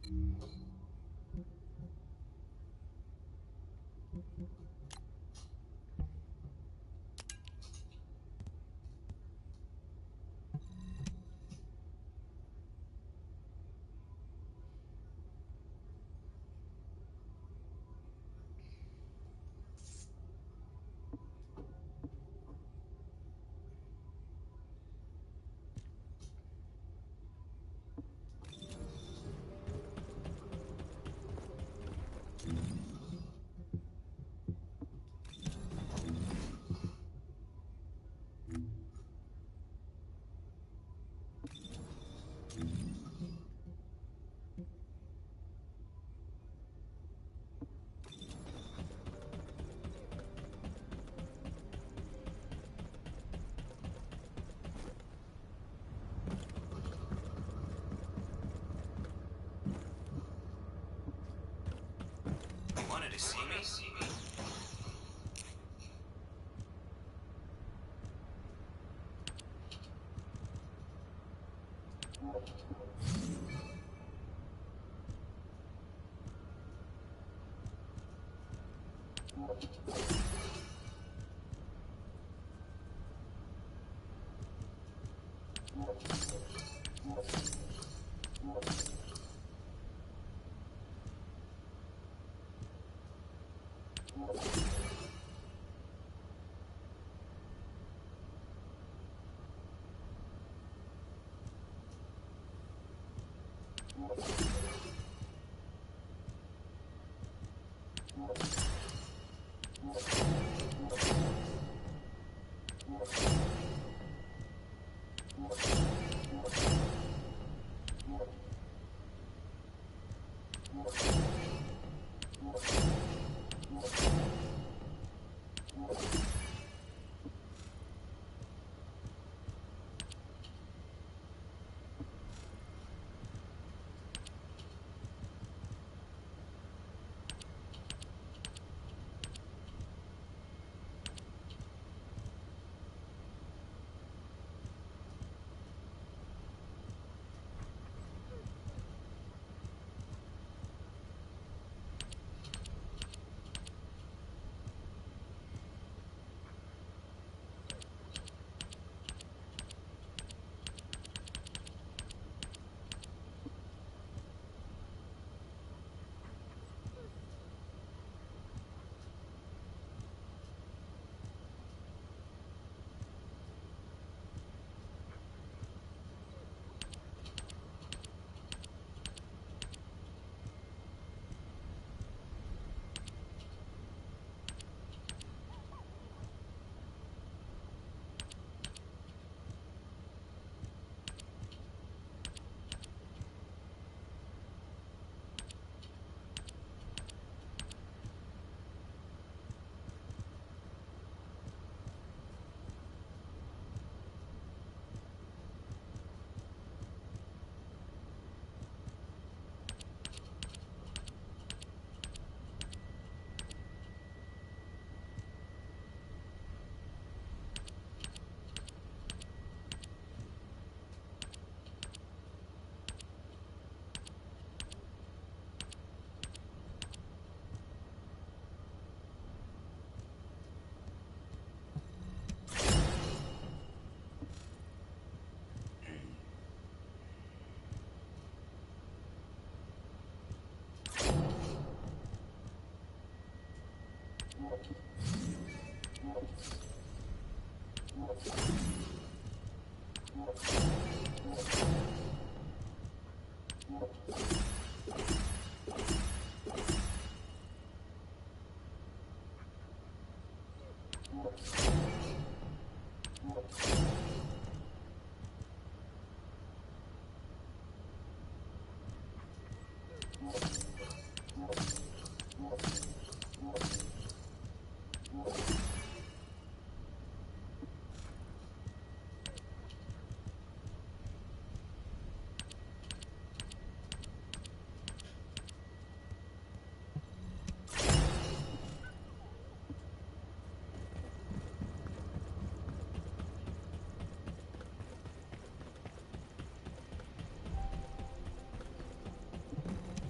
Wanted to see me?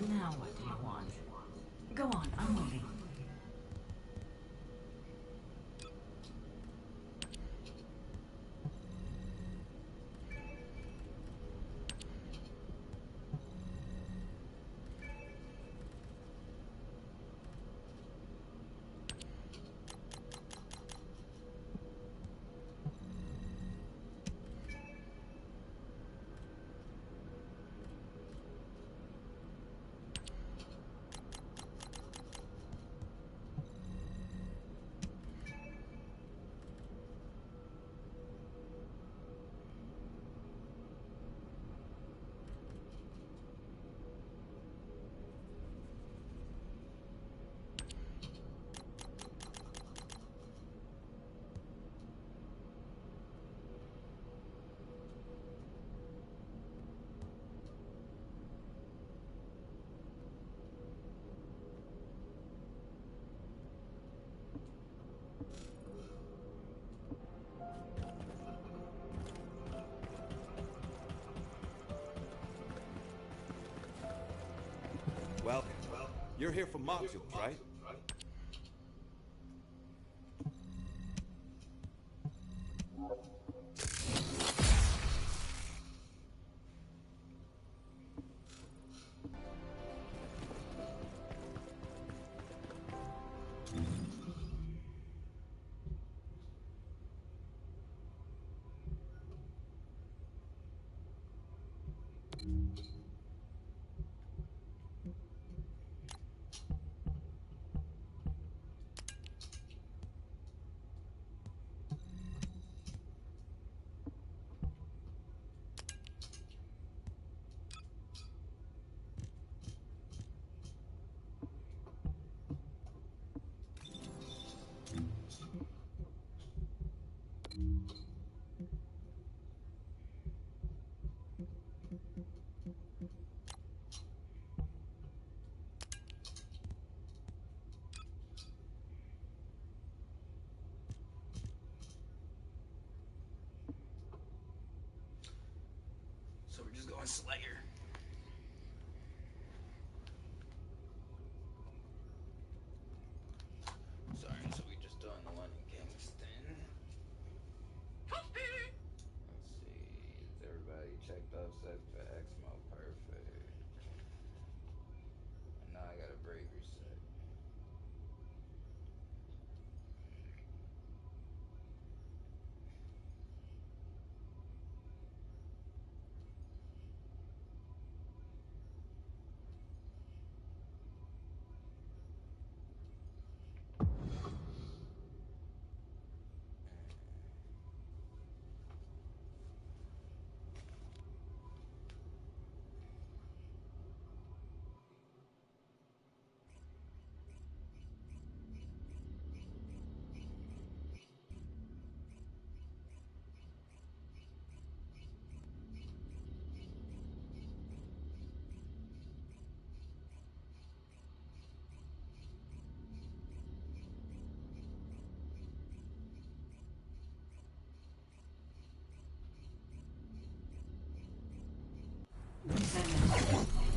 Now what do you want? Go on, I'm waiting. Well, you're here for modules, right? So we're just going Slayer. Sorry, so we just done the one in Kingston. Let's see, is everybody checked off set for Exmo? Perfect. And now I got a break reset.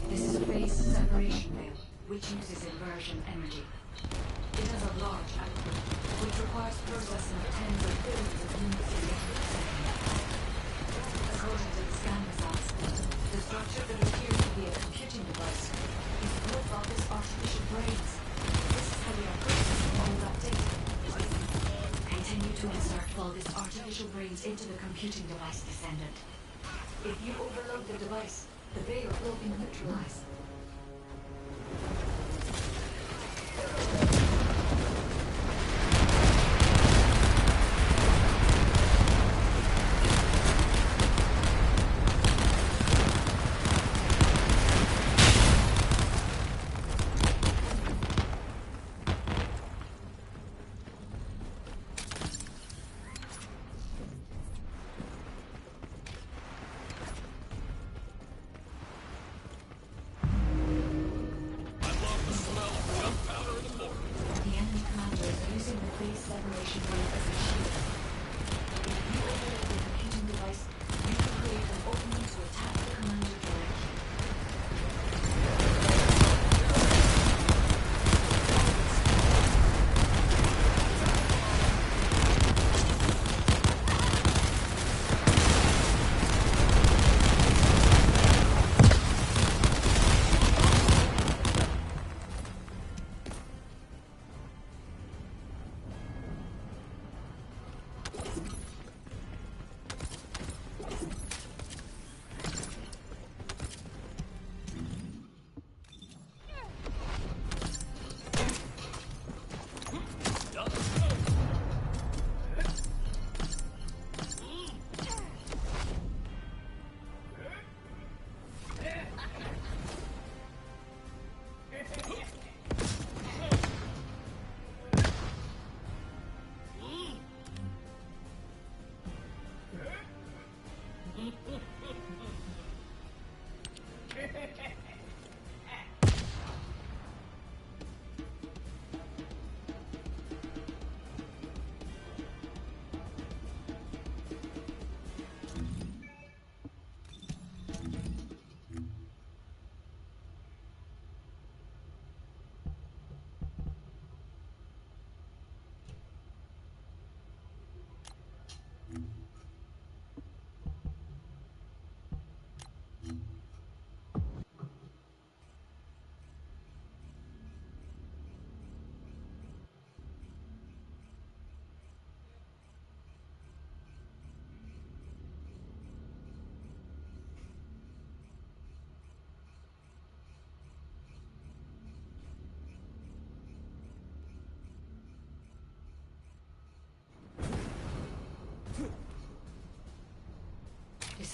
This is a phase separation veil, which uses inversion energy. It has a large output, which requires processing of tens of billions of units a second. According to the scan results, the structure that appears to be a computing device is built on this artificial brains. This is how we are processing all that data. Continue to insert all this artificial brains into the computing device, Descendant. If you overload the device, the veil will be neutralized.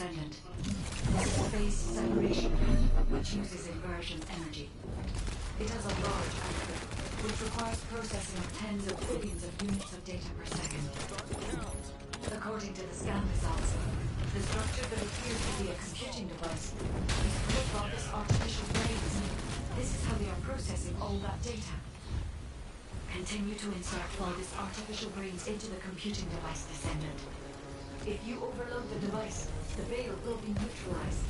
descendant. This is a phase separation field, which uses inversion energy. It has a large output, which requires processing of tens of billions of units of data per second. According to the scan results, the structure that appears to be a computing device is built on this artificial brains. This is how they are processing all that data. Continue to insert all this artificial brains into the computing device, descendant. If you overload the device, the veil will be neutralized.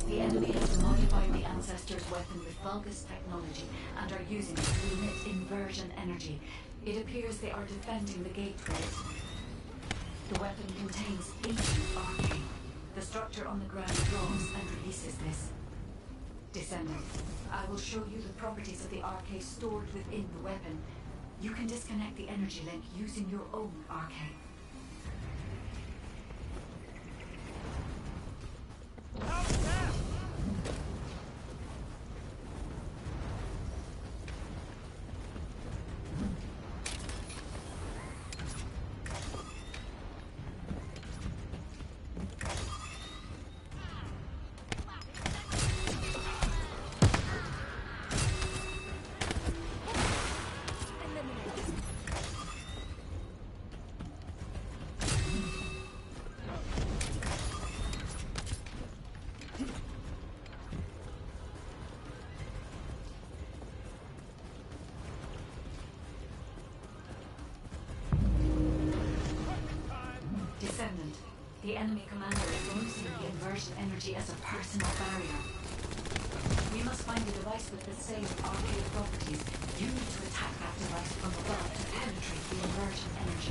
The enemy has modified the Ancestor's weapon with Vulgus technology and are using it to emit inversion energy. It appears they are defending the gateways. The weapon contains ancient arcane. The structure on the ground draws and releases this. Descendant, I will show you the properties of the arcade stored within the weapon. You can disconnect the energy link using your own arcade. The enemy commander is using the inversion energy as a personal barrier. We must find a device with the same arcade properties. You need to attack that device from above to penetrate the inversion energy.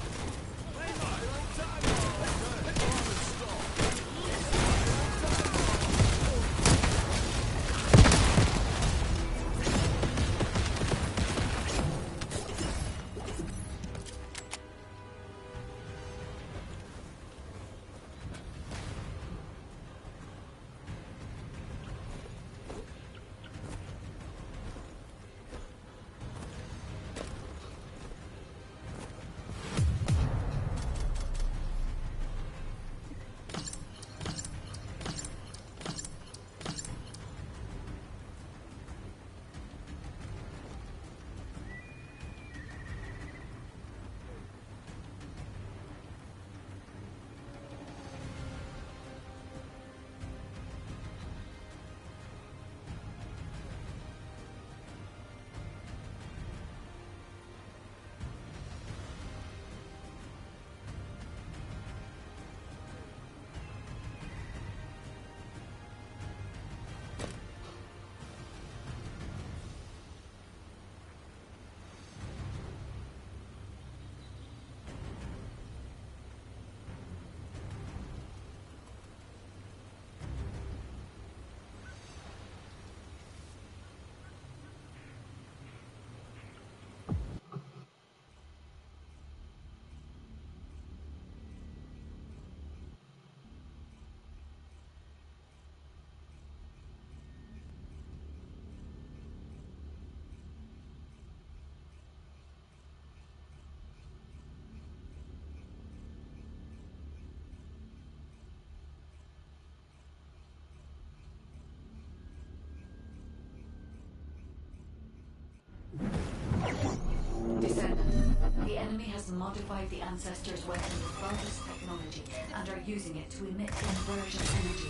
Descendant. The enemy has modified the Ancestor's weapon with Vulgus technology and are using it to emit inversion energy.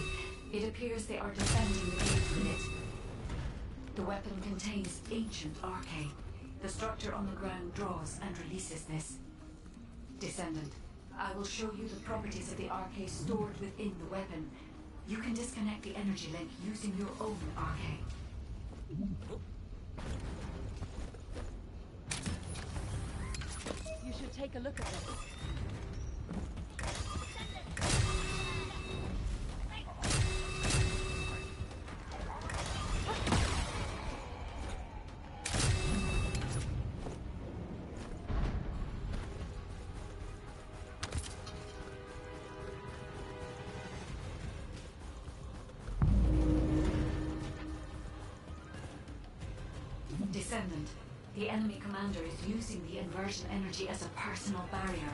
It appears they are defending the gate with it. The weapon contains ancient arcane. The structure on the ground draws and releases this. Descendant, I will show you the properties of the arcane stored within the weapon. You can disconnect the energy link using your own arcane. You should take a look at this. Descendant, the enemy commander is using the inversion energy as a personal barrier.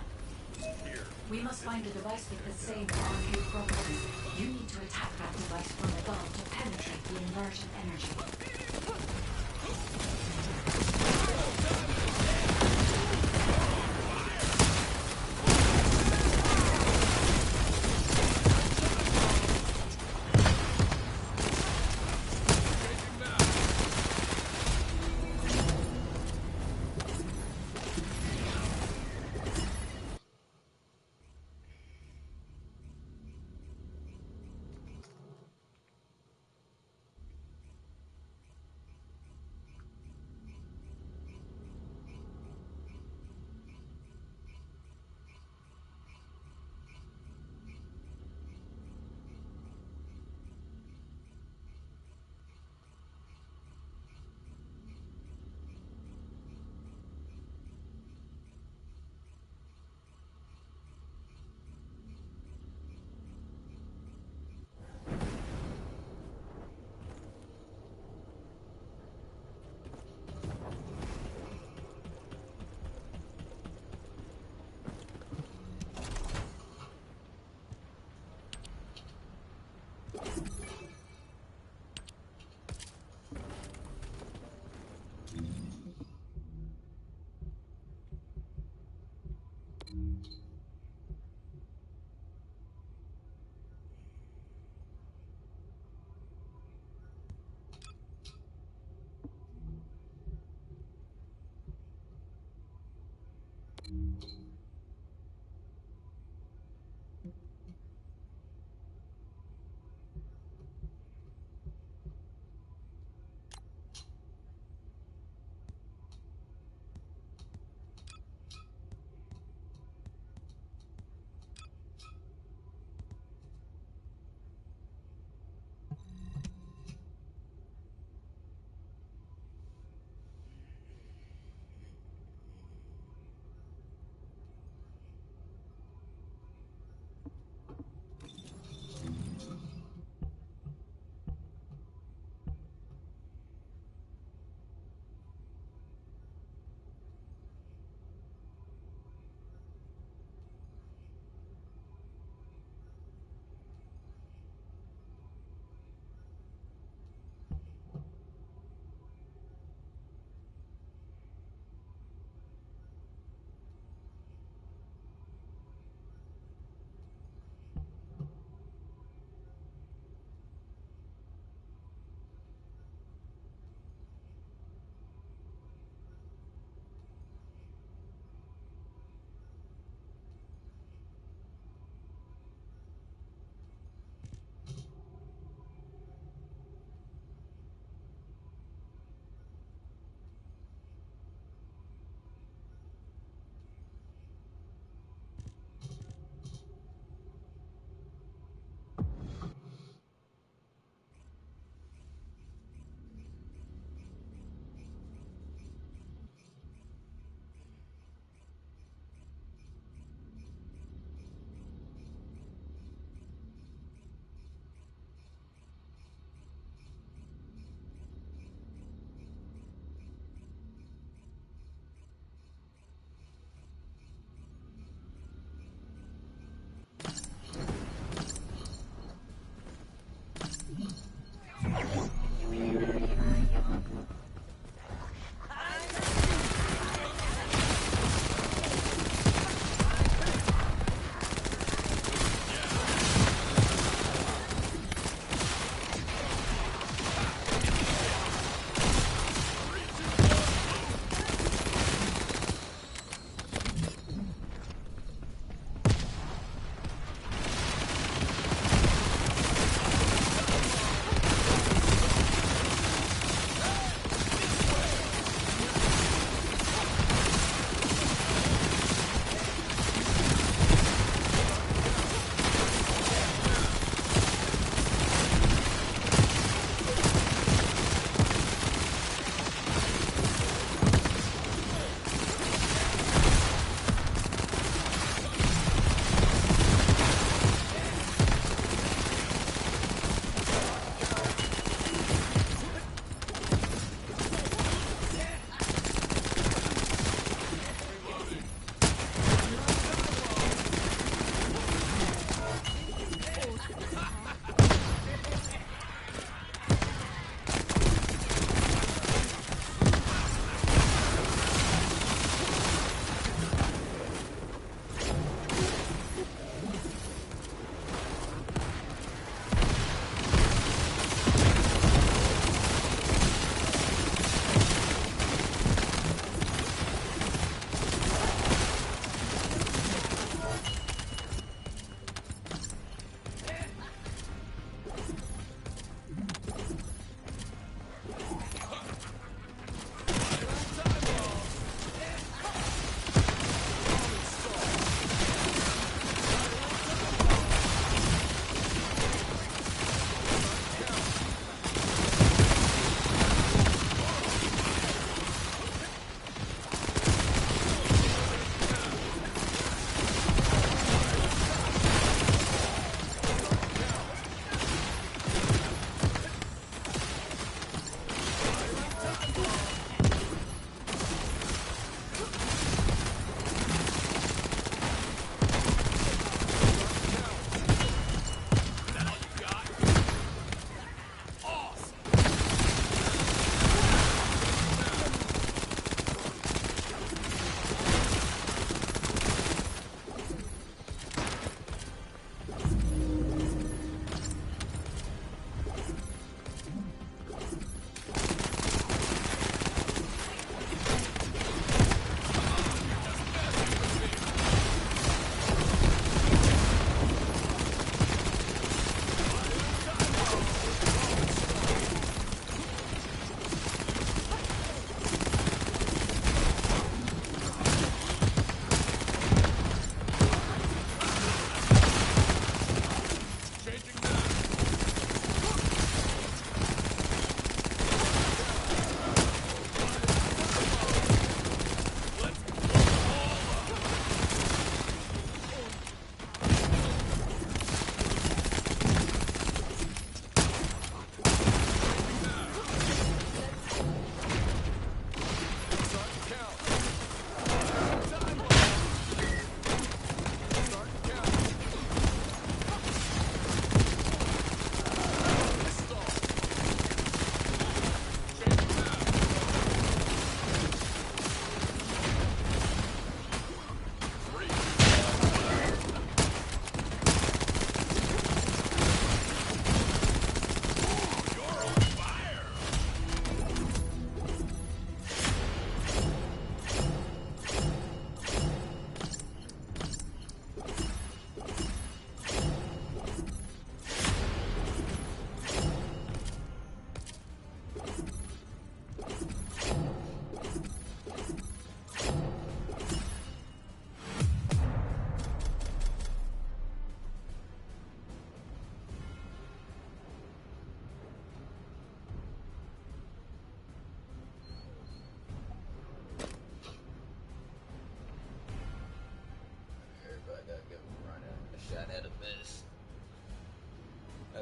We must find a device with the same arcade properties. You need to attack that device from above to penetrate the inversion energy.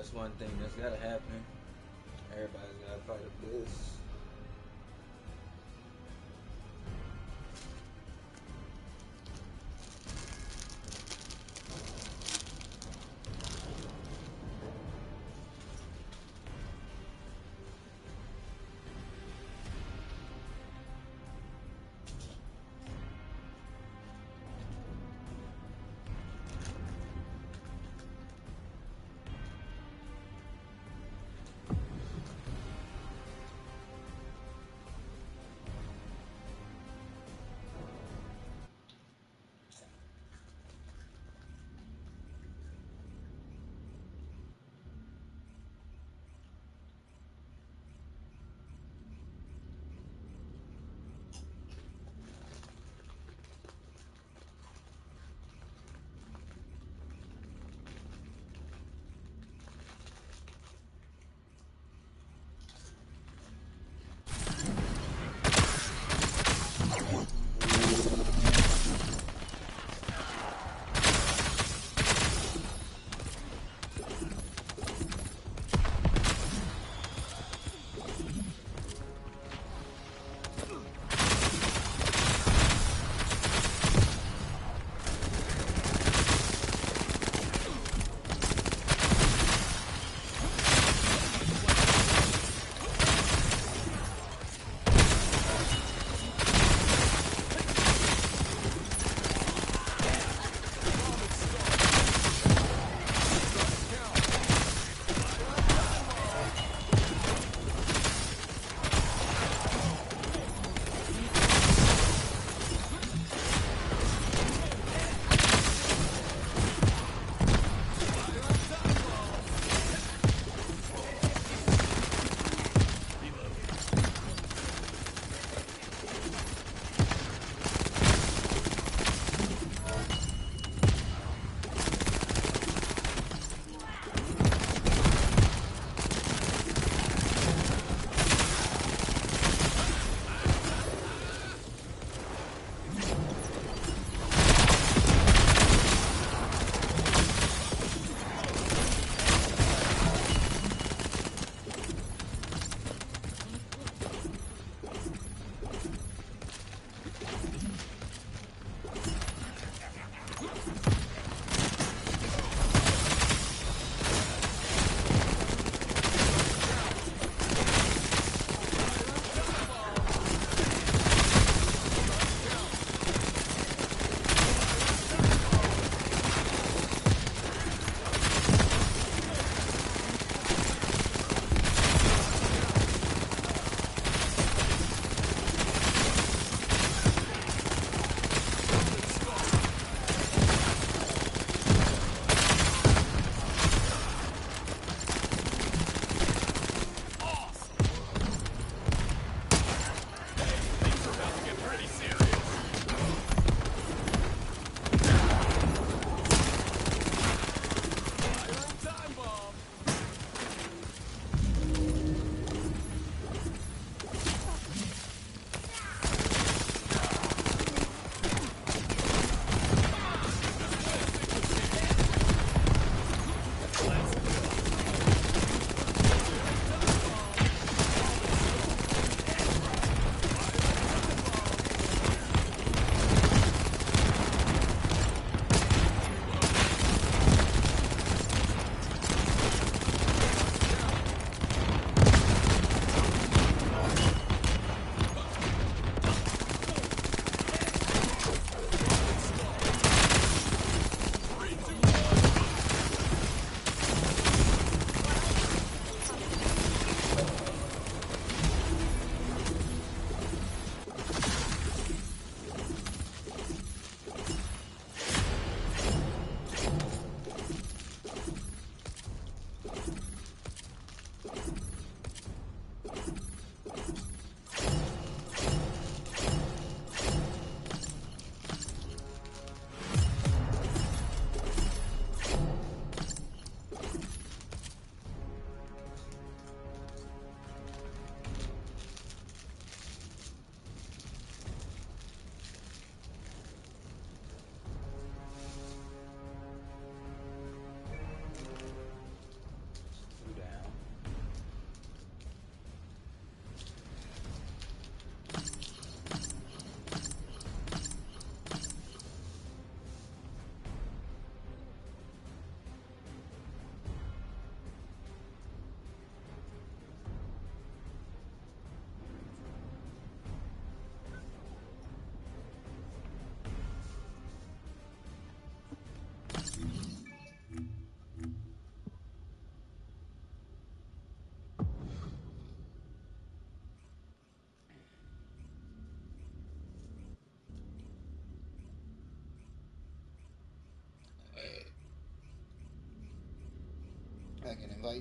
That's one thing that's gotta happen. Everybody's gotta fight a bliss.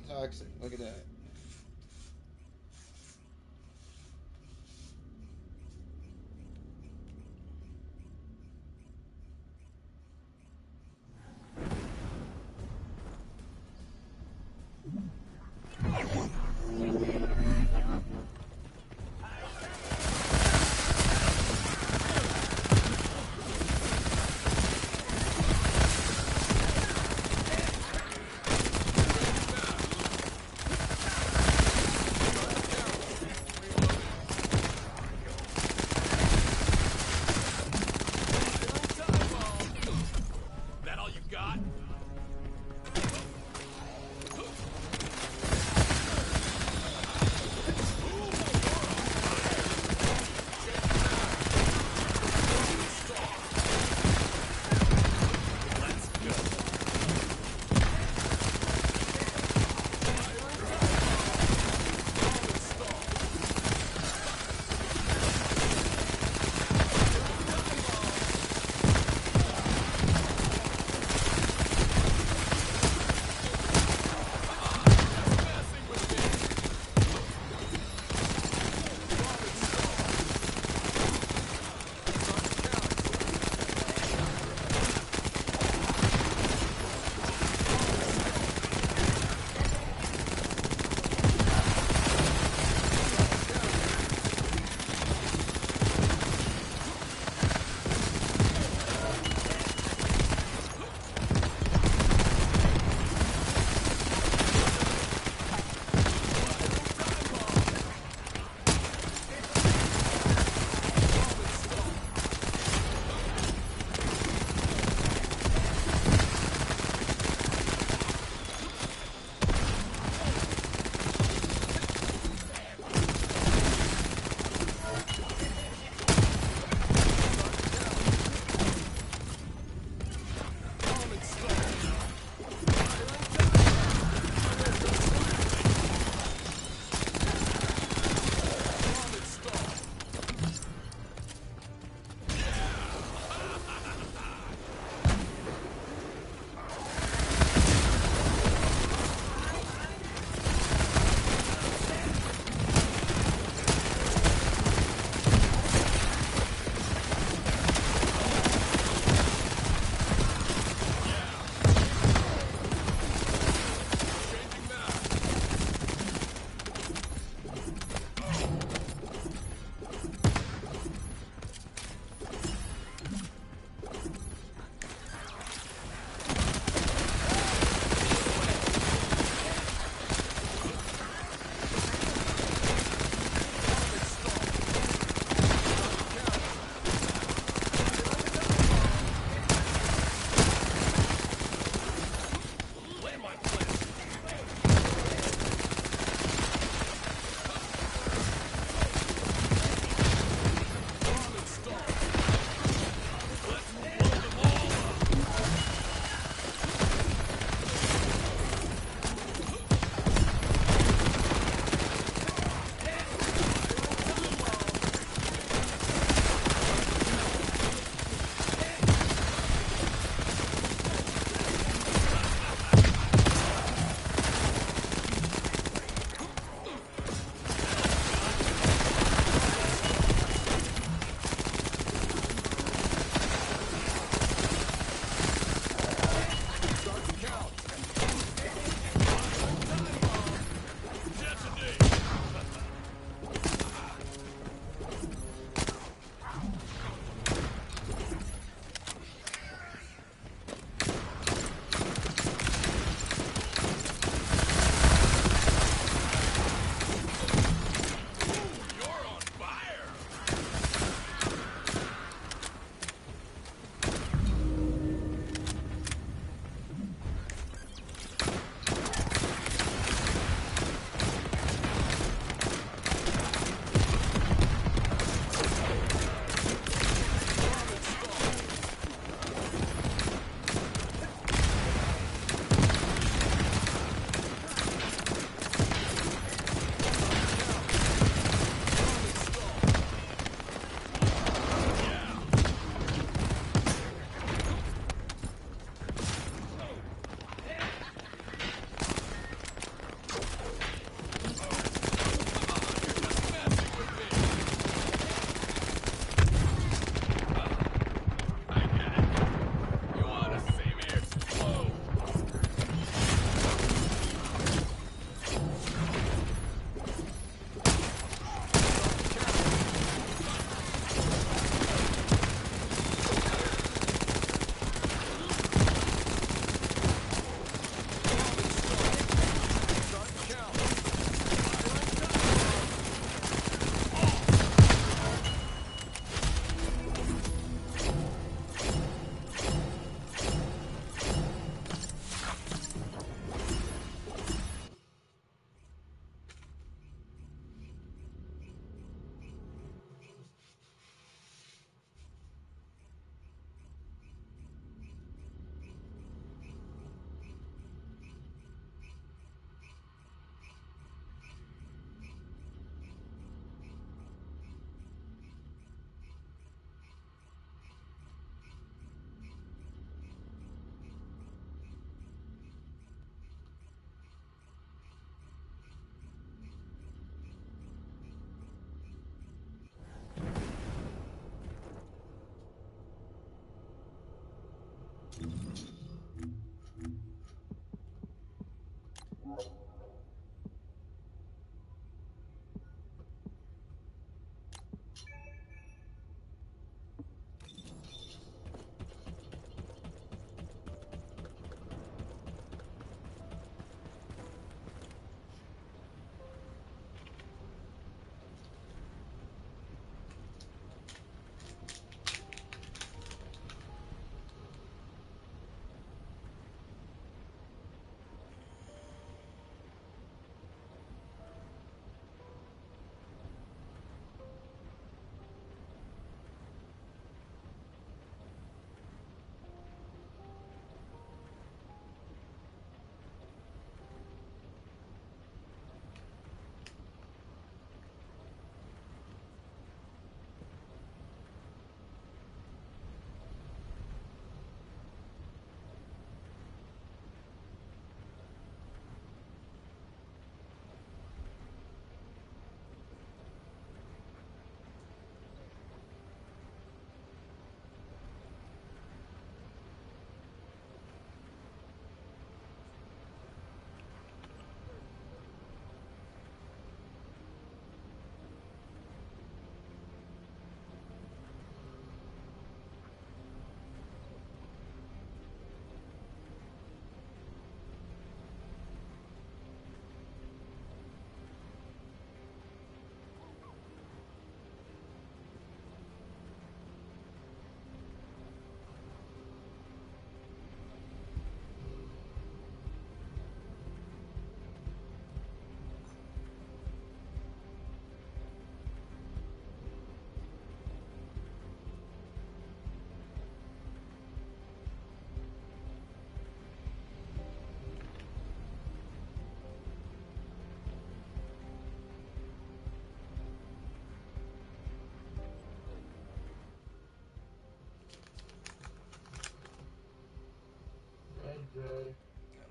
highly toxic. Look at that.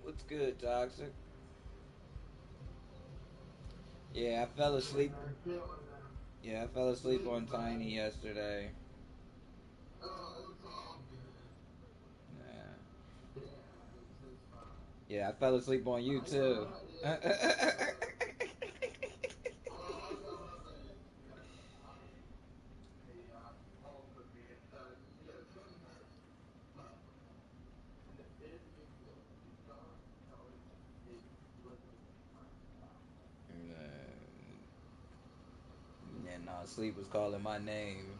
What's good, Toxic? Yeah, I fell asleep. Yeah, I fell asleep on Tiny yesterday. Yeah. Yeah, I fell asleep on you too. Yeah, no, sleep was calling my name.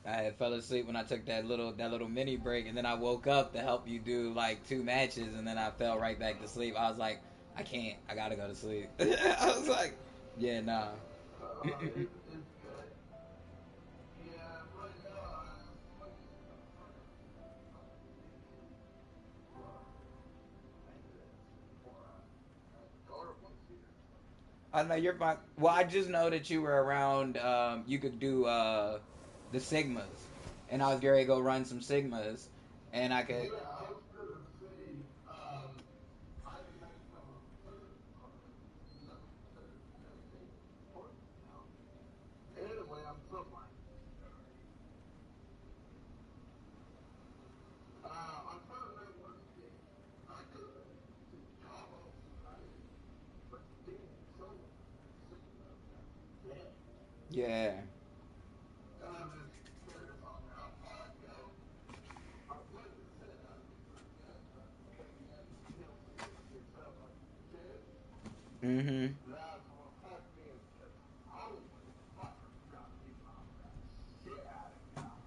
I had fell asleep when I took that little mini break, and then I woke up to help you do like 2 matches, and then I fell right back to sleep. I was like, I can't. I gotta go to sleep. I was like, yeah, nah. I know you're fine. Well, I just know that you were around. You could do the Sigmas, and I was going to go run some Sigmas, and I could. Yeah. Mm-hmm.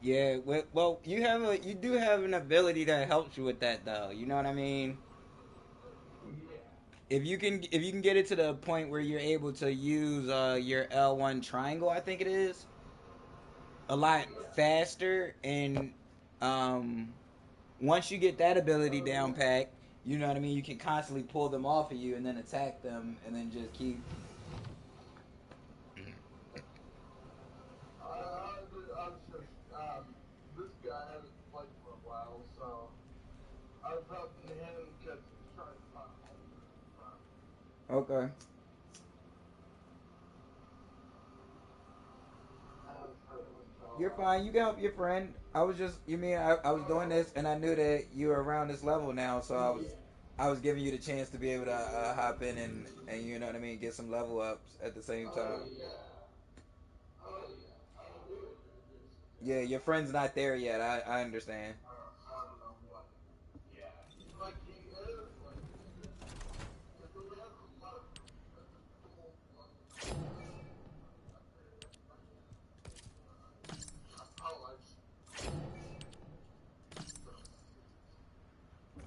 Yeah. Well, you do have an ability that helps you with that, though. You know what I mean? If you can get it to the point where you're able to use your L1 triangle, I think it is a lot faster, and um once you get that ability down packed, you know what I mean. You can constantly pull them off of you and then attack them, and then just keep. Okay. You're fine. You can help your friend. I was just, you mean I was doing this and I knew that you were around this level now, so I was giving you the chance to be able to hop in and you know what I mean, get some level ups at the same time. Yeah, your friend's not there yet. I understand.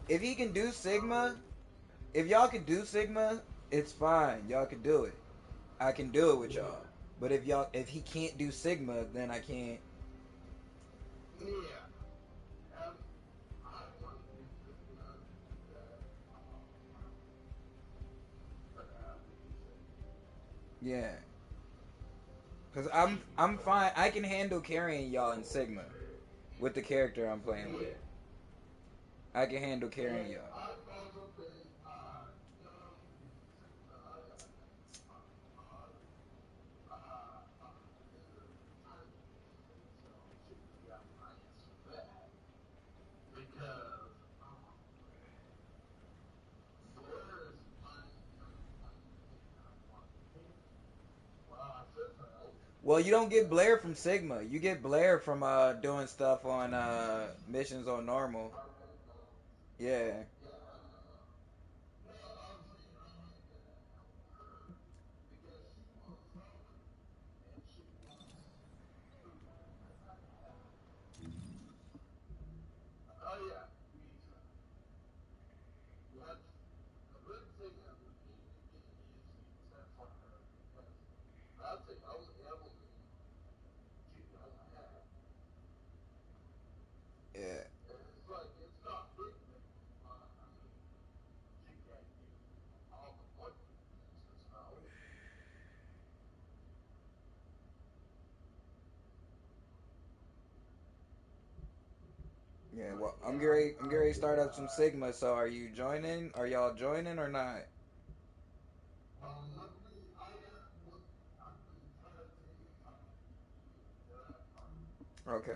If he can do Sigma, if y'all can do Sigma, it's fine. Y'all can do it. I can do it with y'all. But if he can't do Sigma, then I can't. Yeah, cause I'm fine. I can handle carrying y'all in Sigma with the character I'm playing with. I can handle carrying y'all. Well, you don't get Blair from Sigma. You get Blair from doing stuff on missions on normal. Yeah, yeah, yeah. Well, I'm getting ready to start up some Sigma. So are you joining? Are y'all joining or not? Okay.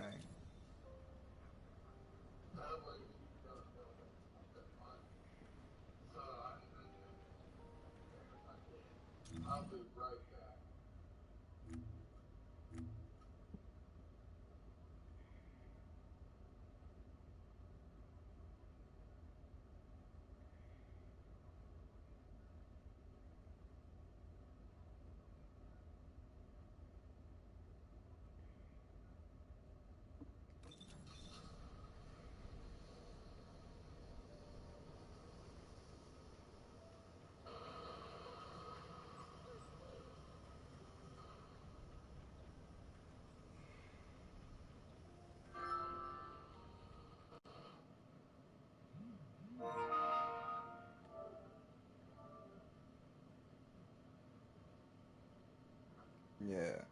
Yeah.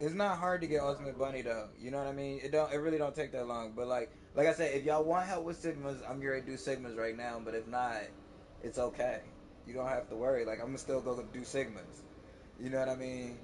It's not hard to get Ultimate Bunny though. You know what I mean? It don't. It really don't take that long. But like I said, if y'all want help with Sigmas, I'm gonna do Sigmas right now. But if not, it's okay. You don't have to worry. Like I'm gonna still go do Sigmas. You know what I mean?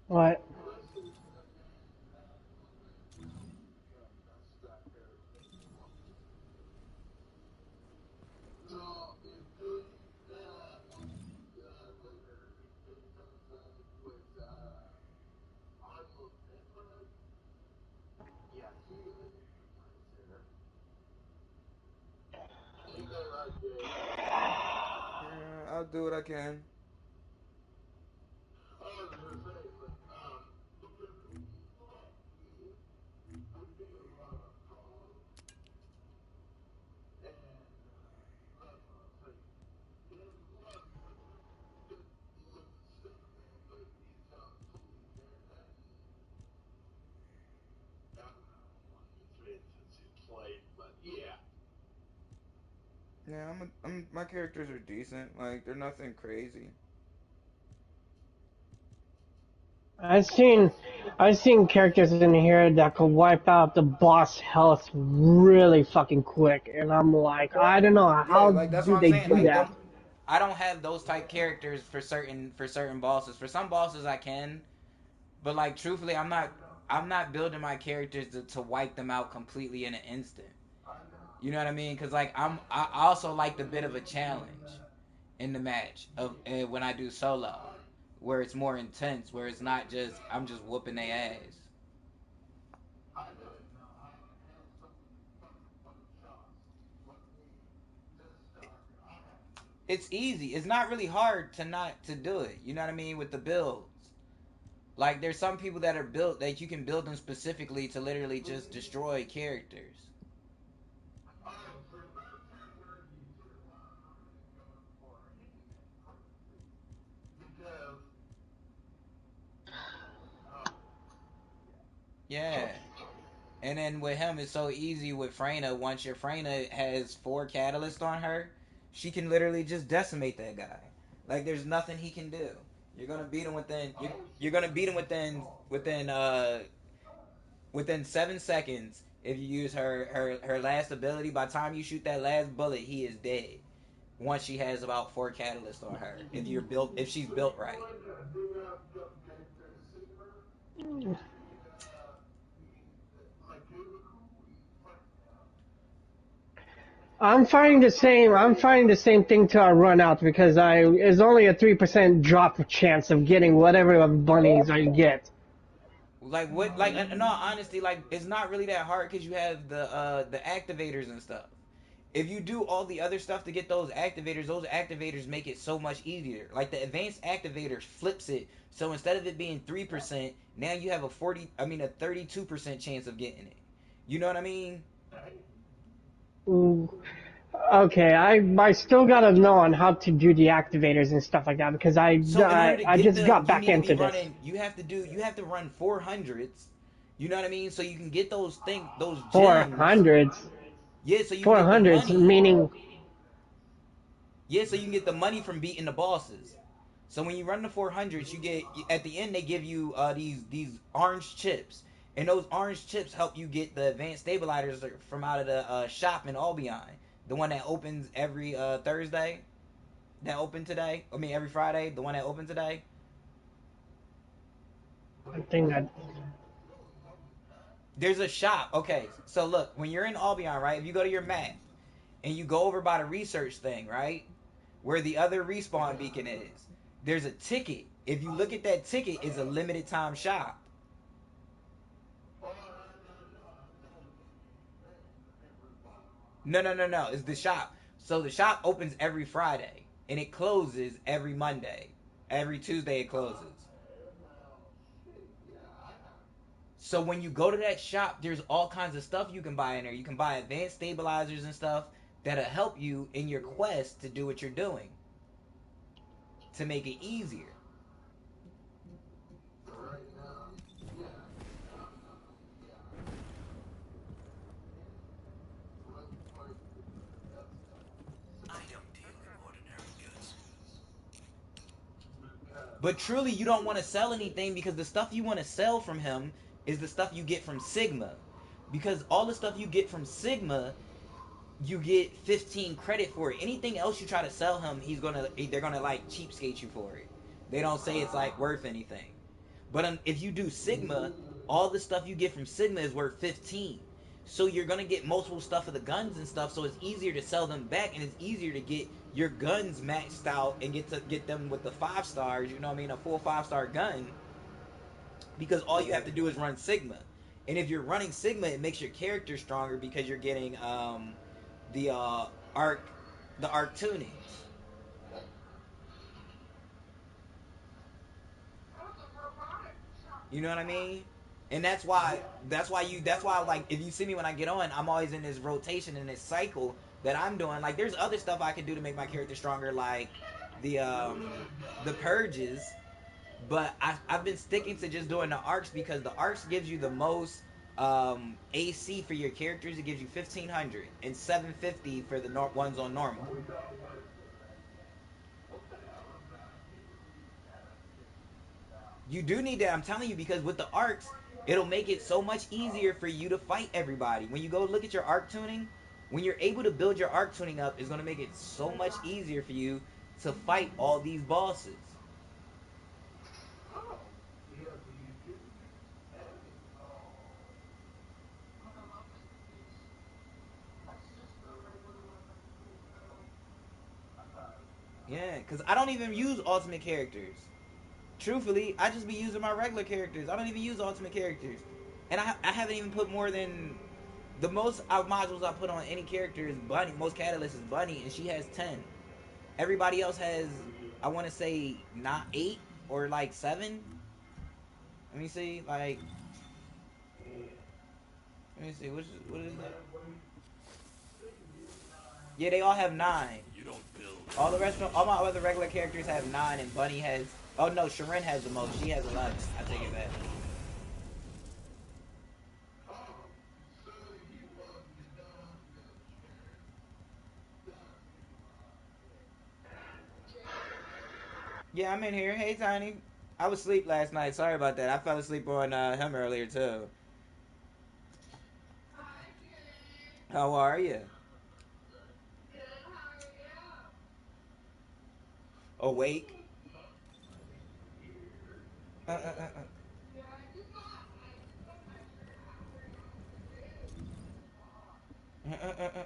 What? Yeah, I'll do what I can. Yeah, my characters are decent. Like they're nothing crazy. I've seen I've seen characters in here that could wipe out the boss health really fucking quick, and I'm like, I don't know Yeah, how like that's do what I'm they saying. do Like that. them, I don't have those type characters for certain bosses. For some bosses I can, but like truthfully, I'm not building my characters to wipe them out completely in an instant. You know what I mean? Because like I also like the bit of a challenge in the match of when I do solo, where it's more intense, where it's not just I'm just whooping their ass. It's easy. It's not really hard to not to do it. You know what I mean with the builds. Like there's some people that are built that you can build them specifically to literally just destroy characters. Yeah. And then with him, it's so easy with Freyna. Once your Freyna has 4 catalysts on her, she can literally just decimate that guy. Like there's nothing he can do. You're gonna beat him within. You're gonna beat him within 7 seconds if you use her last ability. By the time you shoot that last bullet, he is dead. Once she has about 4 catalysts on her, if she's built right. I'm finding the same thing till I run out because I it's only a 3% drop chance of getting whatever bunnies I get. Like what? Like in all honesty, like it's not really that hard because you have the activators and stuff. If you do all the other stuff to get those activators make it so much easier. Like the advanced activators flips it, so instead of it being 3%, now you have a 32% chance of getting it. You know what I mean? Ooh. Okay, I still gotta know on how to do the activators and stuff like that because So in order to I get just the, got you back need to be into this. running. You have to run 400s. You know what I mean? So you can get those Four gems. hundreds, Yeah, so you can four get the hundreds, money. meaning Yeah, so you can get the money from beating the bosses. So when you run the 400s, you get at the end they give you these orange chips, and those orange chips help you get the advanced stabilizers from out of the shop in Albion, the one that opens every Thursday. That opened today. I mean every Friday. The one that opened today. I think that There's a shop. Okay, so look, when you're in Albion, right? If you go to your map and you go over by the research thing, right, where the other respawn beacon is, there's a ticket. If you look at that ticket, it's a limited time shop. No, no, no, no. It's the shop. So the shop opens every Friday and it closes every Monday. Every Tuesday it closes. So when you go to that shop, there's all kinds of stuff you can buy in there. You can buy advanced stabilizers and stuff that'll help you in your quest to do what you're doing to make it easier. But truly, you don't want to sell anything because the stuff you want to sell from him is the stuff you get from Sigma. Because all the stuff you get from Sigma, you get 15 credit for it. Anything else you try to sell him, they're gonna like cheapskate you for it. They don't say it's like worth anything. But if you do Sigma, all the stuff you get from Sigma is worth 15. So you're gonna get multiple stuff of the guns and stuff. So it's easier to sell them back, and it's easier to get your guns maxed out and get them with the 5 stars. You know what I mean? A full 5-star gun, because all you have to do is run Sigma. And if you're running Sigma, it makes your character stronger because you're getting the arc the arc tunings. You know what I mean? And that's why like if you see me when I get on, I'm always in this rotation, in this cycle that I'm doing. Like there's other stuff I can do to make my character stronger, like the um the purges, but I've been sticking to just doing the arcs because the arcs gives you the most AC for your characters. It gives you 1500 and 750 for the ones on normal. You do need that, I'm telling you, because with the arcs, it'll make it so much easier for you to fight everybody. When you go look at your arc tuning, when you're able to build your arc tuning up, it's going to make it so much easier for you to fight all these bosses. Yeah, because I don't even use ultimate characters. Truthfully, I just be using my regular characters. I don't even use ultimate characters. And I haven't even put more than... The most modules I put on any character is Bunny. Most Catalyst is Bunny, and she has 10. Everybody else has, I want to say, not 8 or like 7. Let me see, like, let me see, what is that? Yeah, they all have 9. All my other regular characters have 9, and Bunny has, oh no, Sharon has the most. She has 11. I take it back. Yeah, I'm in here. Hey, Tiny. I was asleep last night. Sorry about that. I fell asleep on him earlier, too. How are you? Awake? Uh, uh, uh, uh. Uh, uh, uh, uh.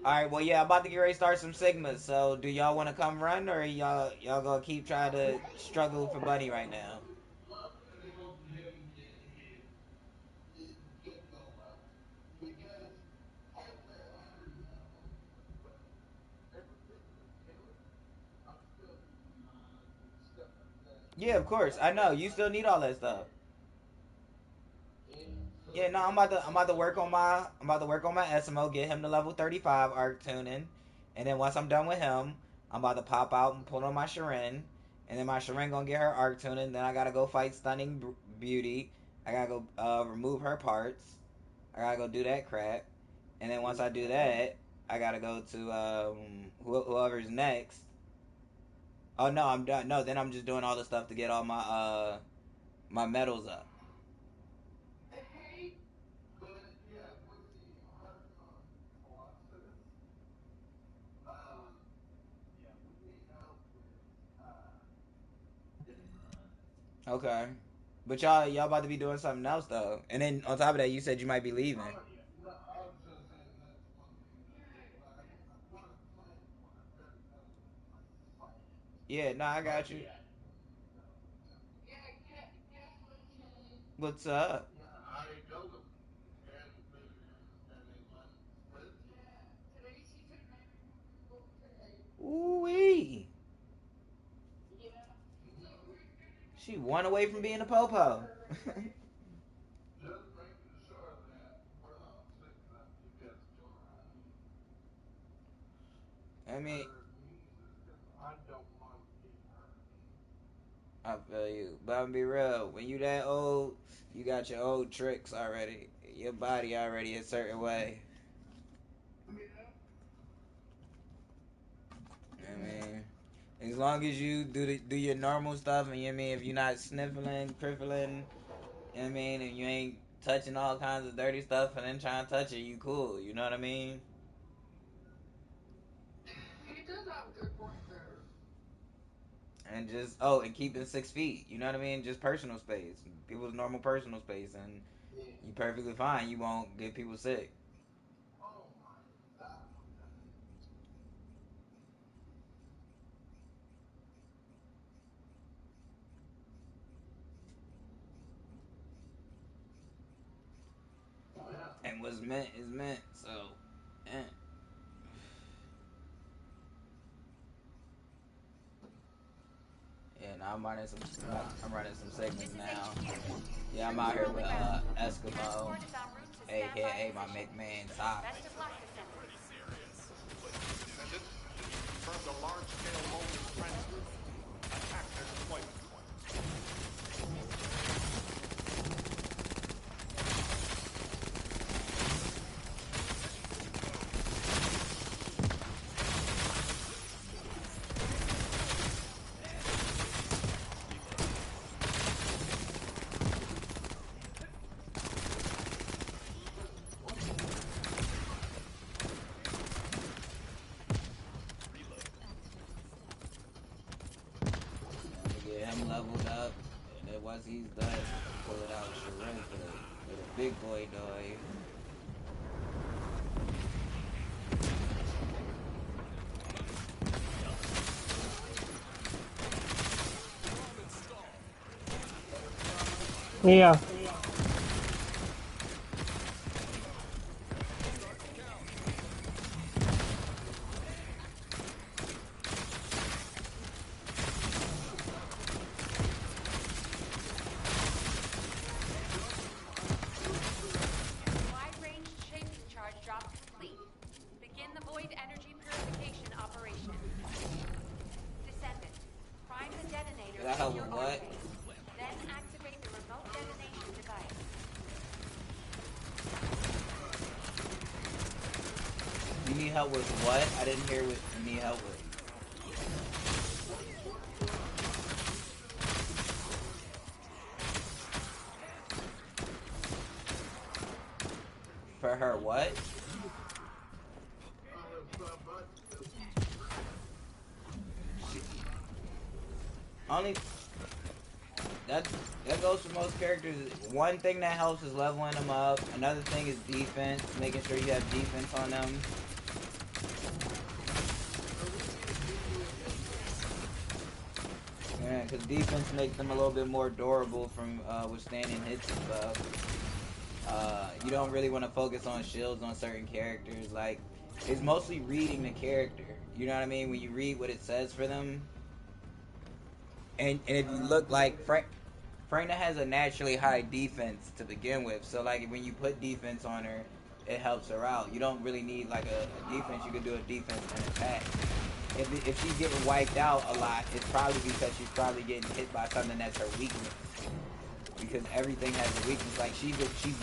Alright, well, yeah, I'm about to get ready to start some Sigmas. So, do y'all want to come run, or y'all gonna keep trying to struggle for Bunny right now? Yeah, of course. I know you still need all that stuff. Yeah, no, I'm about to work on my SMO, get him to level 35 arc tuning, and then once I'm done with him, I'm about to pop out and pull on my Sharin, and then my Sharin gonna get her arc tuning. Then I gotta go fight Stunning Beauty. I gotta go remove her parts. I gotta go do that crap, and then once I do that, I gotta go to whoever's next. Oh no, I'm done. No, then I'm just doing all the stuff to get all my medals up. Okay. But y'all about to be doing something else though. And then on top of that, you said you might be leaving. Yeah, no, I got you. What's up? Ooh wee. She one away from being a popo. I mean, I feel you. But I'm gonna be real. When you that old, you got your old tricks already. Your body already a certain way. I mean, as long as you do your normal stuff, and you know what I mean, if you're not sniffling, crippling, you know what I mean, and you ain't touching all kinds of dirty stuff and then trying to touch it, you cool. You know what I mean? and just and keeping 6 feet. You know what I mean? Just personal space, people's normal personal space, and you perfectly fine. You won't get people sick. And what's meant is meant. So, eh. Yeah, now I'm running some segments now. Yeah, I'm out here with Eskimo, aka my McMahon socks. Descendant confirmed a large-scale molten transfer. Attack their deployment point. Get him leveled up, and then once he's done, pull it out Sharin for the big boy doy. Yeah. Wide-range shaping charge drop complete. Begin the void energy purification operation. Descendant, prime the detonator Did I help in your with what? arcade. Then activate the remote detonation device. You need help with what? I didn't hear what you need help with. For her what? Only that goes for most characters. One thing that helps is leveling them up. Another thing is defense, making sure you have defense on them. Yeah, because defense makes them a little bit more durable from withstanding hits and stuff. You don't really want to focus on shields on certain characters. Like, it's mostly reading the character. You know what I mean? When you read what it says for them. And if you look like Freyna has a naturally high defense to begin with. So, like, when you put defense on her, it helps her out. You don't really need, like, a defense. You can do a defense and attack. If she's getting wiped out a lot, it's probably because she's probably getting hit by something that's her weakness. Because everything has a weakness. Like, she's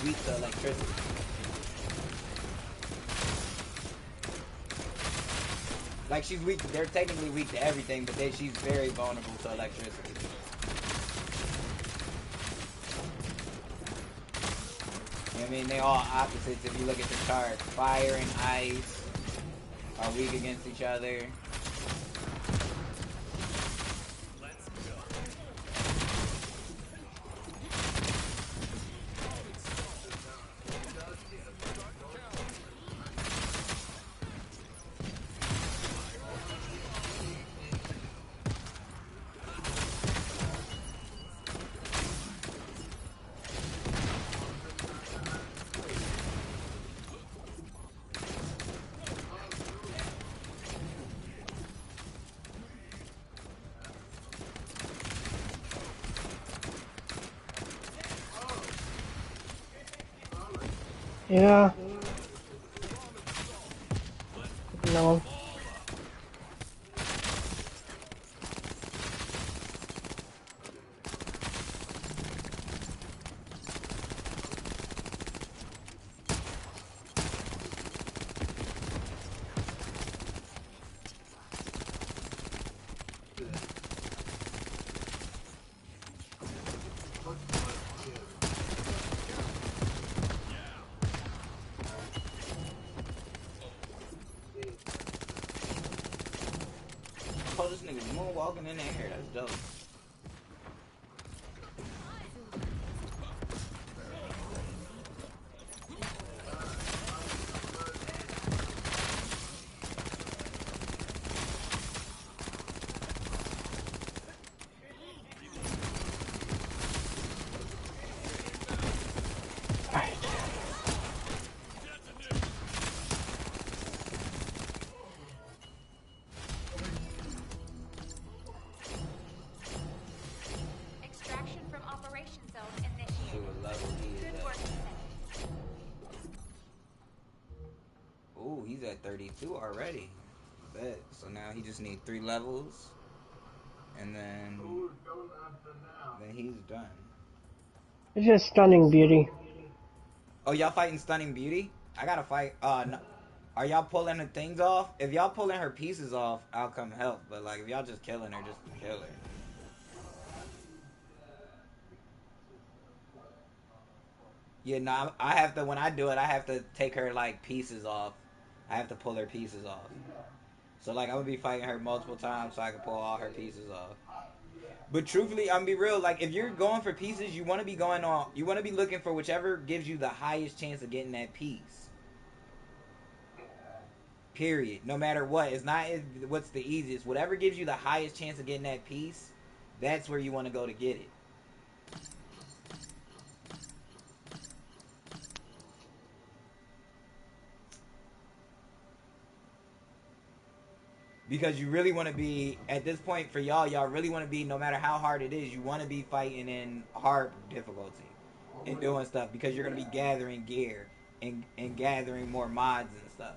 weak to electricity. Like, she's weak. They're technically weak to everything, but she's very vulnerable to electricity. I mean, they all opposites if you look at the chart. Fire and ice are weak against each other. Yeah. No. Oh, this nigga moonwalking in there. That's dope. Extraction from operation zone See initiated. what level he is Good at. work, Descendant. Ooh, he's at 32 already. Bet. So now he just needs 3 levels. And then he's done. It's just stunning beauty. Oh, y'all fighting Stunning Beauty? I gotta fight. No. Are y'all pulling her things off? If y'all pulling her pieces off, I'll come help. But like, if y'all just killing her, just kill her. Yeah, no, I have to. When I do it, I have to take her like pieces off. I have to pull her pieces off. So like, I'm gonna be fighting her multiple times so I can pull all her pieces off. But truthfully, I'm gonna be real. Like, if you're going for pieces, you want to be going on. You want to be looking for whichever gives you the highest chance of getting that piece. Period. No matter what, it's not what's the easiest. Whatever gives you the highest chance of getting that piece, that's where you want to go to get it. Because you really want to be, at this point for y'all really want to be, no matter how hard it is, you want to be fighting in hard difficulty and doing stuff because you're going to be gathering gear and gathering more mods and stuff.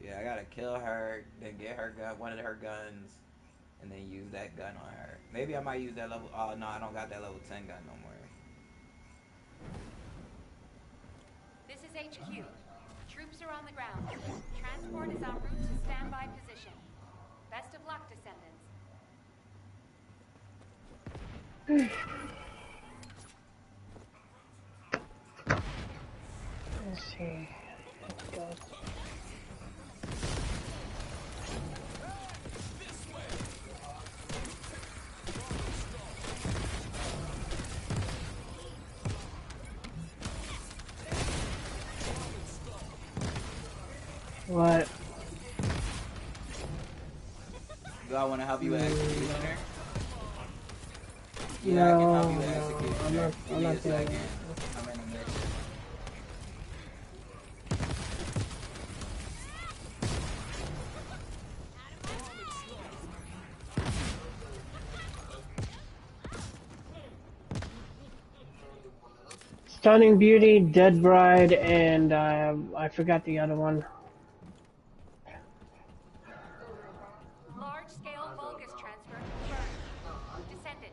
Yeah, I gotta kill her, then get her gun, one of her guns, and then use that gun on her. Maybe I might use that level. Oh no, I don't got that level 10 gun no more. This is HQ. Troops are on the ground. Transport is en route to standby position. Best of luck, Descendants. Let's see. Let's go. What? Do I want to help you with executing her? Yeah, No, I can help you with no, executing I'm her. not- Give I'm me a not doing second. that. I'm in a mission. Stunning Beauty, Dead Bride, and I forgot the other one. Large-scale Vulgus transfer confirmed. Descendant,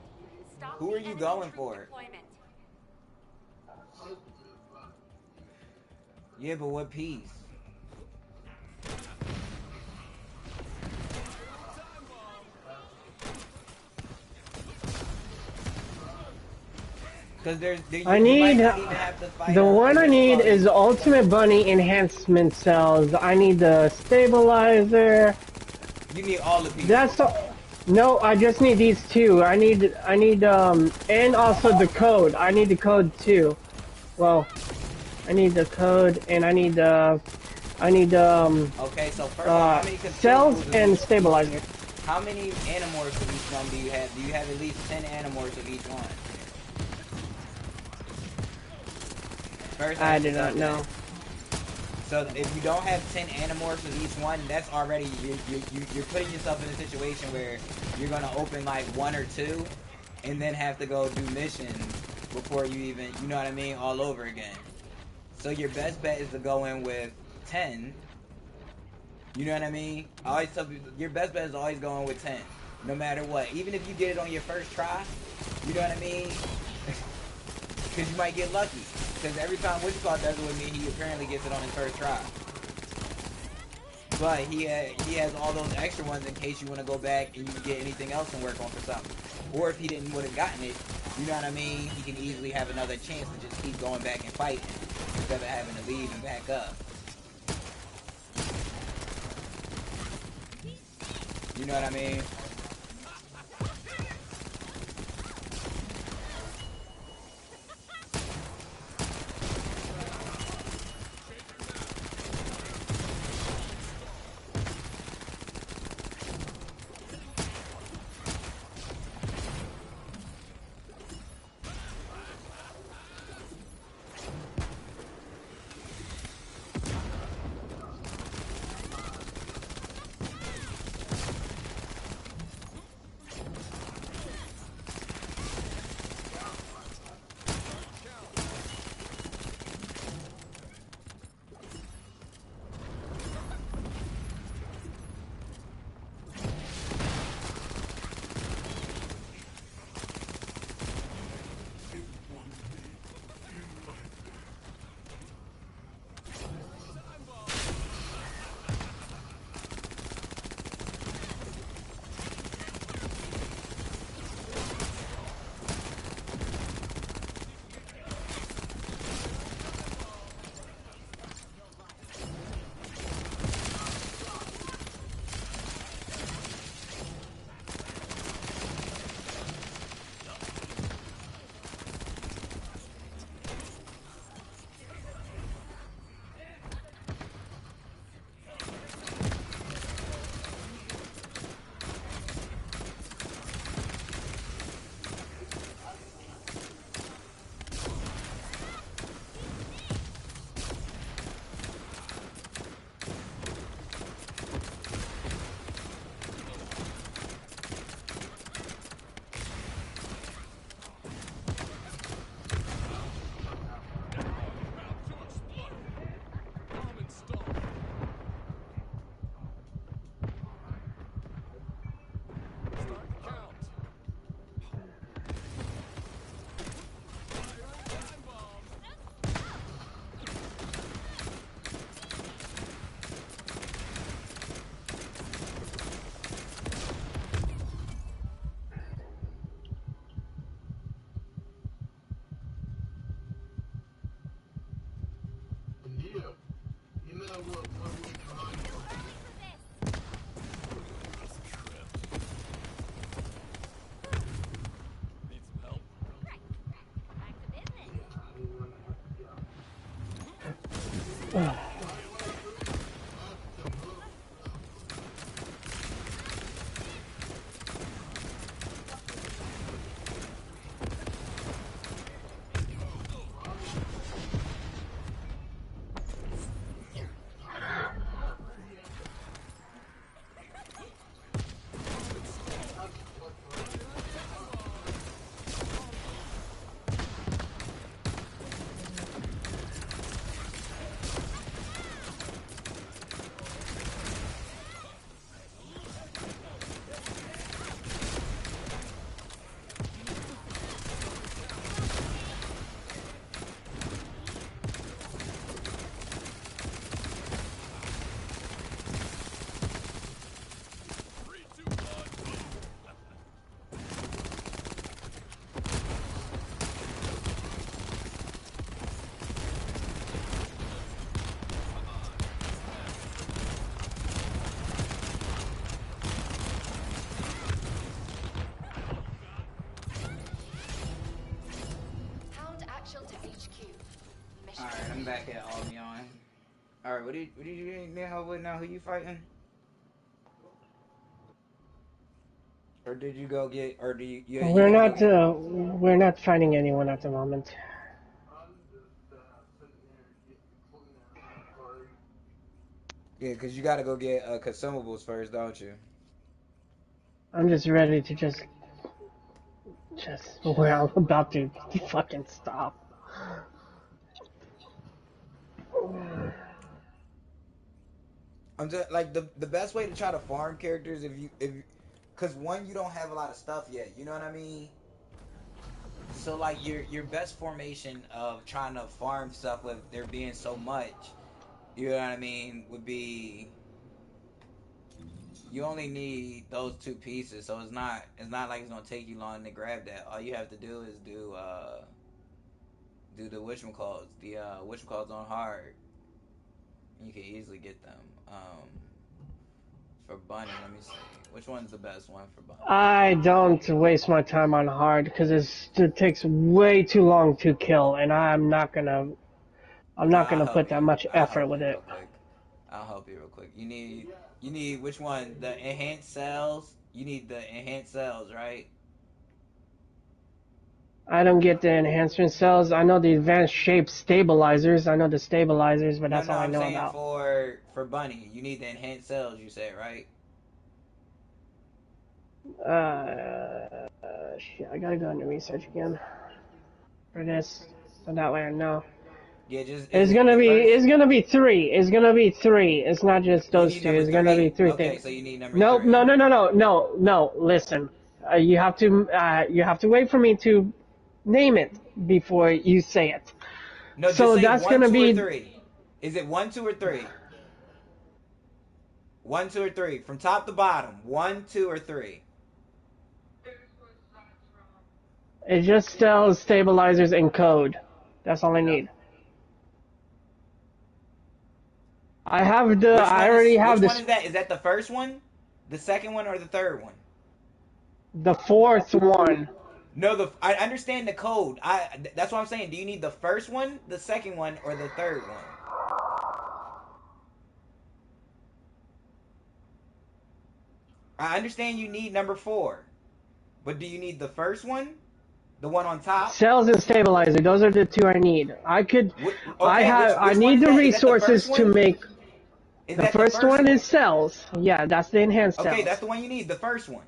stop Who the are you enemy going troop for? deployment. Yeah, but what piece? Because you I might need not even have to fight the one I need is the Ultimate Bunny enhancement cells. I need the stabilizer. You need all the pieces. That's the, no. I just need these two. I need and also the code. I need the code too. Well, I need the code and I need Okay, so first off, how many cells consumables and of each? stabilizer. How many animorphs of each one do you have? Do you have at least 10 animorphs of each one? First, I ask do yourself not know. that. So if you don't have 10 animorphs of each one, that's already you're putting yourself in a situation where you're gonna open like 1 or 2, and then have to go do missions before you even, you know what I mean, all over again. So your best bet is to go in with 10. You know what I mean? I always tell people your best bet is always going with 10, no matter what. Even if you get it on your first try, you know what I mean? Because you might get lucky. Because every time Witchclaw does it with me, he apparently gets it on his first try. But he has all those extra ones in case you want to go back and you can get anything else and work on for something. Or if he didn't would have gotten it, you know what I mean? He can easily have another chance to just keep going back and fighting instead of having to leave and back up. You know what I mean? Alright, I'm back at Albion. Alright, what did you now? Who you fighting? Or did you go get? Or do you gonna go get? We're not finding anyone at the moment. Yeah, cause you gotta go get consumables first, don't you? I'm just ready to well, I'm about to fucking stop. I'm just like the best way to try to farm characters if cause one you don't have a lot of stuff yet. You know what I mean? So like your best formation of trying to farm stuff with there being so much, you know what I mean, would be you only need those two pieces, so it's not like it's gonna take you long to grab that. All you have to do is do the whatchamacalls on hard. You can easily get them. For Bunny, let me see. Which one's the best one for Bunny? I don't waste my time on hard because it takes way too long to kill, and I'm not I'll gonna help put that you. much I'll effort help with you it. real quick. I'll help you real quick. You need which one? The enhanced cells. You need the enhanced cells, right? I don't get the enhancement cells. I know the advanced shape stabilizers. I know the stabilizers, but No, that's no. all I I'm know saying about. for Bunny, you need the enhanced cells. You said right. Shit, I gotta go into research again for this, so that way I know. Yeah, just is It's it gonna the be, first? it's gonna be three. It's gonna be three. It's not just You those need two. number It's gonna be three. three Okay, things. so you need number Nope, three. no. You have to wait for me to name it before you say it. No, just So say that's one, gonna two, or be. three. Is it one, two, or three? One, two, or three. From top to bottom. One, two, or three. It just tells stabilizers and code. That's all I need. I already Which have one this. is that? Is that the first one, the second one, or the third one? The fourth one. No, I understand the code. That's what I'm saying. Do you need the first one, the second one, or the third one? I understand you need number 4, but do you need the first one, the one on top? Cells and stabilizer. Those are the two I need. Okay, I which one need is the that? Is that the first resources to one? make. Is The that the first first one one? is cells. Yeah, that's the enhanced Okay, that's cells. the one you need. The first one.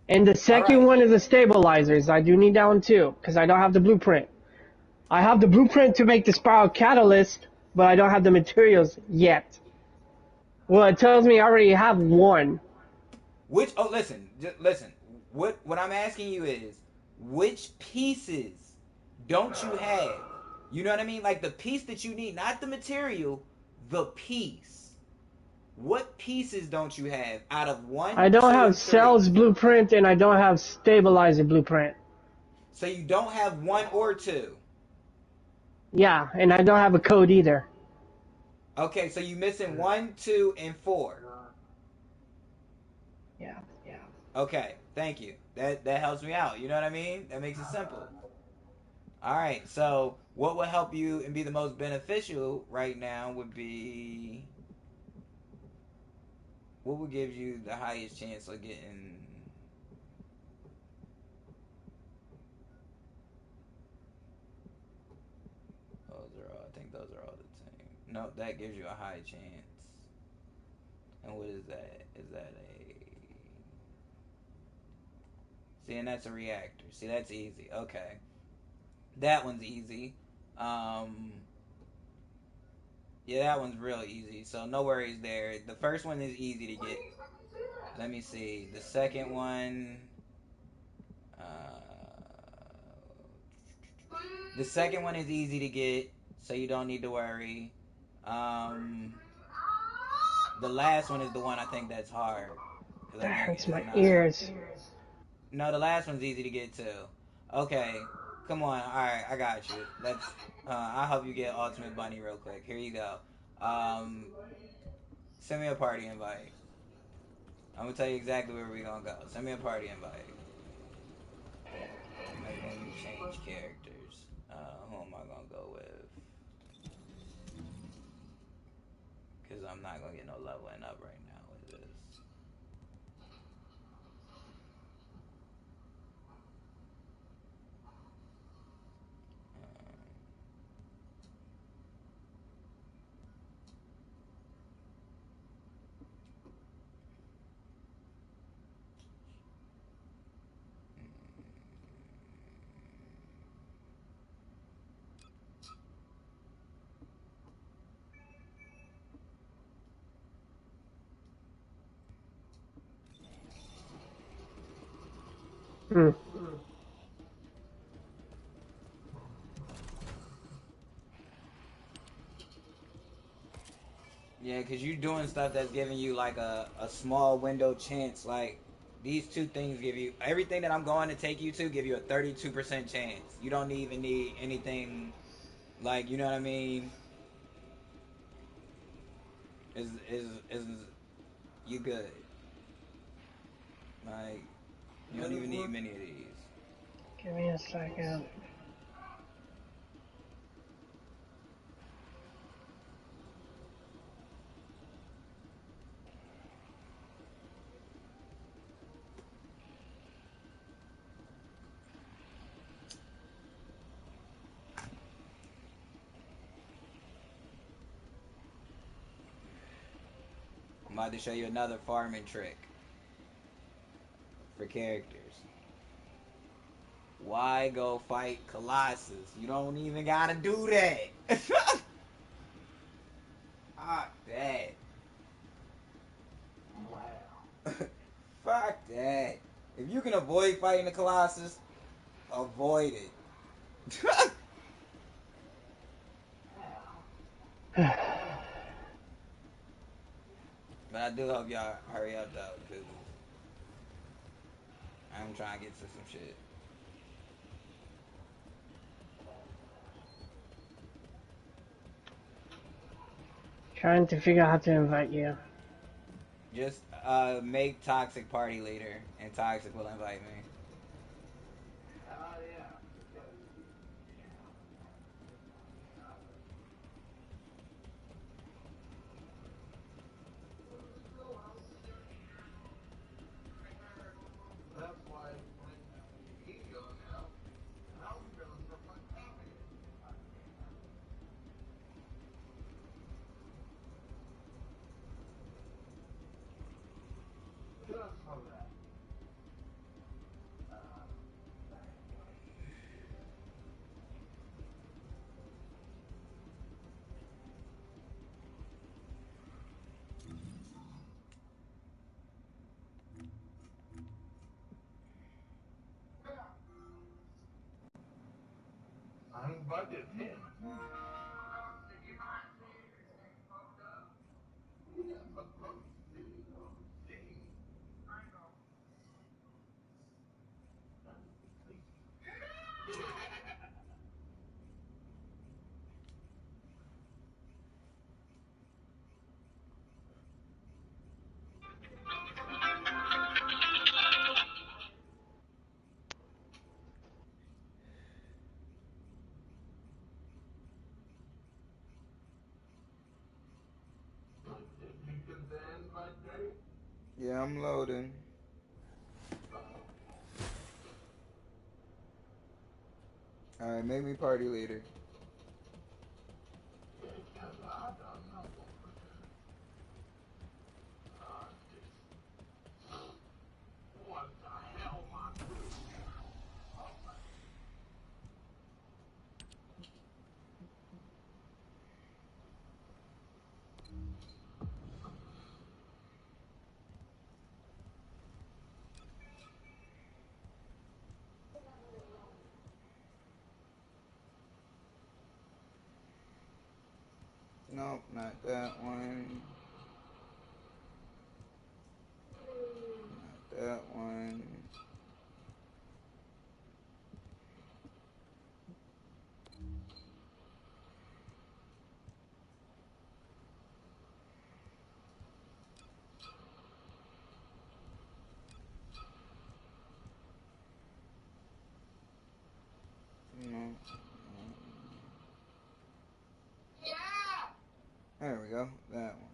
And the All second right. one is the stabilizers. I do need that one too, because I don't have the blueprint. I have the blueprint to make the spiral catalyst, but I don't have the materials yet. Well, it tells me I already have one. Which? Oh, listen, just listen. What I'm asking you is, which pieces don't you have? You know what I mean? Like the piece that you need, not the material, the piece. What pieces don't you have out of I one, don't two, have and three? cells blueprint, and I don't have stabilizer blueprint. So you don't have one or two. Yeah, and I don't have a code either. Okay, so you missing 1, 2, and 4. Yeah. Okay, thank you. That helps me out. You know what I mean? That makes it simple. All right. So what would help you and be the most beneficial right now would be what would give you the highest chance of getting. I think those are all the same. No, that gives you a high chance. And what is that? Is that a? See, and that's a reactor. See, that's easy. Okay, that one's easy. Um, yeah, that one's real easy. So no worries there. The first one is easy to get. Let me see. The second one. Uh, the second one is easy to get, so you don't need to worry. Um, the last one is the one I think that's hard because I That think hurts it's my not. ears. No, the last one's easy to get too. Okay, come on. All right, I got you. Let's. I'll help you get Ultimate Bunny real quick. Here you go. Um, send me a party invite. I'm gonna tell you exactly where we gonna go. Send me a party invite. Let me change characters. Who am I gonna go with? Because I'm not gonna get no leveling up right now with this. Hmm. Yeah, like, cause you doing stuff that's giving you like a small window chance. Like these two things give you everything that I'm going to take you to give you a 32% chance. You don't even need anything, like, you know what I mean? Is you good? Like you don't even need many of these. Give me a second. I'm about to show you another farming trick for characters. Why go fight Colossus? You don't even gotta do that. Fuck that. Fuck that. If you can avoid fighting the Colossus, avoid it. But I do hope y'all hurry up though, because I'm trying to get to some shit. Trying to figure out how to invite you. Just make Toxic party leader, and Toxic will invite me. Yeah, I'm loading. Alright, make me party leader. Nope, not that one. Not that one. No. There we go. That one.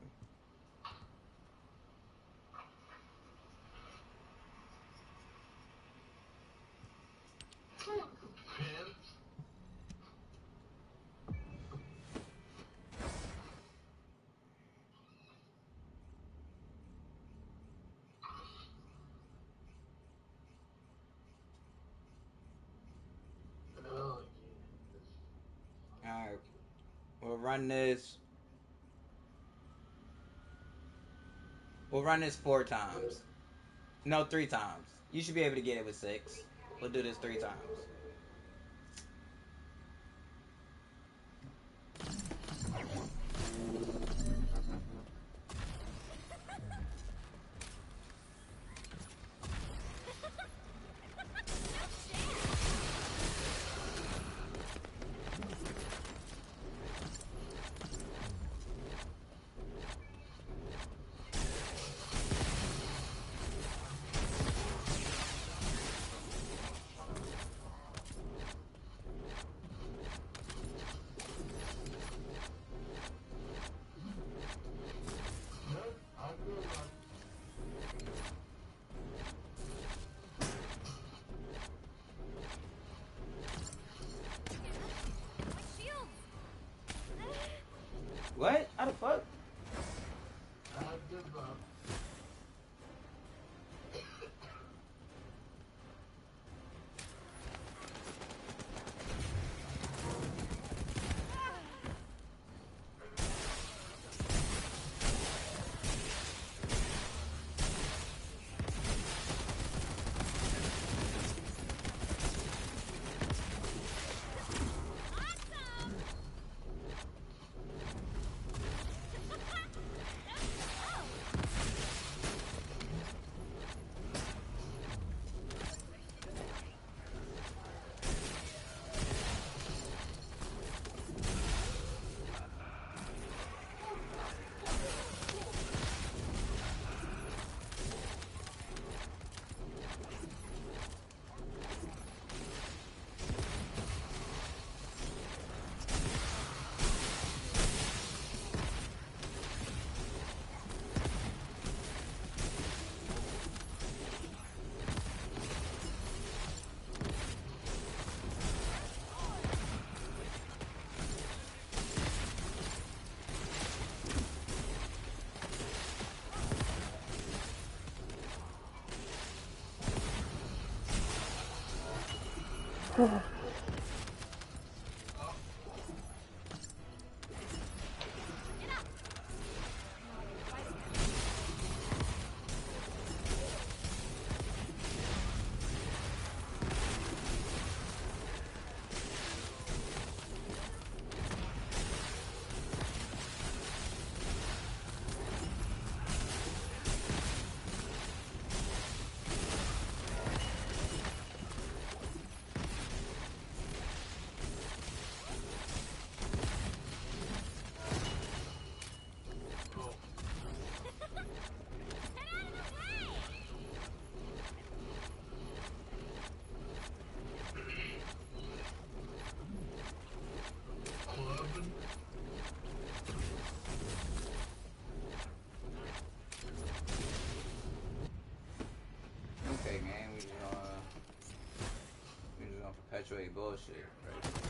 Alright. We'll run this. We'll run this 4 times. No, 3 times. You should be able to get it with 6. We'll do this 3 times. How the fuck? Okay, man, we just gonna perpetuate bullshit, right?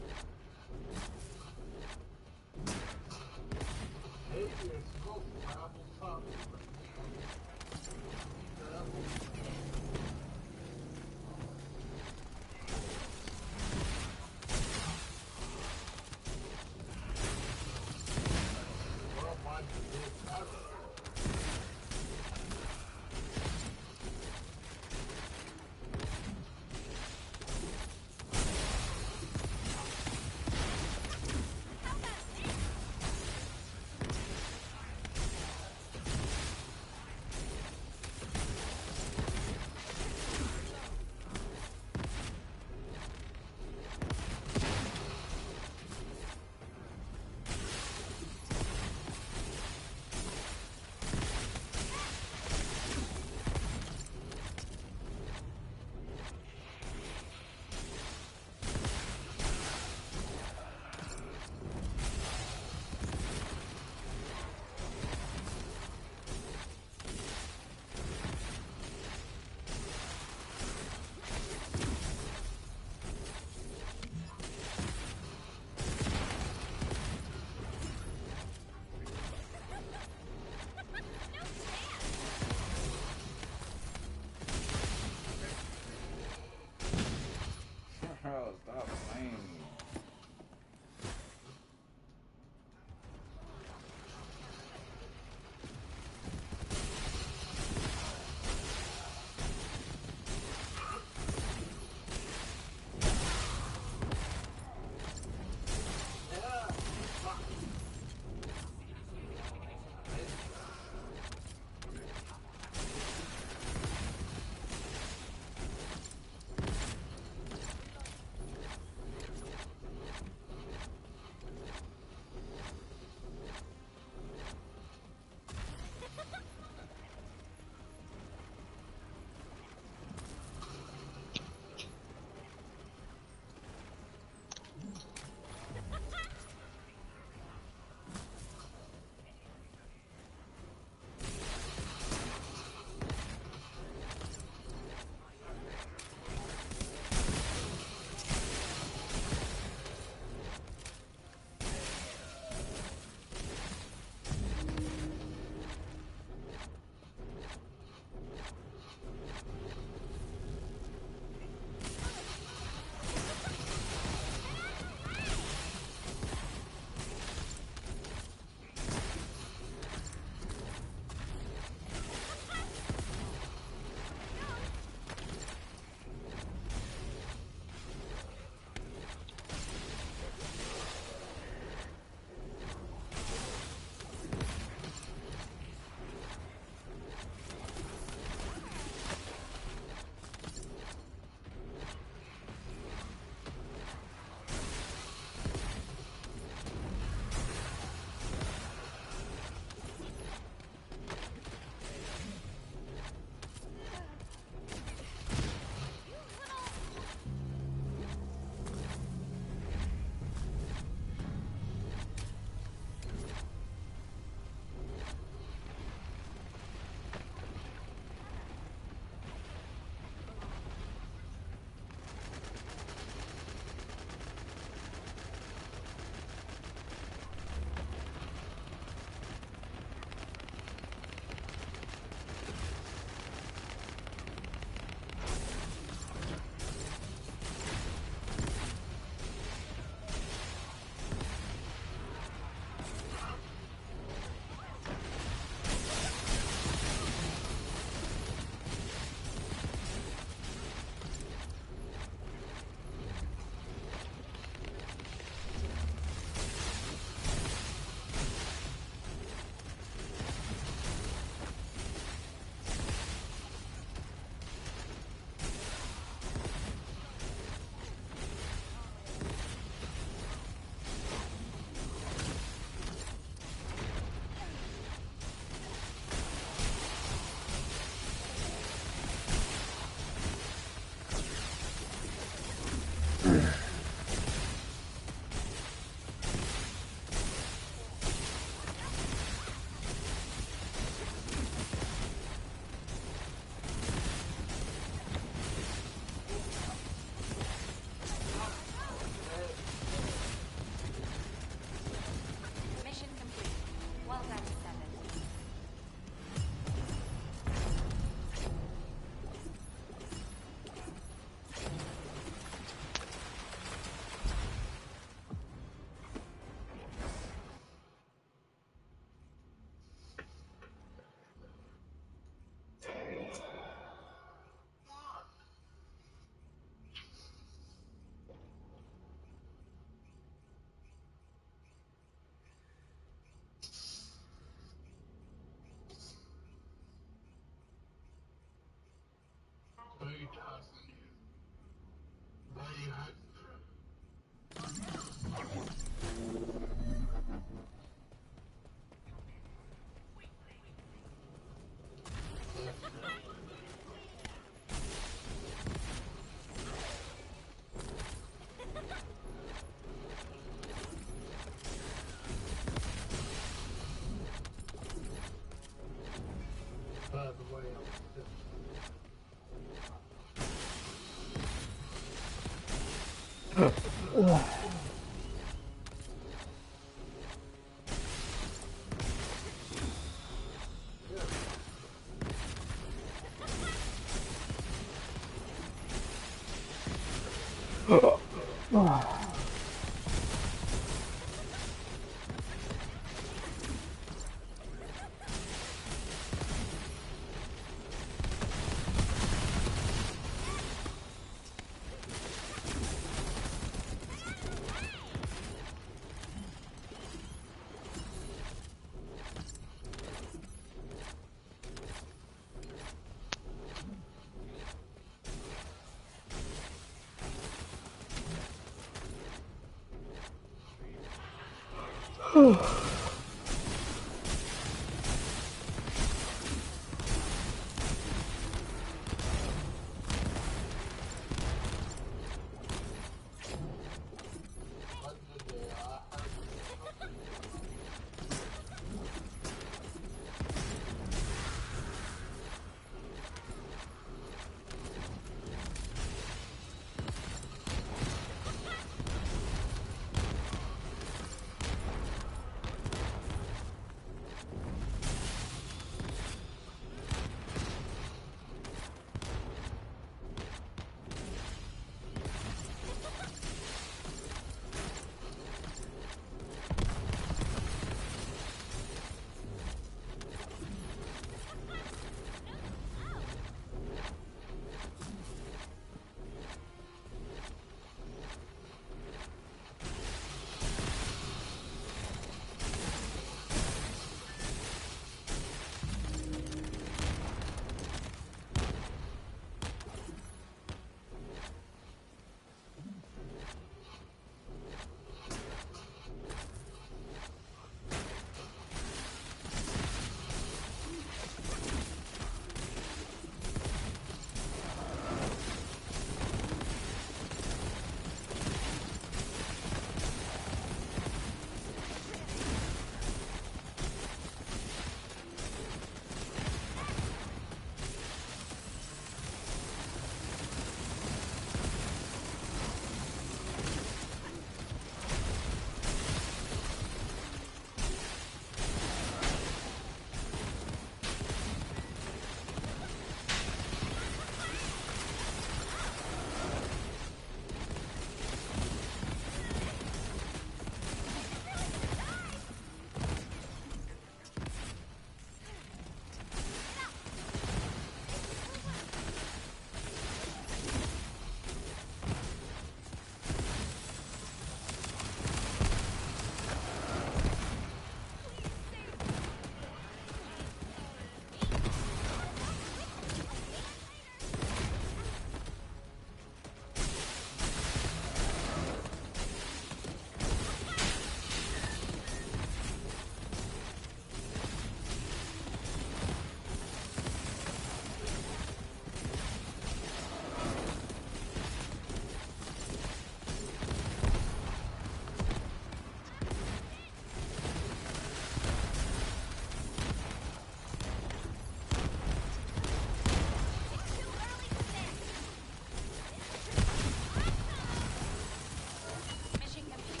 Mission complete.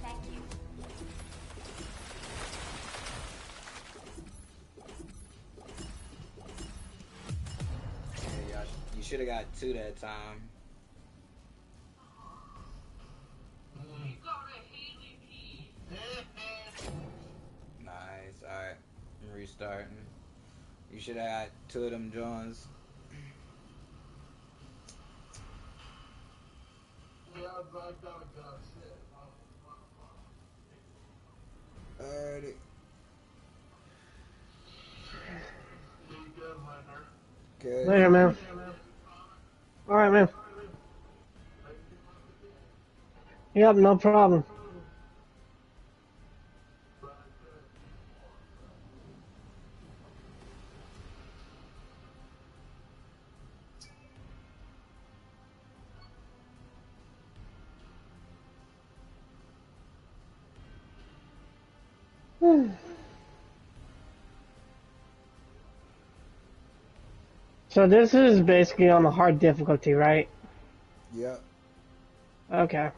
Thank you. Yeah, y'all, you should have got two that time. Nice. All right, I'm restarting. You should have got two of them Jones. Alrighty. Okay. Later, man. Alright, man. Yep, no problem. So this is basically on the hard difficulty, right? Yep. Okay.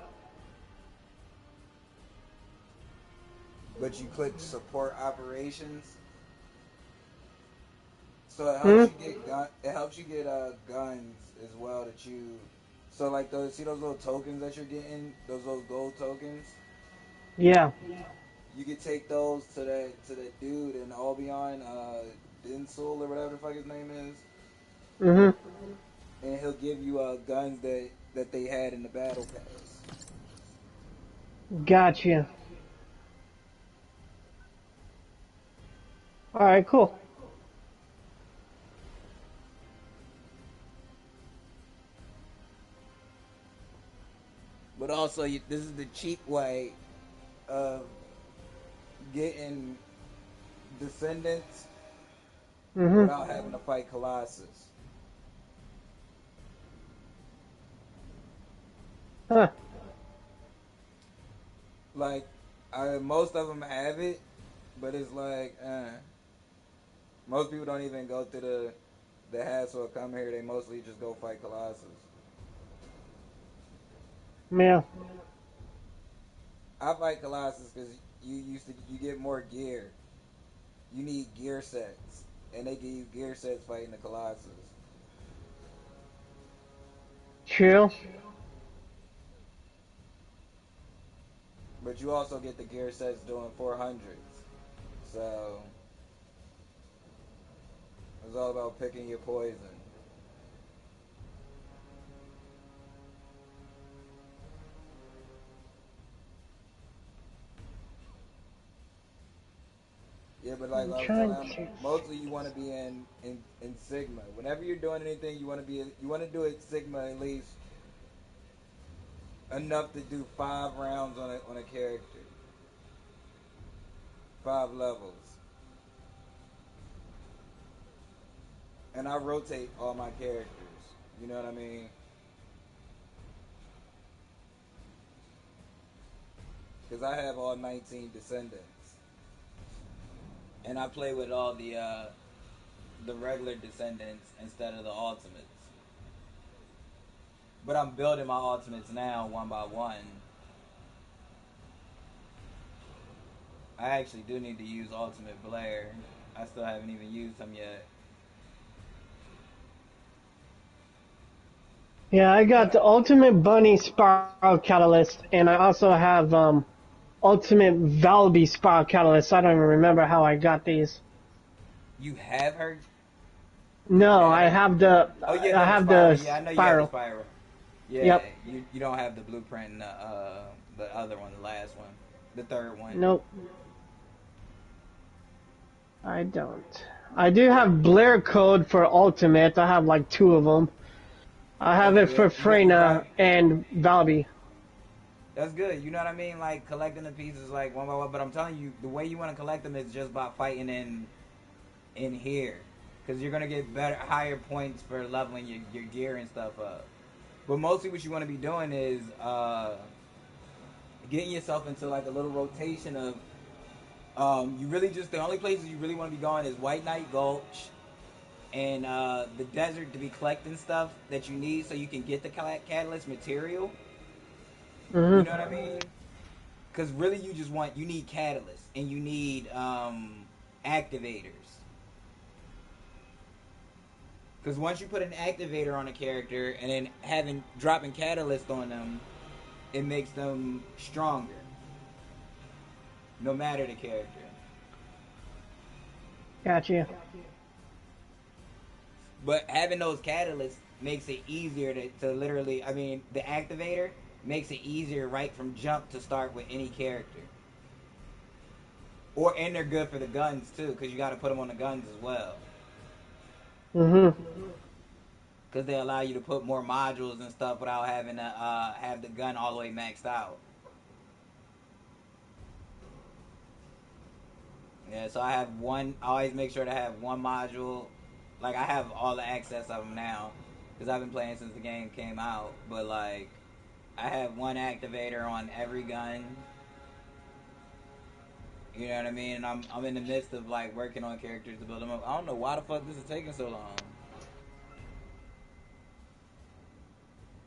But you click support operations, so it Hmm? helps you get guns as well that you. So like those, see those little tokens that you're getting, those little gold tokens. Yeah. You could take those to that dude in Albion, Dinsul or whatever the fuck his name is, Mm-hmm. and he'll give you guns that they had in the battle pass. Gotcha. Alright, cool. But also, this is the cheap way of getting descendants Mm-hmm. without having to fight Colossus. Huh. Like, most of them have it, but it's like, most people don't even go through the hassle of coming here. They mostly just go fight Colossus. Yeah. I fight Colossus because you get more gear. You need gear sets, and they give you gear sets fighting the Colossus. True. But you also get the gear sets doing 400s. So it's all about picking your poison. Yeah, but like I'm I was trying telling him, to. mostly you want to be in Sigma. Whenever you're doing anything, you want to do it Sigma at least enough to do 5 rounds on a character, 5 levels, and I rotate all my characters. You know what I mean? Because I have all 19 descendants, and I play with all the regular descendants instead of the ultimates. But I'm building my ultimates now one by one. I actually do need to use Ultimate Blair. I still haven't even used him yet. Yeah, I got the Ultimate Bunny Spiral Catalyst, and I also have Ultimate Valby Spiral Catalyst. I don't even remember how I got these. You have her? You No, have I her? have the Oh yeah, I no, the have spiral. the Yeah, I know you have the spiral. spiral. Yeah, Yep. you don't have the blueprint and the other one, the last one, the third one. Nope. I don't. I do have Blair code for Ultimate. I have like two of them. I have That's it for good. You Freyna got and Valby. that's good. You know what I mean? Like collecting the pieces like one by one. But I'm telling you, the way you want to collect them is just by fighting in here, because you're gonna get better, higher points for leveling your gear and stuff up. But mostly, what you want to be doing is getting yourself into like a little rotation of you really just the only places you really want to be going is White Knight Gulch and the desert to be collecting stuff that you need so you can get the catalyst material. You Mhm. know what I mean? Because really, you need catalysts and you need activators. Because once you put an activator on a character and then dropping catalyst on them, it makes them stronger, no matter the character. Gotcha. But having those catalysts makes it easier to literally, I mean, the activator makes it easier right from jump to start with any character. And they're good for the guns too, because you got to put them on the guns as well. Mhm. Because they allow you to put more modules and stuff without having to have the gun all the way maxed out. Yeah, so I have one. I always make sure to have one module. Like I have all the access of them now, because I've been playing since the game came out. But like, I have one activator on every gun. You know what I mean? And I'm in the midst of like working on characters to build them up. I don't know why the fuck this is taking so long.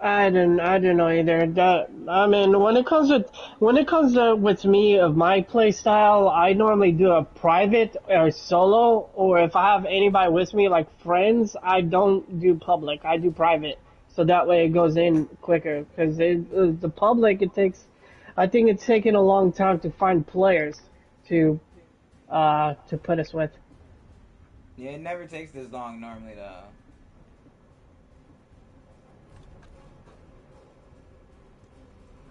I don't know either. That I mean, when it comes to with me of my play style, I normally do a private or solo, or if I have anybody with me, like friends, I don't do public. I do private, so that way it goes in quicker. Because the public, I think it's taking a long time to find players to to put us with. Yeah, it never takes this long normally though.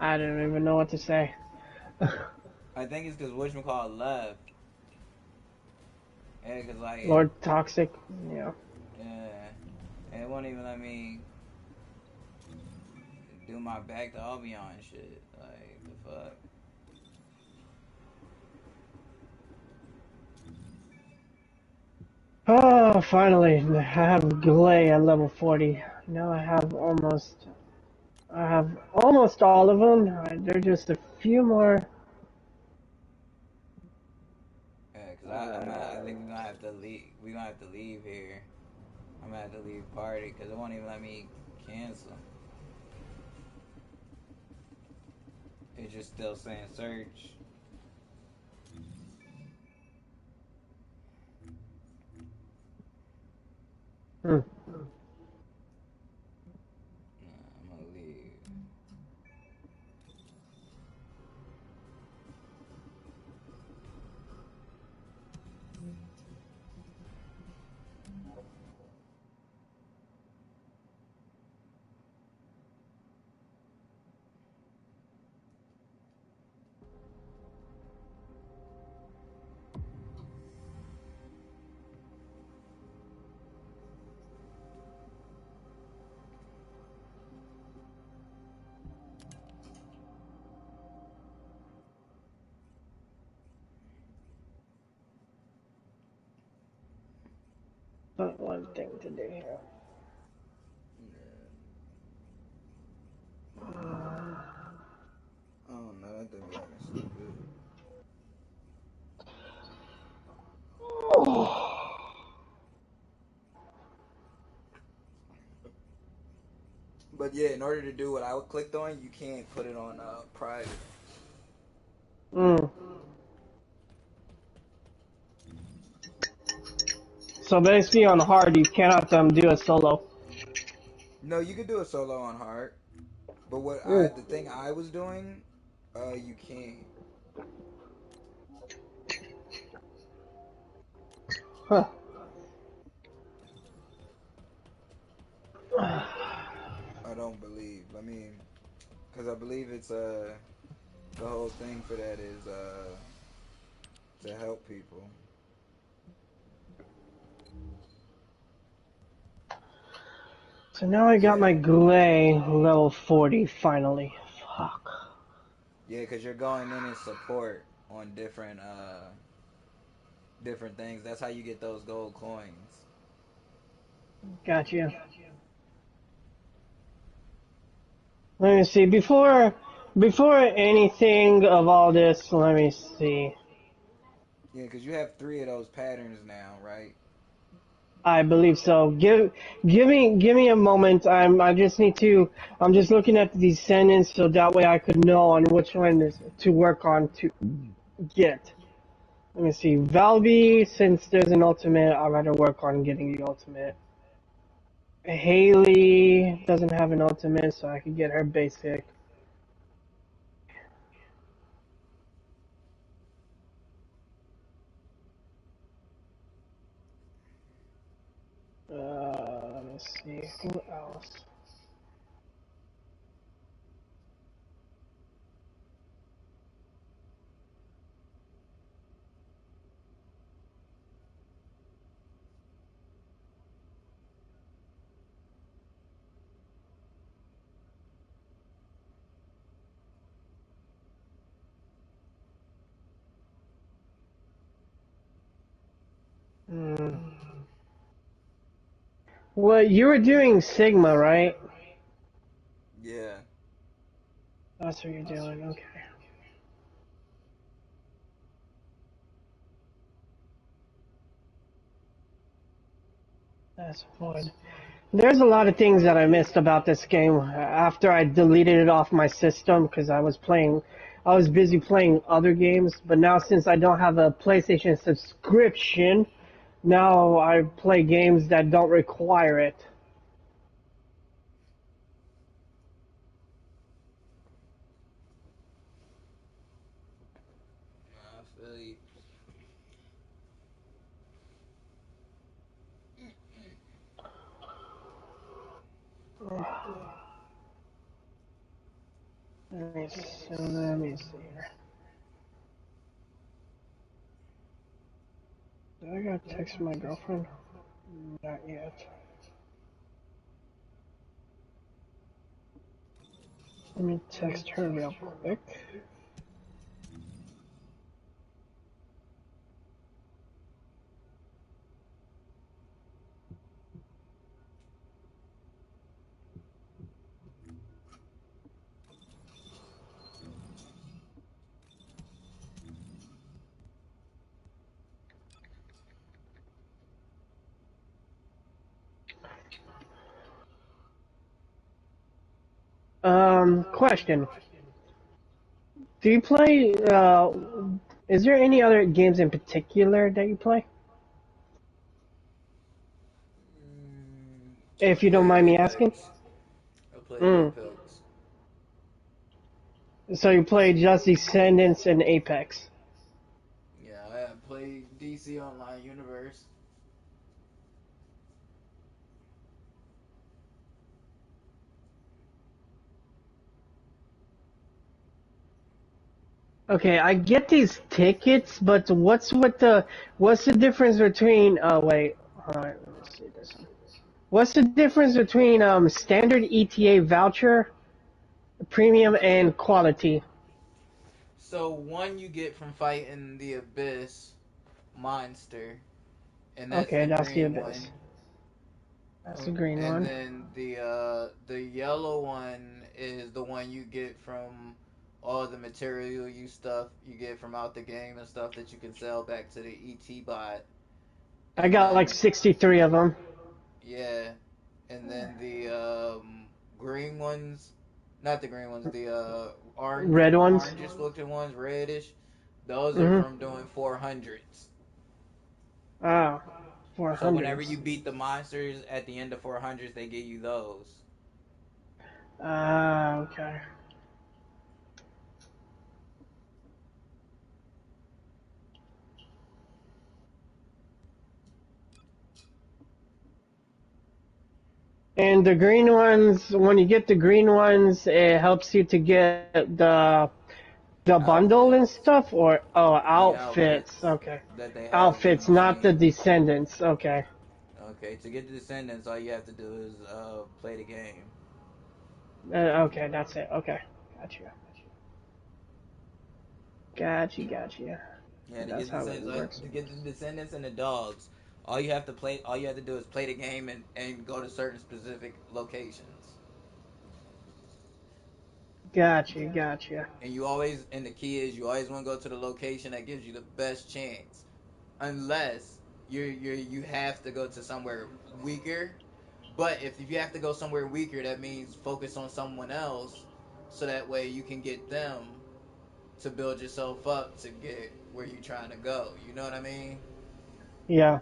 I don't even know what to say. I think it's because whatchamacallit left. Yeah, because like, Lord Toxic, yeah. yeah, it won't even let me do my back to Albion and shit. Like, the fuck? Oh, finally, I have Glay at level 40. Now I have almost all of them. They're just a few more. Yeah, because I think we're gonna have to leave. We're gonna have to leave here. I'm gonna have to leave party because it won't even let me cancel. It's just still saying search. Hmm. Nah, I'm gonna leave. But one thing to do here. I don't know. That thing be acting stupid. But yeah, in order to do what I clicked on, you can't put it on private. Mm. So basically, on hard, you cannot do a solo. No, you could do a solo on hard, but Mm. the thing I was doing, you can't. Huh. I don't believe. I mean, because I believe it's the whole thing for that is to help people. So now I got Yeah, my Glay level 40 finally. Fuck. yeah, because you're going in as support on different things. That's how you get those gold coins. Got you. Let me see. Before anything of all this, let me see. Yeah, because you have three of those patterns now, right? I believe so. Give me a moment. I'm just looking at the descendants so that way I could know on which one to work on to get. Let me see. Valby, since there's an ultimate, I'd rather work on getting the ultimate. Haley doesn't have an ultimate, so I could get her basic. Let me see. Who else? Hmm. Well, you were doing Sigma, right? Yeah. That's what you're doing. Okay. That's fine. There's a lot of things that I missed about this game after I deleted it off my system because I was busy playing other games. But now since I don't have a PlayStation subscription, now I play games that don't require it. I feel you. Let me see here. Did I gotta text my girlfriend? Not yet. Let me text her real quick. Question. Do you play, is there any other games in particular that you play? I If you don't play mind me asking? Apex. I play Mm. Apex. So you play just Descendants and Apex. Yeah, I play DC Online Universe. Okay, I get these tickets, but what's the difference between, wait, alright, let me see this one. What's the difference between, standard ETA voucher, premium, and quality? So one you get from fighting the Abyss monster, and that's Okay, the that's the green Abyss. one. That's the green And one. then the yellow one is the one you get from all the material you get from out the game and stuff that you can sell back to the ET bot. I And got like then 63 of them. yeah, and then the green ones, not the green ones, the Red ones. orangish looking ones, reddish. Those are Mm-hmm. from doing 400s. Ah, So whenever 400s. you beat the monsters at the end of 400s, they give you those. Ah, okay. And the green ones, when you get the green ones, it helps you to get the bundle and Outfits. stuff, or The outfits. outfits Okay, that they have in the outfits, not the machine. descendants. Okay, Okay, to get the descendants, all you have to do is play the game. okay, that's it. Okay, gotcha, gotcha. Yeah, to That's get the how it descendants, works. to get the descendants and the dogs, all you have to do is play the game and go to certain specific locations. Gotcha. And you always, and the key is you always want to go to the location that gives you the best chance, unless you have to go to somewhere weaker. But if you have to go somewhere weaker, that means focus on someone else, so that way you can get them to build yourself up to get where you're trying to go. You know what I mean? Yeah,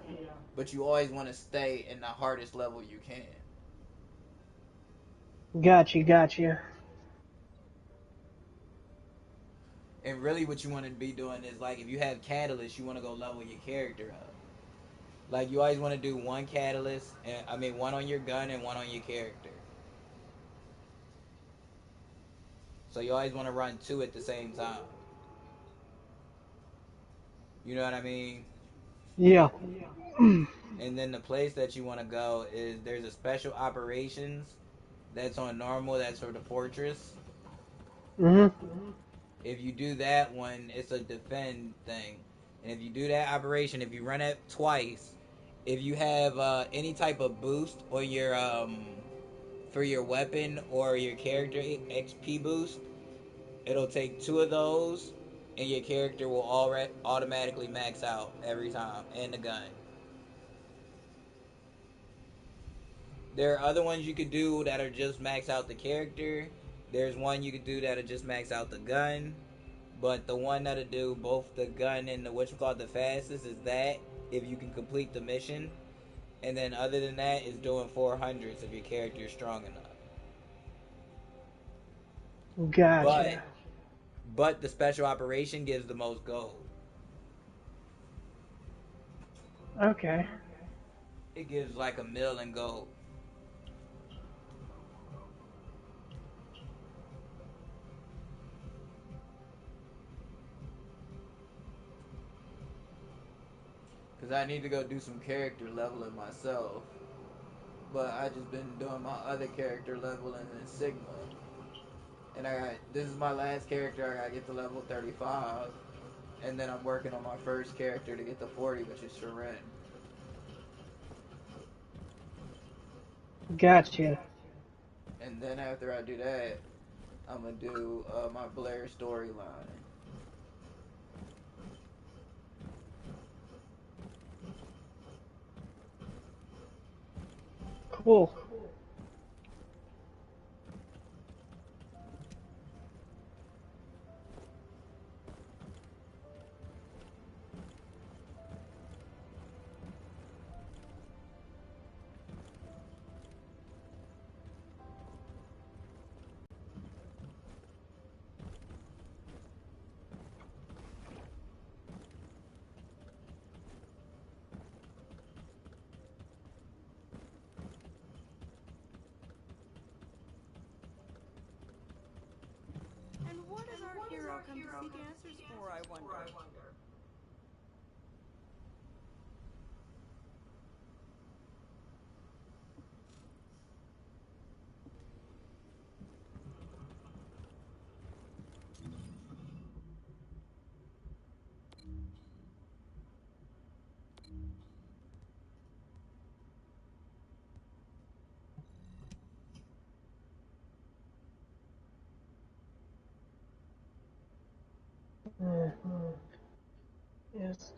But you always want to stay in the hardest level you can. gotcha. And really, what you want to be doing is like if you have catalyst, you want to go level your character up. Like you always want to do one catalyst, and I mean one on your gun and one on your character. So you always want to run two at the same time. You know what I mean? Yeah. And then the place that you want to go is there's a special operations that's on normal. That's for the fortress. Mhm. If you do that one, it's a defend thing. And if you do that operation, if you run it twice, if you have any type of boost on your for your weapon or your character XP boost, it'll take two of those, and your character will already automatically max out every time, and the gun. There are other ones you could do that are just max out the character. There's one you could do that'll just max out the gun. But the one that'll do both the gun and the whatchamacallit the fastest is that if you can complete the mission. And then other than that is doing 400s if your character is strong enough. Gotcha. But the special operation gives the most gold. Okay. It gives like 1,000,000 in gold. Cause I need to go do some character leveling myself. But I just been doing my other character leveling in Sigma. And this is my last character. I gotta get to level 35. And then I'm working on my first character to get to 40, which is Sharon. Gotcha. And then after I do that, I'm gonna do my Blair storyline. Cool. And what does our hero come to seek answers for, I wonder? Yes.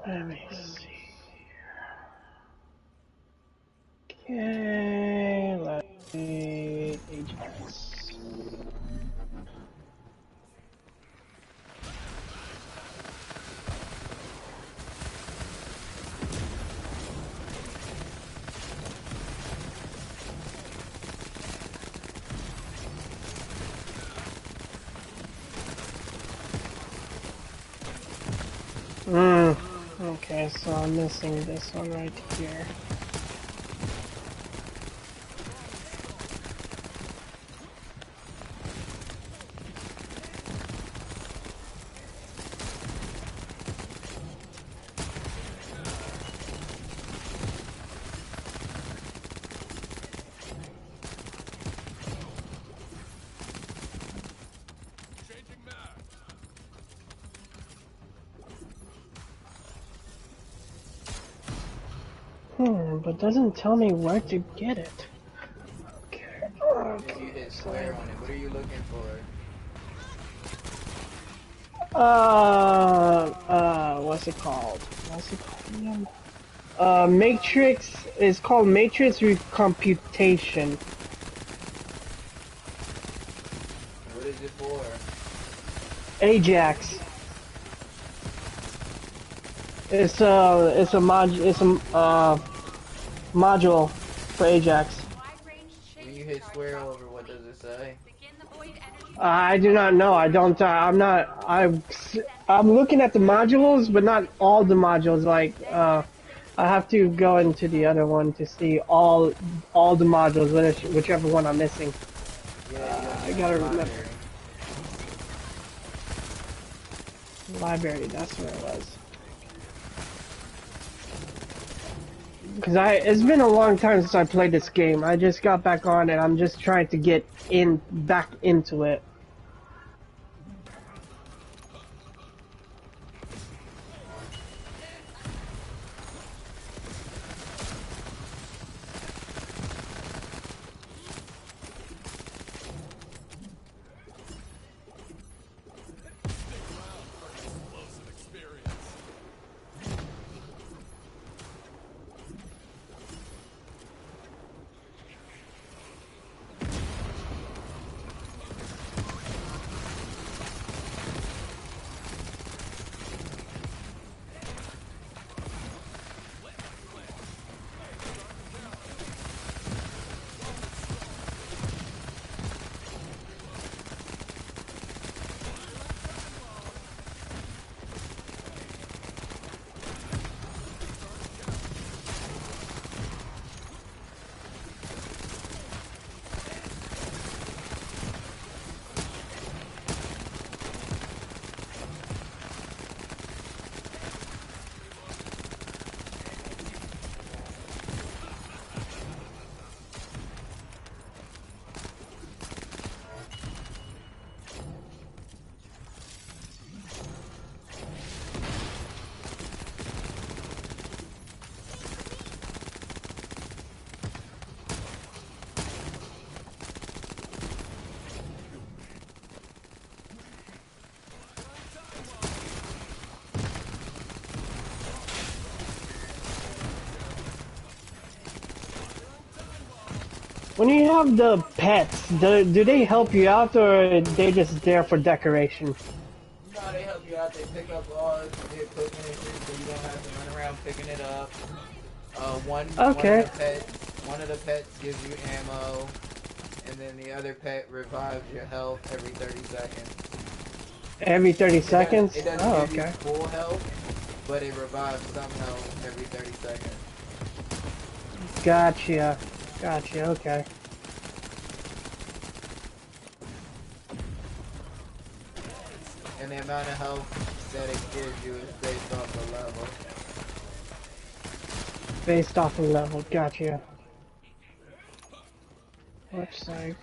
Let me see. Okay, let's see. HS. Okay, so I'm missing this one right here. But doesn't tell me where to get it. Okay. If you hit So, square on it, what are you looking for? what's it called? What's it called again? Matrix is called Matrix Recomputation. What is it for? Ajax. It's a module for Ajax. Wide-range When you shaking hit charge square drops over, what does it say? begin the void energy I do not know. I don't. I'm not. I'm looking at the modules, but not all the modules. Like, I have to go into the other one to see all the modules, whichever one I'm missing. Yeah, you gotta I go in gotta the remember. library. Library. That's where it was. Cause it's been a long time since I played this game. I just got back on it. I'm just trying to get back into it. When you have the pets, do they help you out or are they just there for decoration? No, they help you out. They pick up all the equipment and shit, so you don't have to run around picking it up. Okay. One of the pets gives you ammo, and then the other pet revives your health every 30 seconds. Every 30 seconds? It doesn't Oh, give you okay. full health, but it revives some health every 30 seconds. Gotcha. Gotcha, okay. And the amount of health that it gives you is based off the level. Based off the level, gotcha. Whoops, I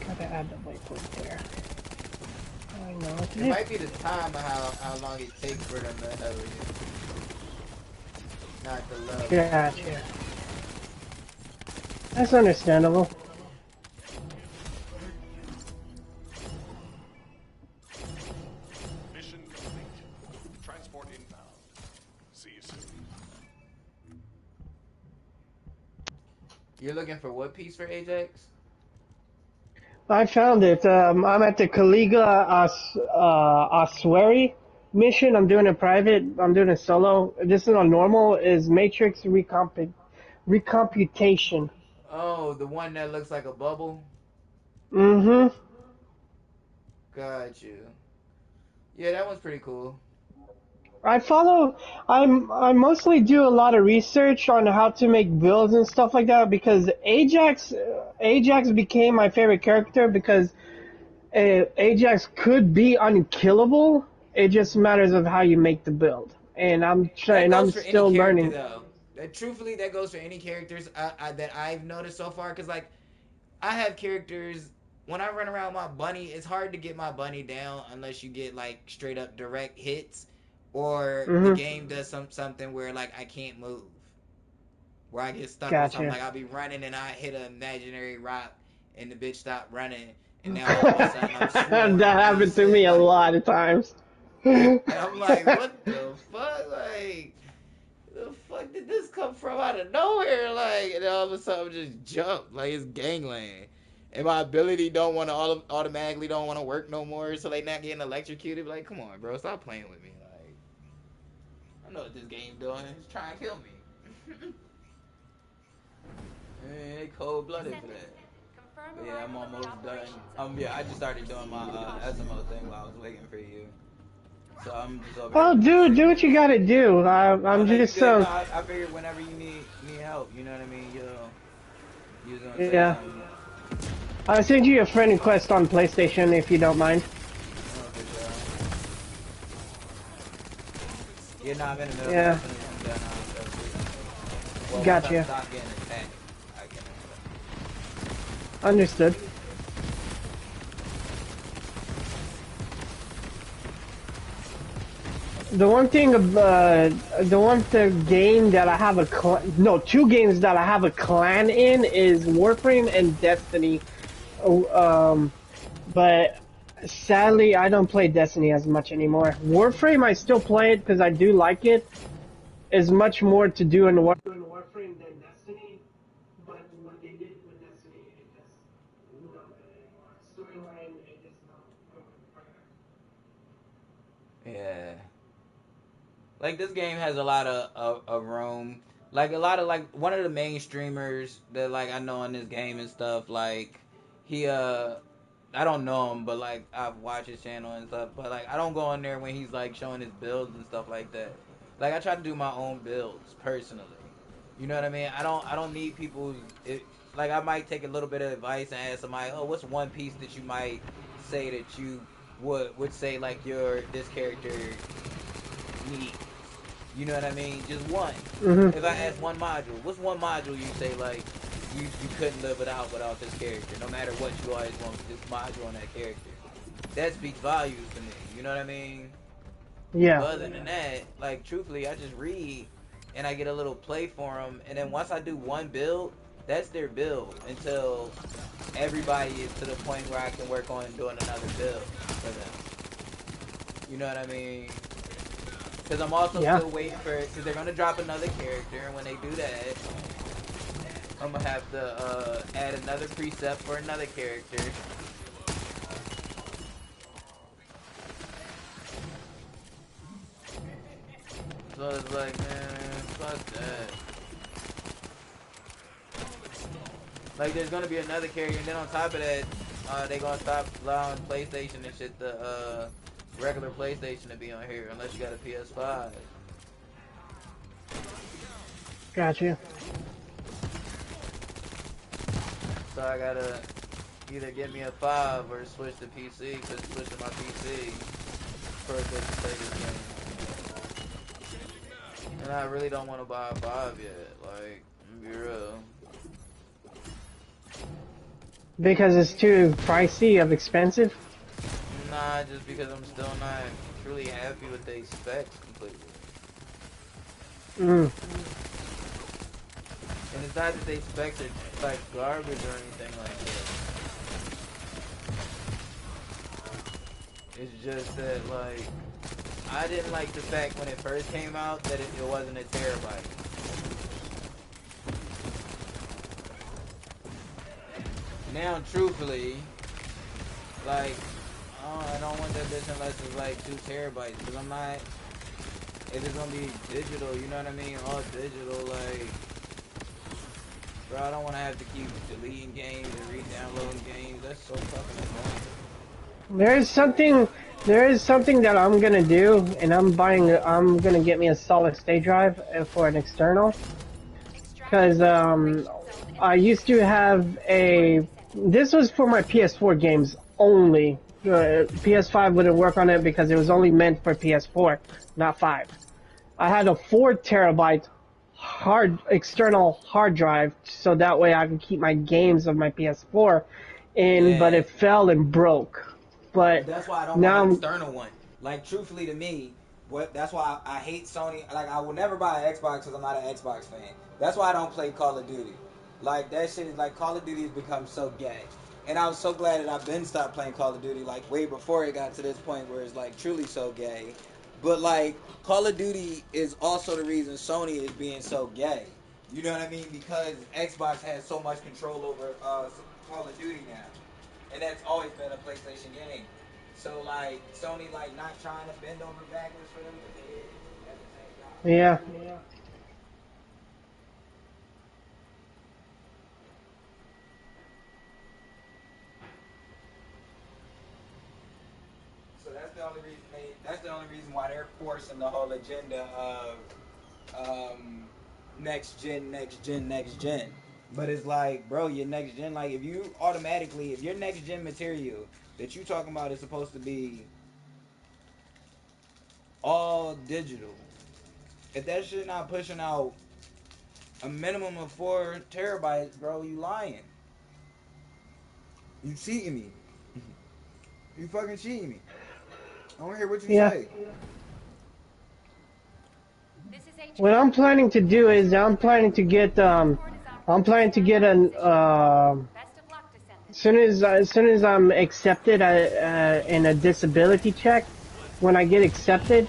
gotta add the waypoint there. I know what to It do. might be the time of how long it takes for them to heal you, not the level. Gotcha. That's understandable. Mission complete. Transport inbound. See you soon. You're looking for what piece for Ajax? I found it. I'm at the Kaliga Osweri mission. I'm doing a private. I'm doing a solo. This is on normal. Is Matrix Recomputation. Oh, the one that looks like a bubble? Mm-hmm. Got you. Yeah, that one's pretty cool. I follow. I mostly do a lot of research on how to make builds and stuff like that because Ajax became my favorite character because Ajax could be unkillable. It just matters of how you make the build, and That I'm goes for any still character, learning. though. Truthfully, that goes for any characters that I've noticed so far. Because, like, I have characters. When I run around my bunny, it's hard to get my bunny down unless you get like straight up direct hits, or the Hmm. game does something where like I can't move. where I get stuck on something. Gotcha. Like I'll be running and I hit an imaginary rock and the bitch stop running and now all of a sudden I'm swarmed That and happened to shit. me a Like, lot of times. and I'm like, what the fuck? Like, the fuck did this come from out of nowhere? Like, and all of a sudden just jump. Like, it's gangland. And my ability don't want to automatically don't want to work no more, so they not getting electrocuted. Like, come on, bro, stop playing with me. Like, I know what this game doing. It's trying to kill me. Man, they cold blooded for that. Confirm But yeah, I'm arrival at the almost done. operations zone. Yeah, I just started doing my SMO thing while I was waiting for you. So I'm just over here Well, doing dude, do shit. what you gotta do. Oh I'm no, you just good? No, I figured whenever you need help, you know what I mean. You was gonna say yeah. something. I'll send you a friend request on PlayStation if you don't mind. Oh, for sure. Yeah, no, I'm in the middle of Yeah. finishing some done. Well, once I Gotcha. stop getting attacked, I can. Understood. The one thing, the game that I have no, two games that I have a clan in is Warframe and Destiny. Oh, but sadly, I don't play Destiny as much anymore. Warframe, I still play it because I do like it. There's much more to do in Warframe than Destiny, but what they did with Destiny, it just storyline, it just not Yeah. Like this game has a lot of room. Like a lot of like one of the main streamers that like I know in this game and stuff. Like he I don't know him, but like I've watched his channel and stuff. But like I don't go in there when he's like showing his builds and stuff like that. Like I try to do my own builds personally. You know what I mean? I don't need people's. Like I might take a little bit of advice and ask somebody, oh, what's one piece that you might say that you would say like your this character needs. You know what I mean? Just one. Mm-hmm. If I ask one module, what's one module you say like you couldn't live without this character? No matter what, you always want this module on that character. That speaks volumes to me. You know what I mean? Yeah. But other than that, like truthfully, I just read and I get a little play for them, and then once I do one build, that's their build until everybody is to the point where I can work on doing another build for them. You know what I mean? Because I'm also Yeah. still waiting for it, because they're going to drop another character, and when they do that, I'm going to have to add another preset for another character. So it's like, man, fuck that. Like, there's going to be another character, and then on top of that, they're going to stop allowing PlayStation and shit, the regular PlayStation to be on here, unless you got a PS5. Gotcha. So I gotta either get me a 5 or switch to PC, because switching my PC for a good to play this game. And I really don't want to buy a 5 yet, like, I'm gonna be real. Because it's too pricey of expensive. Nah, just because I'm still not truly happy with the specs completely. Mm. And it's not that they specs are like garbage or anything like that. It's just that like I didn't like the fact when it first came out that it wasn't a terabyte. Now, truthfully, like I don't want that bitch unless it's like 2 terabytes. Cause I'm not. If it's gonna be digital, you know what I mean? All digital, like. Bro, I don't want to have to keep deleting games and re-downloading games. That's so fucking annoying. There is something that I'm gonna do, and I'm gonna get me a solid state drive for an external. Because I used to have this was for my PS4 games only. PS5 wouldn't work on it because it was only meant for PS4, not 5. I had a 4 terabyte external hard drive, so that way I could keep my games of my PS4 in, Yeah. but it fell and broke. But That's why I don't want now an external one. Like, truthfully to me, That's why I hate Sony. Like, I will never buy an Xbox because I'm not an Xbox fan. That's why I don't play Call of Duty. Like, that shit is like, Call of Duty has become so gay. And I was so glad that I've been stopped playing Call of Duty, like, way before it got to this point where it's, like, truly so gay. But, like, Call of Duty is also the reason Sony is being so gay. You know what I mean? Because Xbox has so much control over Call of Duty now. And that's always been a PlayStation game. So, like, Sony, like, not trying to bend over backwards for them, but they is at the same time. Yeah. So that's the only reason why they're forcing the whole agenda of next gen. But it's like, bro, your next gen, like, if your next gen material that you talking about is supposed to be all digital, if that shit not pushing out a minimum of 4 terabytes, bro, you lying. You cheating me. You fucking cheating me. I want to hear what you Yeah. say. This is HQ. What I'm planning to do is I'm planning to get an Best of luck, descendants. as soon as I'm accepted in a disability check, when I get accepted,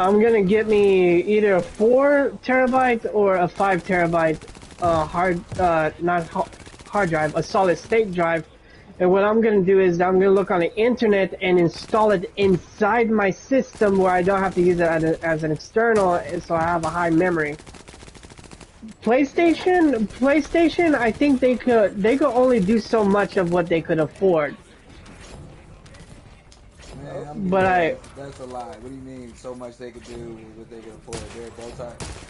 I'm gonna get me either a 4 terabyte or a 5 terabyte hard drive, a solid state drive. And what I'm gonna do is I'm gonna look on the internet and install it inside my system where I don't have to use it as an external, so I have a high memory. PlayStation, I think they could only do so much of what they could afford. Man, that's a lie. What do you mean? So much they could do with what they could afford.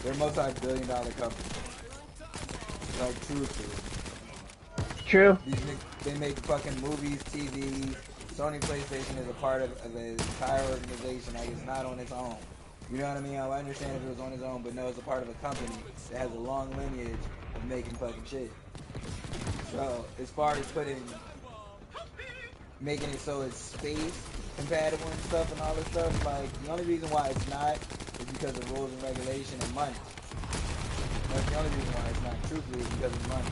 They're multi-billion-dollar company. Like, truthfully, True. they make fucking movies, TV. Sony PlayStation is a part of the entire organization. Like, it's not on its own. You know what I mean? I understand if it was on its own, but no, it's a part of a company that has a long lineage of making fucking shit. So, as far as making it so it's space compatible and stuff and all this stuff, like, the only reason why it's not is because of rules and regulation and money. That's the only reason why it's not, truthfully, is because of money.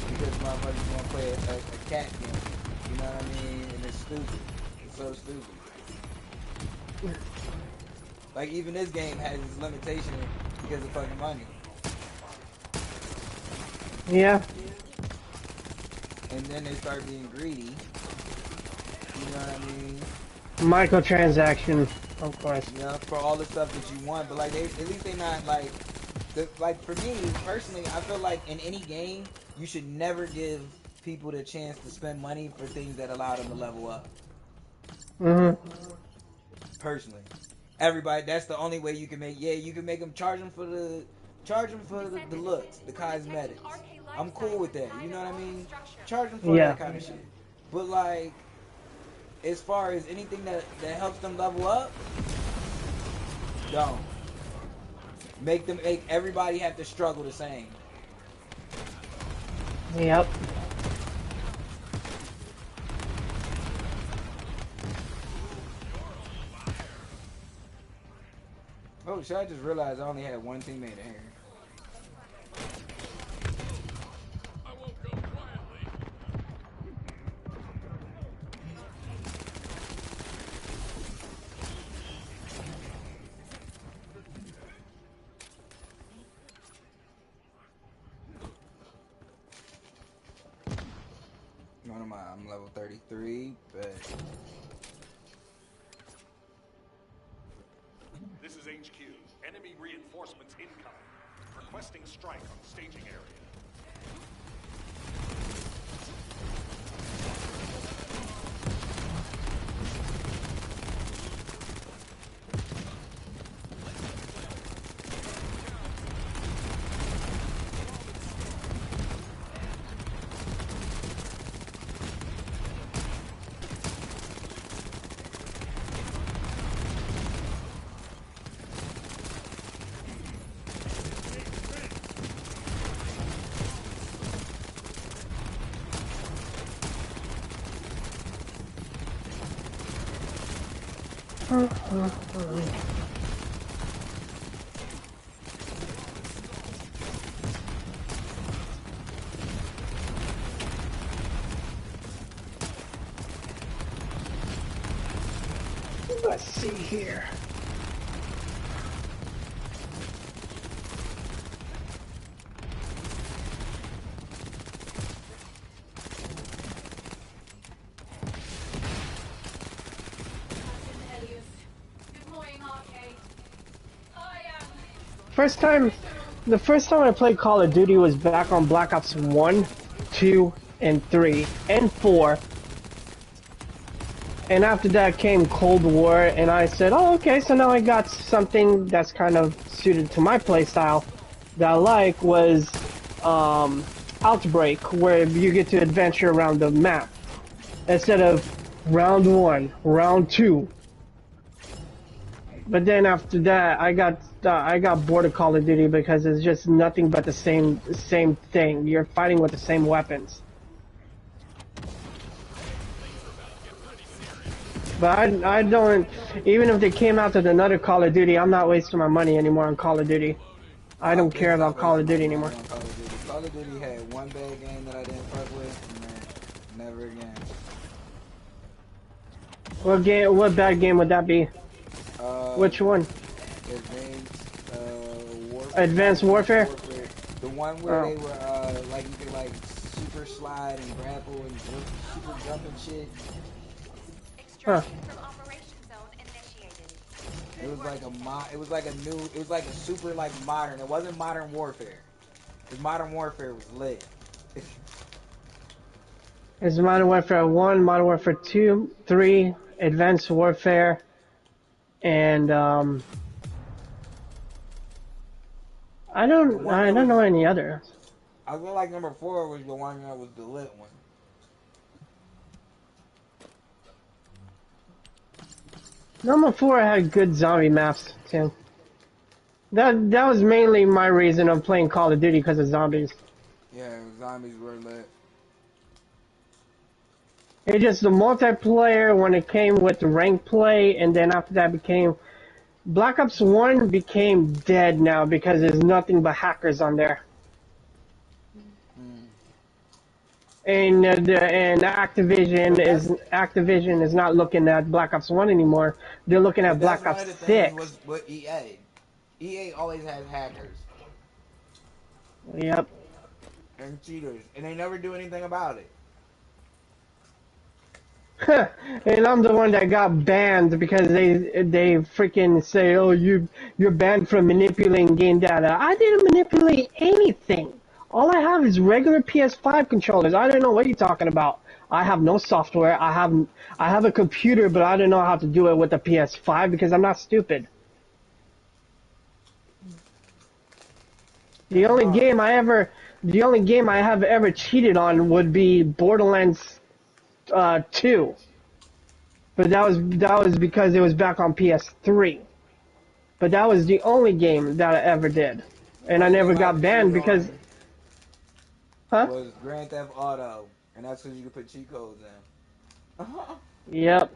Because motherfuckers want to play a cat game. You know what I mean? And it's stupid. It's so stupid. Like, even this game has its limitation because of fucking money. Yeah. And then they start being greedy. You know what I mean? Microtransaction, of course. Yeah, for all the stuff that you want. But, like, at least they not, like... like, for me, personally, I feel like in any game, you should never give people the chance to spend money for things that allow them to level up. Personally. Everybody, that's the only way you can make... Yeah, you can make them charge them for the looks, the cosmetics. I'm cool with that. You know what I mean? Charge them for that kind of shit. But, like, as far as anything that helps them level up, don't. Make everybody have to struggle the same. Yep. Oh shit, I just realized I only had one teammate in here. I won't go quietly. I'm level 33, but... This is HQ. Enemy reinforcements incoming. Requesting strike on staging area. Let's see here. The first time I played Call of Duty was back on Black Ops 1, 2, and 3, and 4. And after that came Cold War, and I said, oh, okay, so now I got something that's kind of suited to my playstyle that I like was Outbreak, where you get to adventure around the map. Instead of round 1, round 2. But then after that, I got bored of Call of Duty because it's just nothing but the same thing. You're fighting with the same weapons. But I don't, even if they came out with another Call of Duty, I'm not wasting my money anymore on Call of Duty. I don't care about Call of Duty anymore. Call of Duty had one bad game that I didn't fuck with, and then never again. What bad game would that be? Which one? Advanced Warfare? The one where they were, like, you could, like, super slide and grapple and super jump and shit. Extraction from operation zone initiated. It was like it was like a super, like, modern. It wasn't Modern Warfare. Because Modern Warfare was lit. It's Modern Warfare 1, Modern Warfare 2, 3, Advanced Warfare, and I don't know any other. I feel like number 4 was the one that was the lit one. Number 4 had good zombie maps too. That was mainly my reason of playing Call of Duty, because of zombies. Yeah, zombies were lit. It just the multiplayer when it came with rank play, and then after that became Black Ops 1 became dead now because there's nothing but hackers on there. And Activision is not looking at Black Ops 1 anymore. They're looking at Black Ops 6. Things was with EA. EA always has hackers. Yep. And cheaters, and they never do anything about it. And I'm the one that got banned because they freaking say, oh, you're banned from manipulating game data. I didn't manipulate anything. All I have is regular PS5 controllers. I don't know what you're talking about. I have no software. I have a computer, but I don't know how to do it with a PS5 because I'm not stupid. The only game I have ever cheated on would be Borderlands 2, but that was because it was back on PS3. But that was the only game that I ever did, and I never got banned because. Was Grand Theft Auto, and that's because you could put cheat codes in. Yep.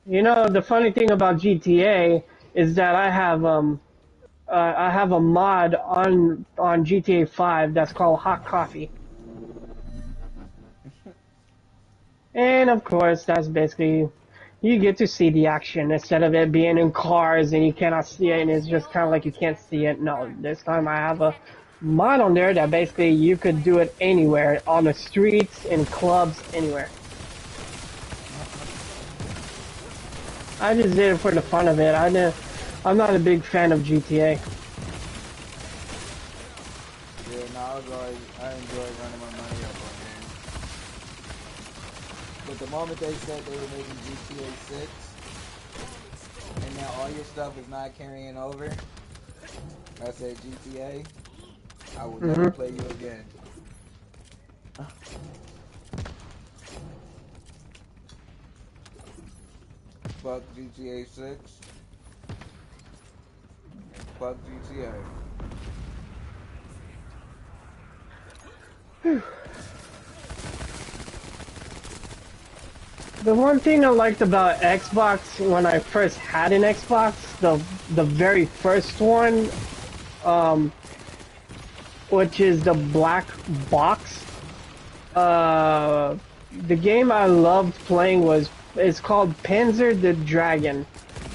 You know, the funny thing about GTA is that I have a mod on GTA 5 that's called Hot Coffee. And of course, that's basically, you get to see the action instead of it being in cars and you cannot see it and it's just kind of like you can't see it. No, this time I have a mod on there that basically you could do it anywhere, on the streets, in clubs, anywhere. I just did it for the fun of it. I'm not a big fan of GTA. Yeah, no, I enjoy running my money up on games. But the moment they said they were making GTA 6, and now all your stuff is not carrying over, I said GTA, I will never play you again. Fuck GTA 6. Fuck GTA. The one thing I liked about Xbox when I first had an Xbox, the very first one, um, which is the black box. The game I loved playing it's called Panzer the Dragon,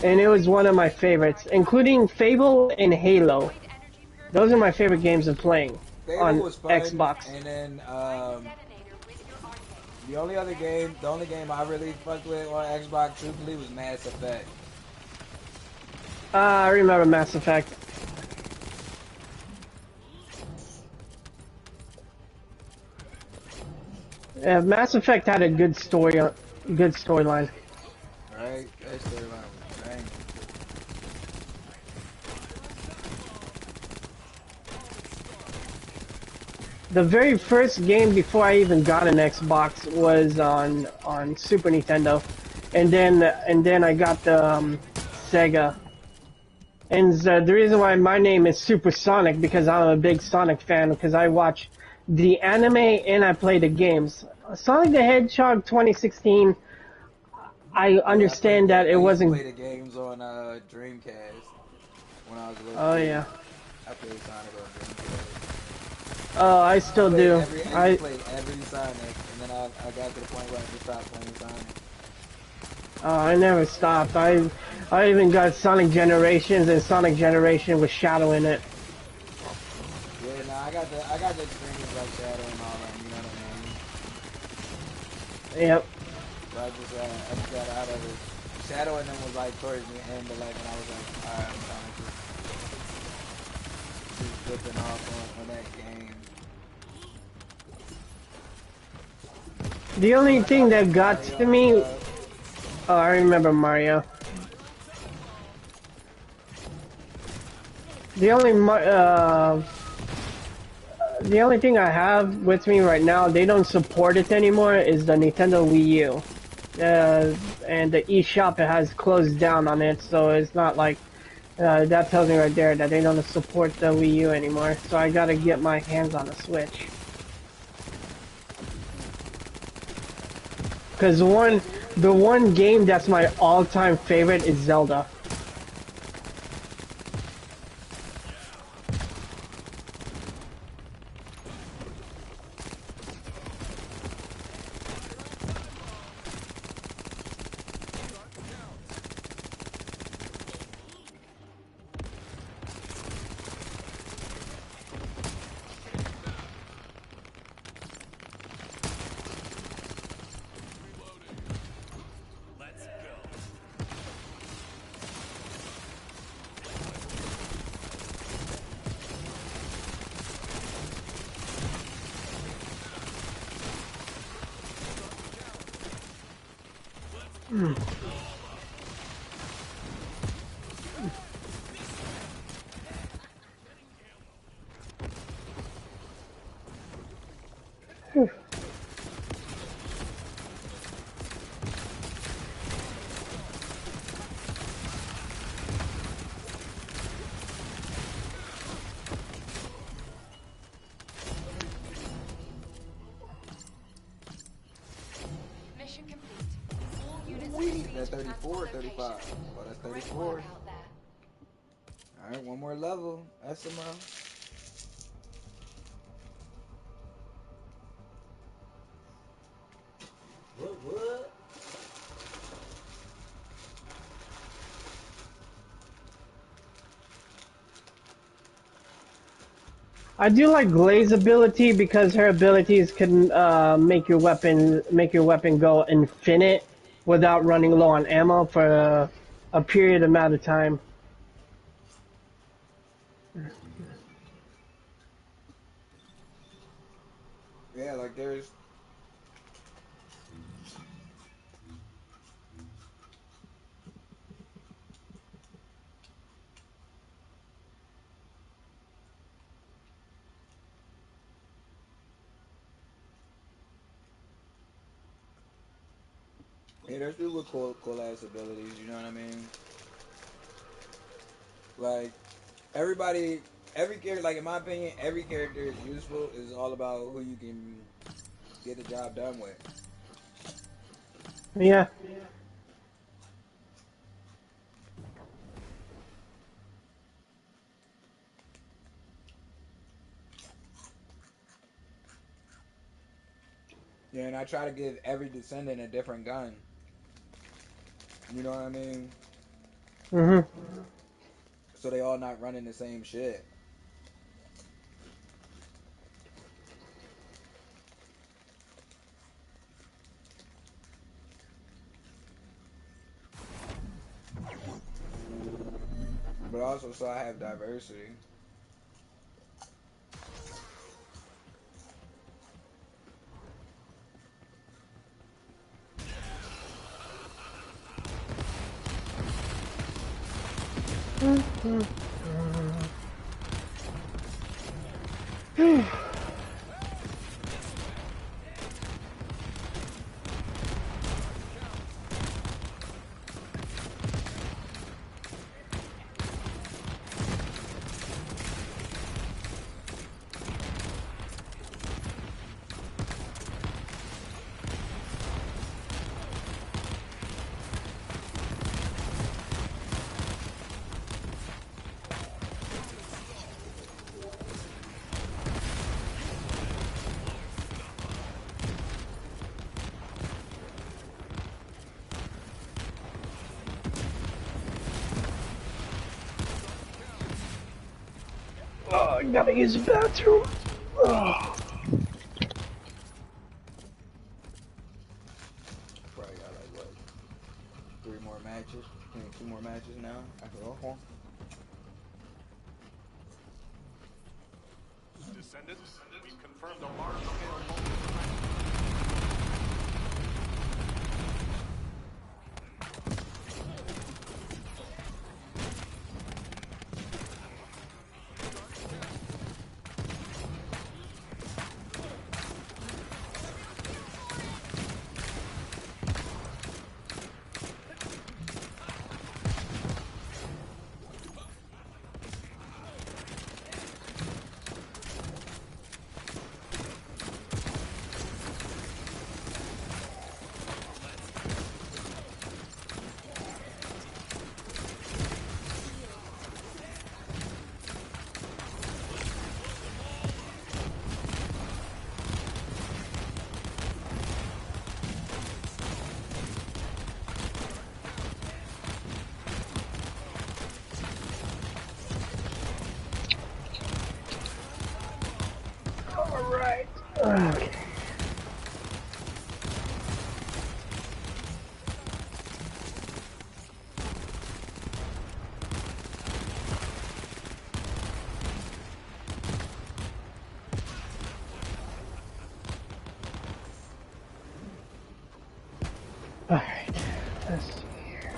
and it was one of my favorites, including Fable and Halo. Void energy Those are my purification. favorite games of playing Fable on was fun, Xbox. and then Find the detonator with your arcade. the only game I really fucked with on Xbox, truthfully, was Mass Effect. I remember Mass Effect. Yeah, Mass Effect had a good good storyline. Right? That storyline was banging. The very first game before I even got an Xbox was on Super Nintendo, and then I got the Sega. And the reason why my name is Super Sonic because I'm a big Sonic fan because I watch the anime and I play the games. Sonic the Hedgehog 2016. I understand that it I used to wasn't. play the games on Dreamcast when I was a little Oh kid. yeah. I played Sonic on Dreamcast. Oh, I still do. I used to play every Sonic, and then I got to the point where I just stopped playing Sonic. I never stopped. I even got Sonic Generations and Sonic Generation with Shadow in it. Yeah, no, I got the experience like Shadow and all that. You know what I mean? Yep. But I just got out of it. Shadow and them was like towards the end, but like when I was like, alright, I'm trying to just flipping off on that game. The only thing that got Mario to and me. stuff. Oh, I remember Mario. The only thing I have with me right now, they don't support it anymore, is the Nintendo Wii U. And the eShop it has closed down on it, so it's not like that tells me right there that they don't support the Wii U anymore. So I gotta get my hands on a Switch. Cause the one game that's my all-time favorite is Zelda. Mission complete. All units Wait, proceed that's to 34 or transport 35? location. Oh, that's Great 34. work out there. Alright, one more level. SMO. What? I do like Glaze ability because her abilities can make your weapon go infinite without running low on ammo for a period amount of time. Yeah, like there's there's super cool ass abilities, you know what I mean? Like every character, like in my opinion, every character is useful. It's all about who you can get the job done with. Yeah. Yeah, and I try to give every descendant a different gun. You know what I mean? Mhm. So they all not running the same shit. But also so I have diversity. Oh, I gotta use the bathroom. Oh. Probably got like what, 3 more matches? I mean, 2 more matches now after all. Descendants, we've confirmed a large-scale multi. Alright. Okay. Alright. Let's see here.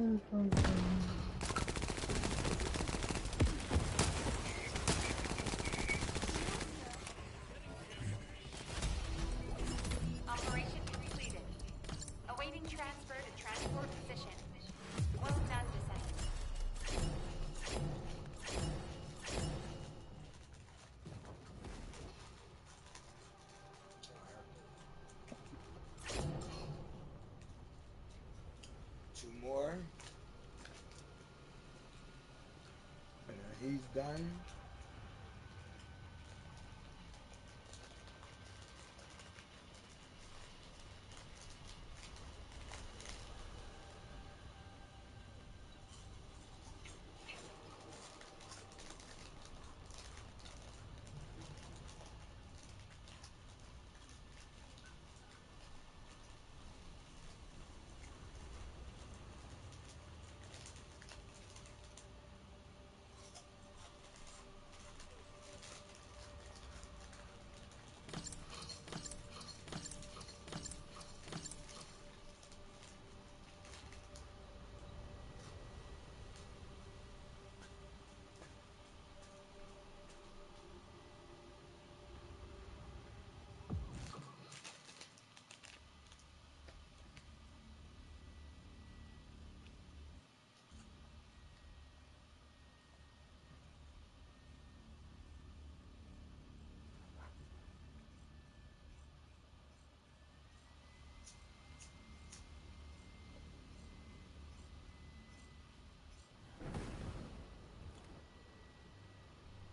Operation completed. Awaiting transfer to transport position. Well done, Descendant. Two more. And then he's done.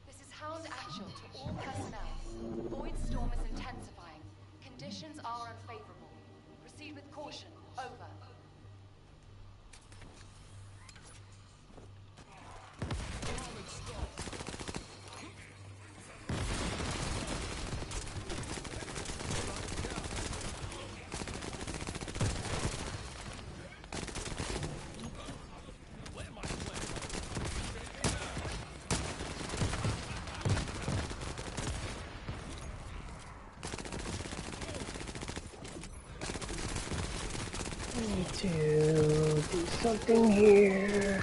This is Hound Actual to all personnel. Void storm is intensifying. Conditions are unfavorable. Proceed with caution. Over. Need to do something here.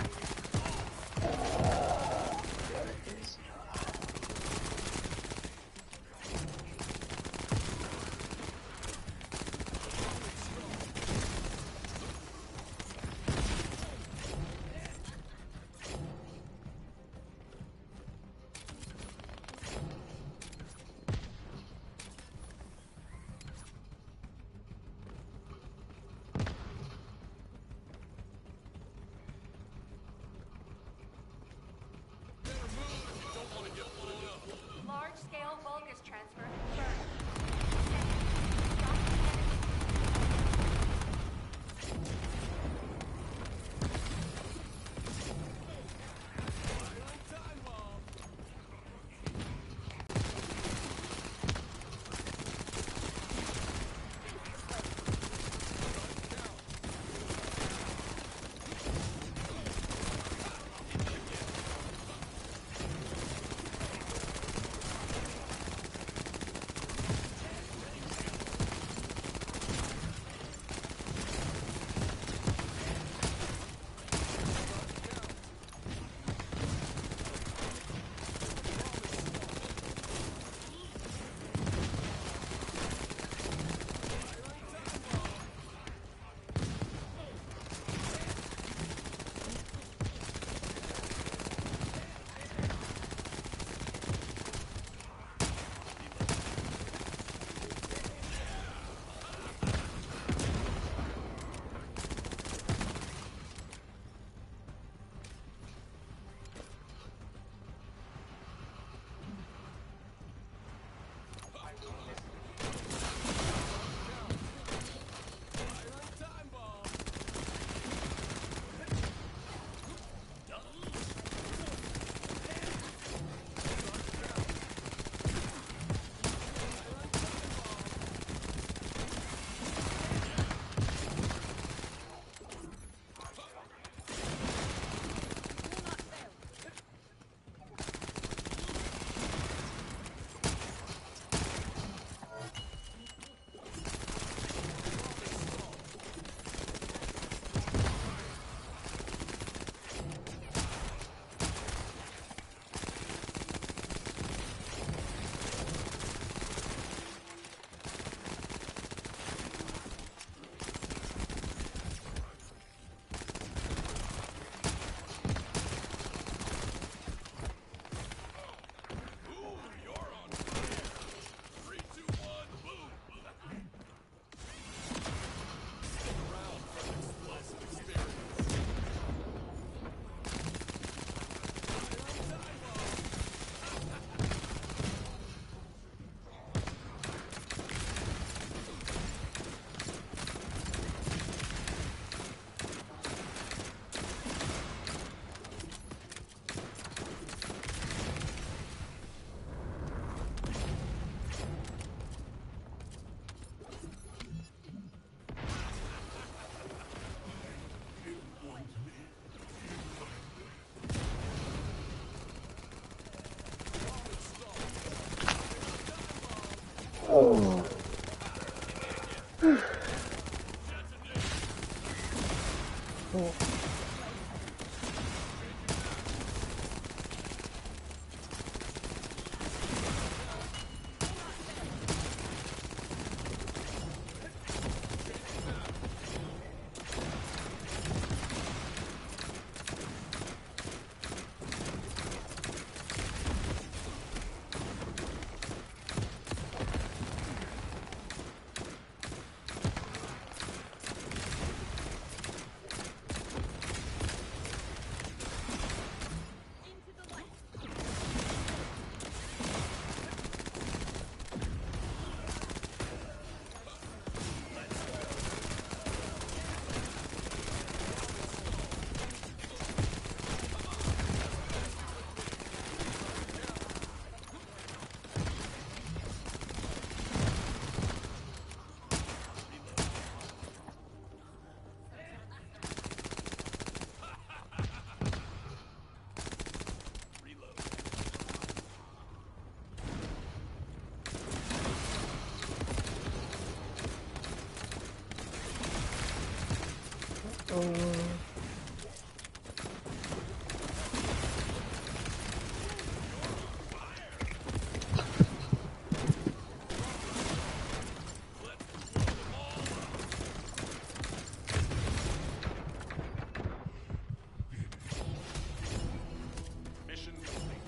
Mission complete.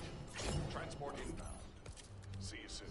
Transport inbound. See you soon.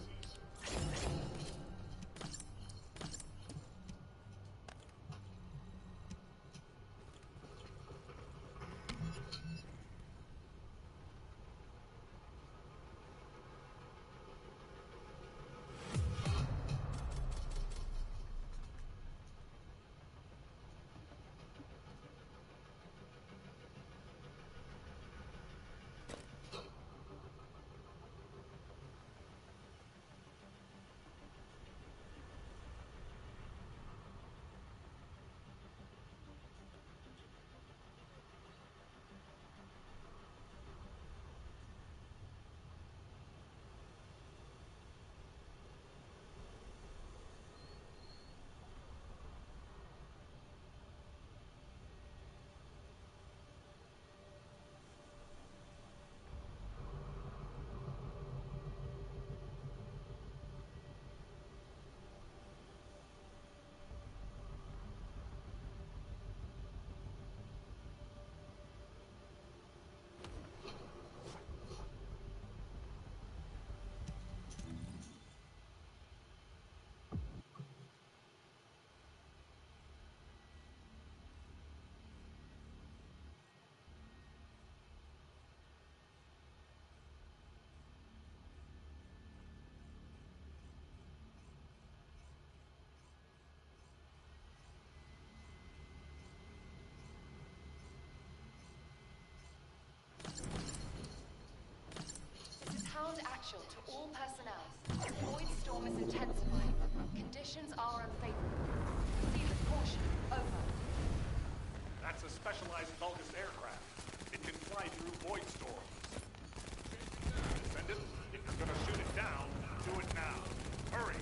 This is Hound Actual to all personnel. Void storm is intensifying. Conditions are unfavorable. Proceed with caution. Over. That's a specialized Vulgus aircraft. It can fly through void storms. Descendant, if you're gonna shoot it down, do it now. Hurry!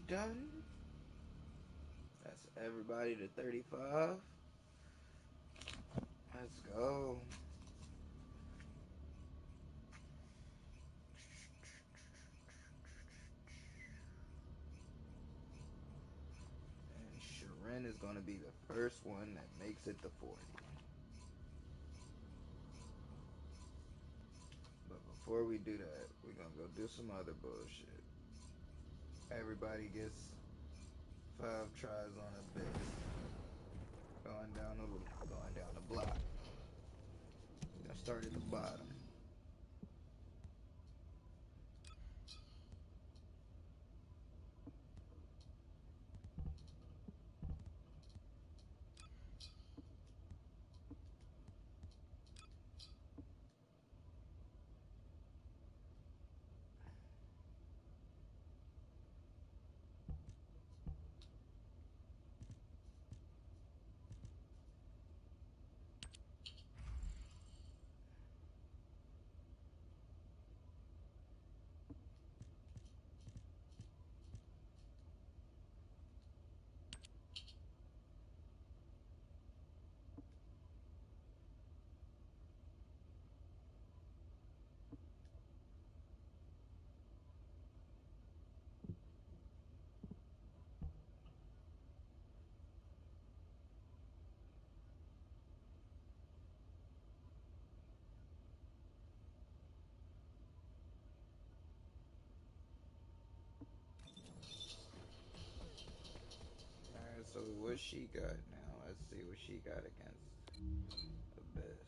done. That's everybody to 35. Let's go. And Sharon is going to be the first one that makes it to 40. But before we do that, we're going to go do some other bullshit. Everybody gets 5 tries on a base. Going down the block. We're going to start at the bottom. Alright, so what she got now? Let's see what she got against Abyss.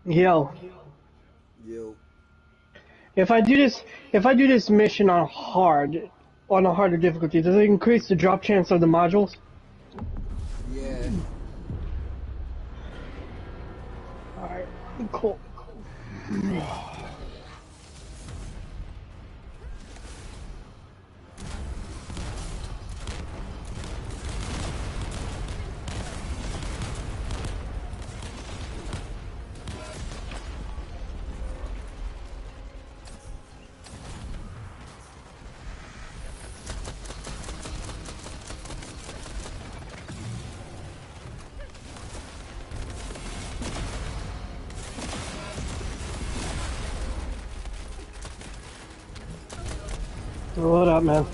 Yo, Yo. if I do this mission on on a harder difficulty, does it increase the drop chance of the modules? Yeah. Alright, cool. What up, man?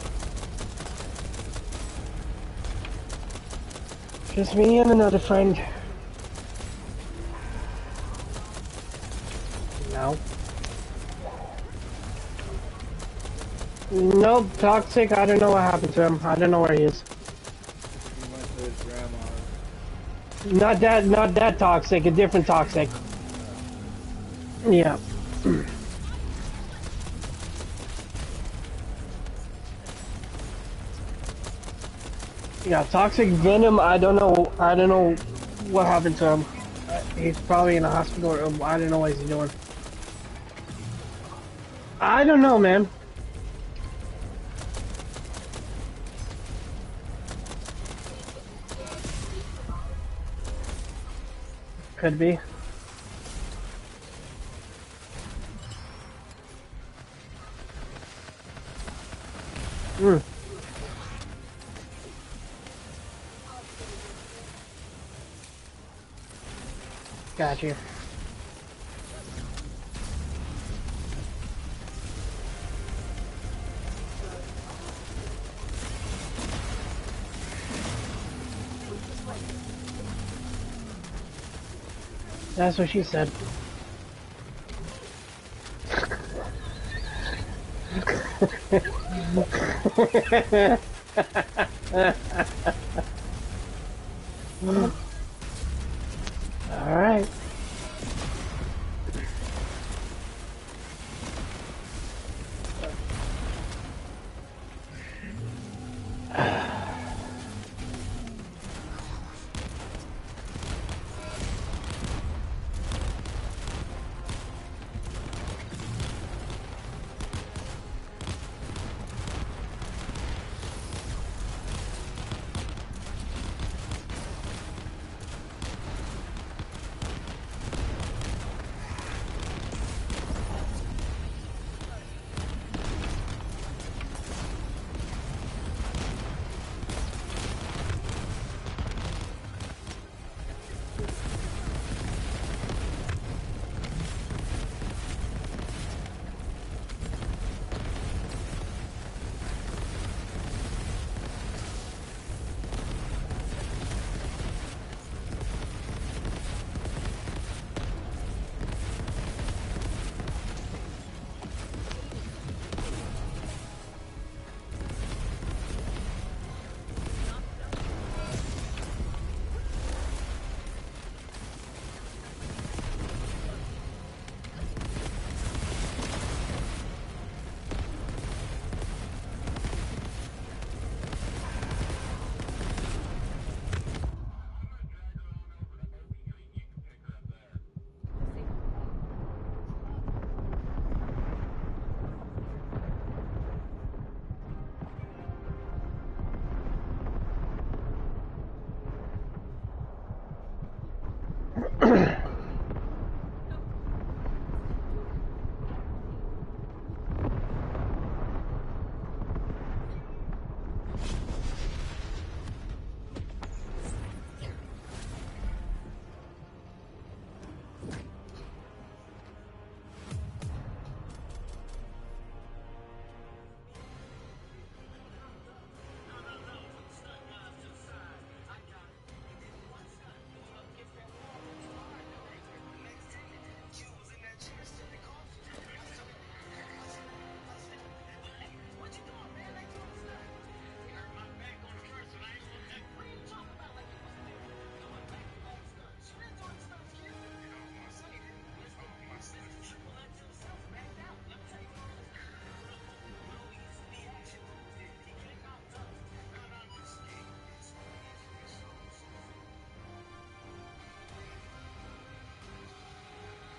Just me and another friend. No. Nope, Toxic, I don't know what happened to him. I don't know where he is. He went to his grandma's. Not that Toxic, a different Toxic. Yeah. Yeah, Toxic Venom, I don't know what happened to him. He's probably in a hospital or I don't know what he's doing. I don't know, man. Could be. Hmm. Got you. That's what she said. All right.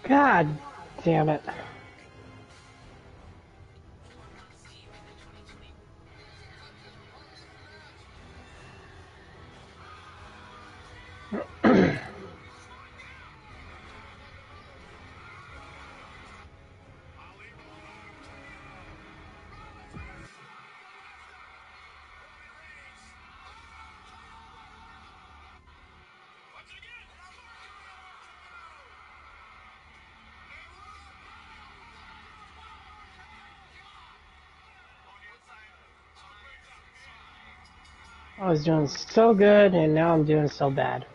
God damn it. I was doing so good, and now I'm doing so bad.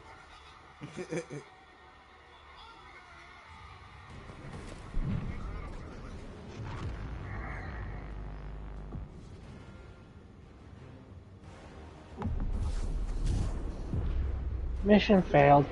Mission failed.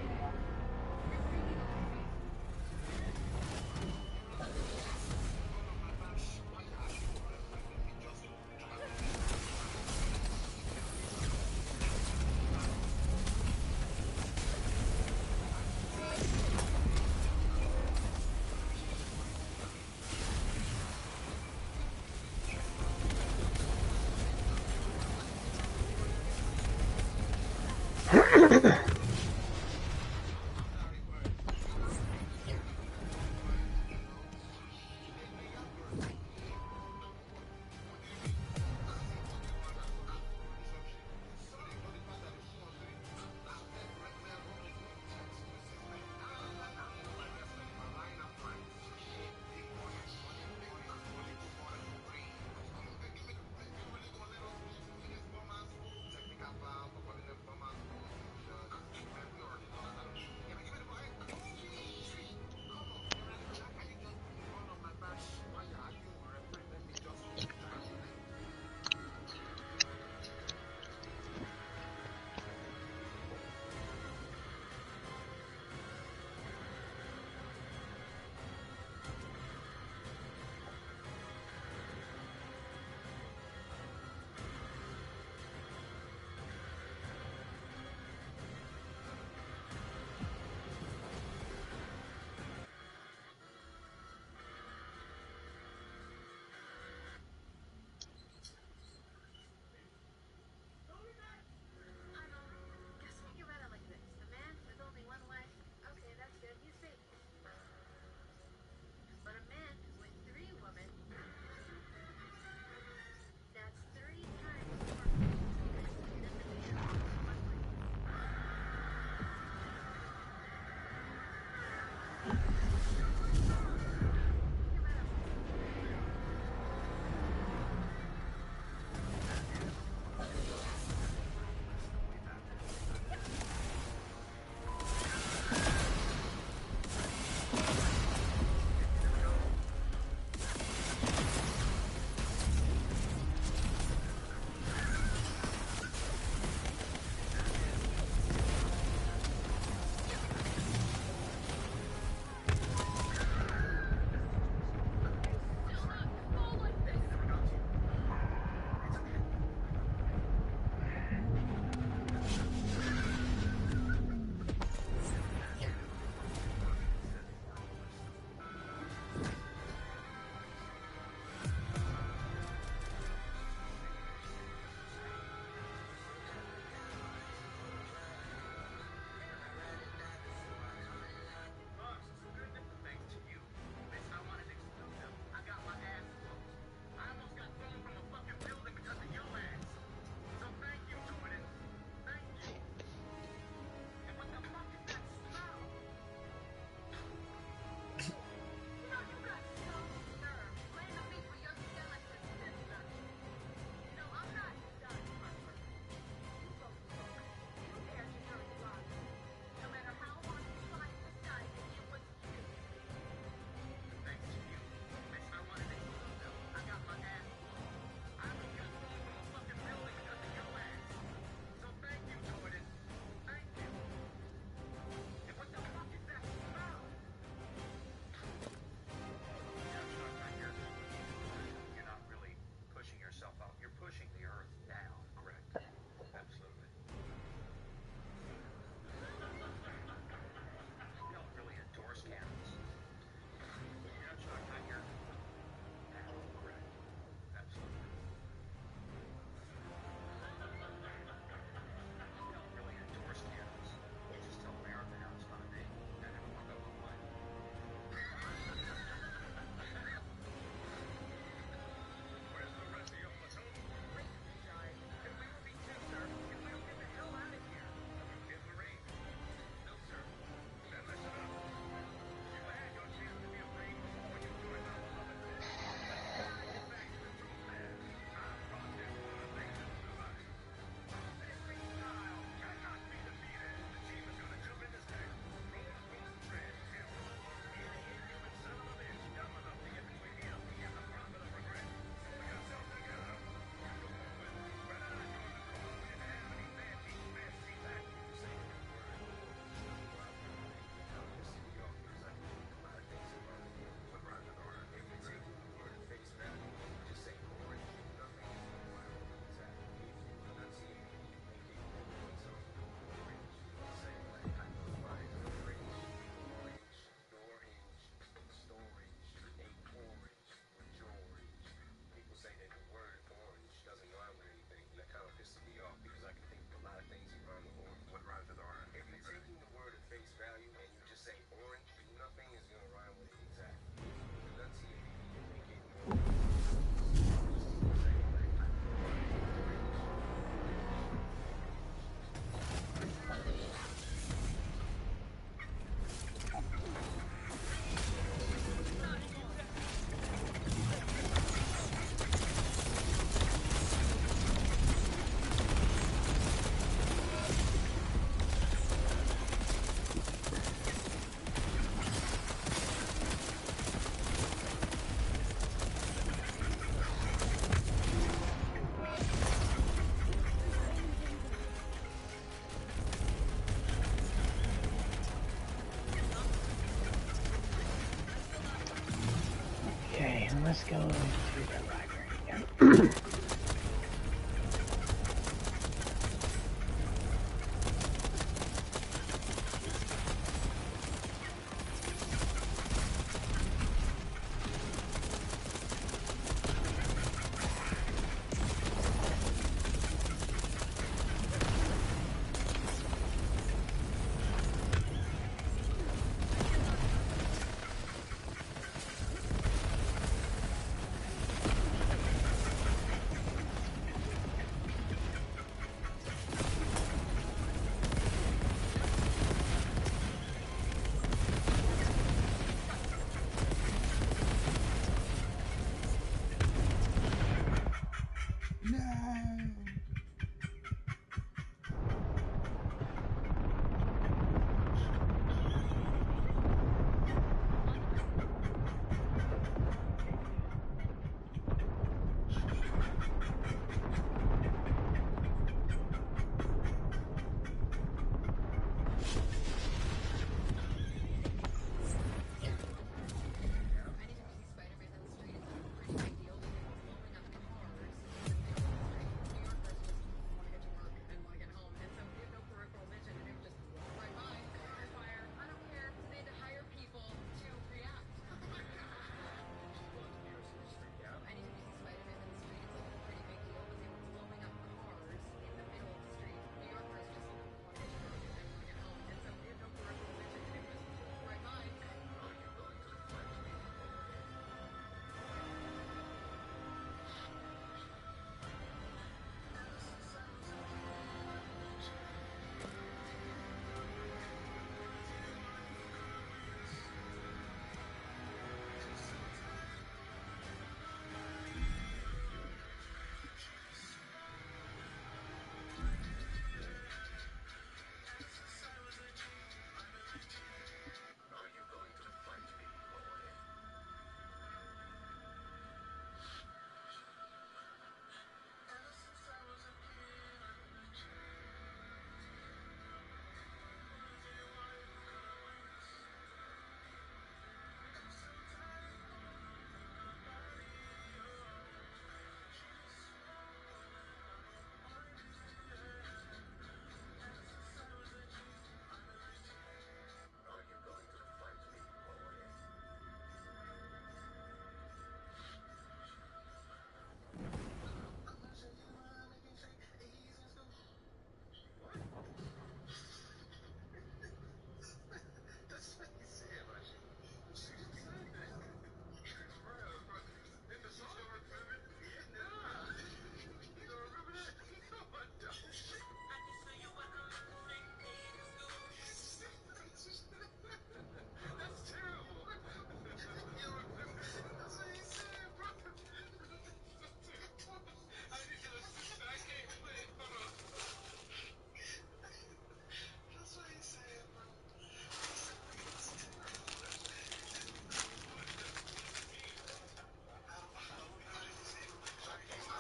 Let's go to the library again.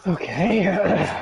Okay.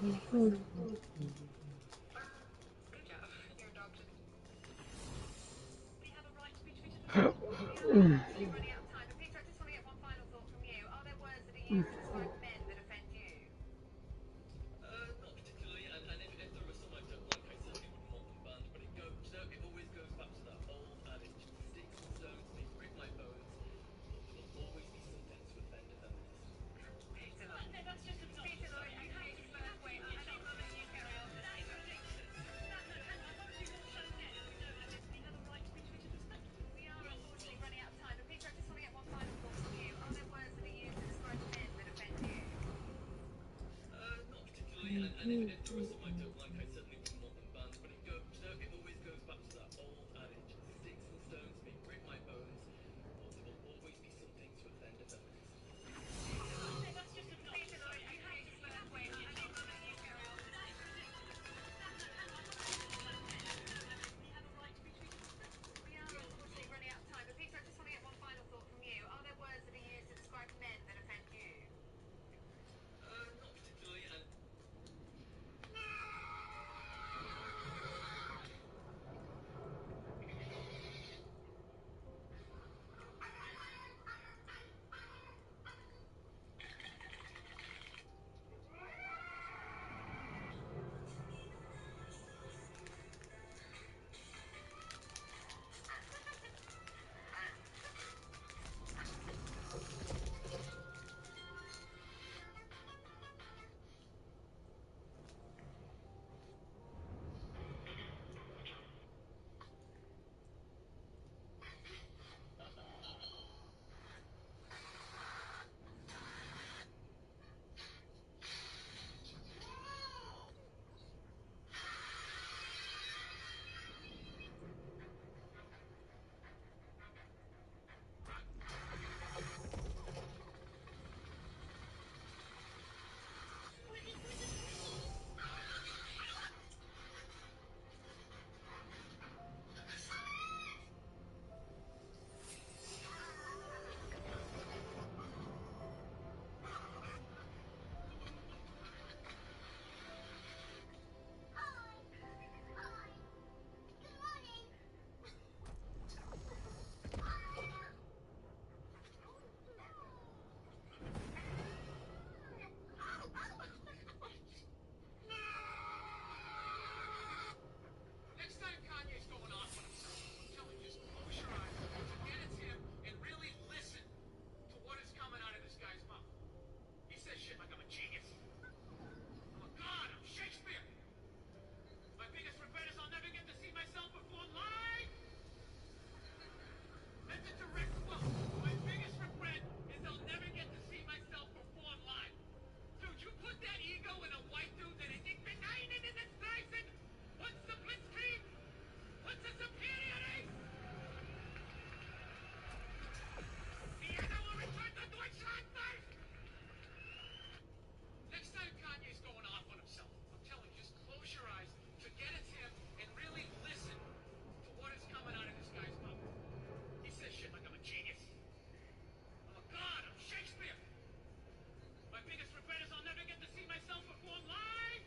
Good job. Your dog just... We have a right to be treated as... We are unfortunately running out of time. But Peter, I just want to get one final thought from you. Are there words that are used to describe men that offend you? Not particularly, and if there were some I don't like, I certainly wouldn't want them banned. But it always goes back to that old adage: sticks and stones may break my bones, but there will always be something to offend a feminist. Peter Lloyd. No, that's just it's Peter Lloyd and Jaejstar. Wait, I think we'll let you carry on. That's ridiculous. Apologies all shown dead. We don't have it. We have a right to be treated respectfully. We are unfortunately running out of time. But Peter, I just want to get one final thought from you. Are there words that are used to describe men that offend you? Not particularly, and if there were some I don't like, I certainly wouldn't want them banned. But it always goes back to that old adage: sticks and stones may break my bones, but there will always be something to offend a feminist. No, that's just obnoxious. Peter Lloyd and Jaejstar. Wait, I think we'll let you carry on. That's ridiculous. Apologies all shown dead. We don't have it. We have a right to be treated respectfully. We are unfortunately running out of time. But Peter, I just want to get one final thought from you. Are there words that are used to describe men that offend you? Not particularly, and Next time Kanye's going off on himself, I'm telling you, just close your eyes, forget it's him, and really listen to what is coming out of this guy's mouth. He says shit like I'm a genius. I'm a god. I'm Shakespeare. My biggest regret is I'll never get to see myself perform live. That's a direct quote. My biggest regret is I'll never get to see myself perform live. Dude, you put that ego in a white dude that is ich bin einen in den Streisen. What's the Blitzkrieg? What's the superior race? Vienna will return to Deutschland first. Next time Kanye's going off on himself, I'm telling you, just close your eyes, forget it's him, and really listen to what is coming out of this guy's mouth. He says shit like I'm a genius. I'm a god. I'm Shakespeare. My biggest regret is I'll never get to see myself perform live.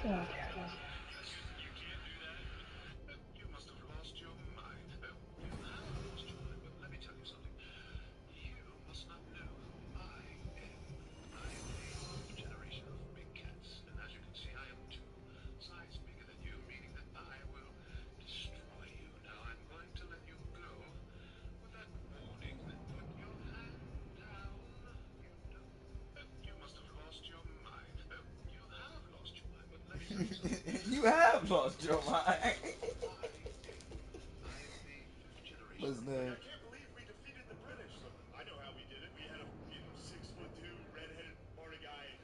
You can't do that. You must have lost your mind. You have lost your mind, but let me tell you something. You must not know who I am. I am the fourth generation of big cats, and as you can see, I am 2 sizes bigger than you, meaning that I will destroy you. Now I'm going to let you go with that warning. Put your hand down. You know. You must have lost your mind. You have lost your mind, but let me tell you something. You have lost your mind. I am the fifth generation What's of the I can't believe we defeated the British. I know how we did it. We had a 6'2" redheaded party guy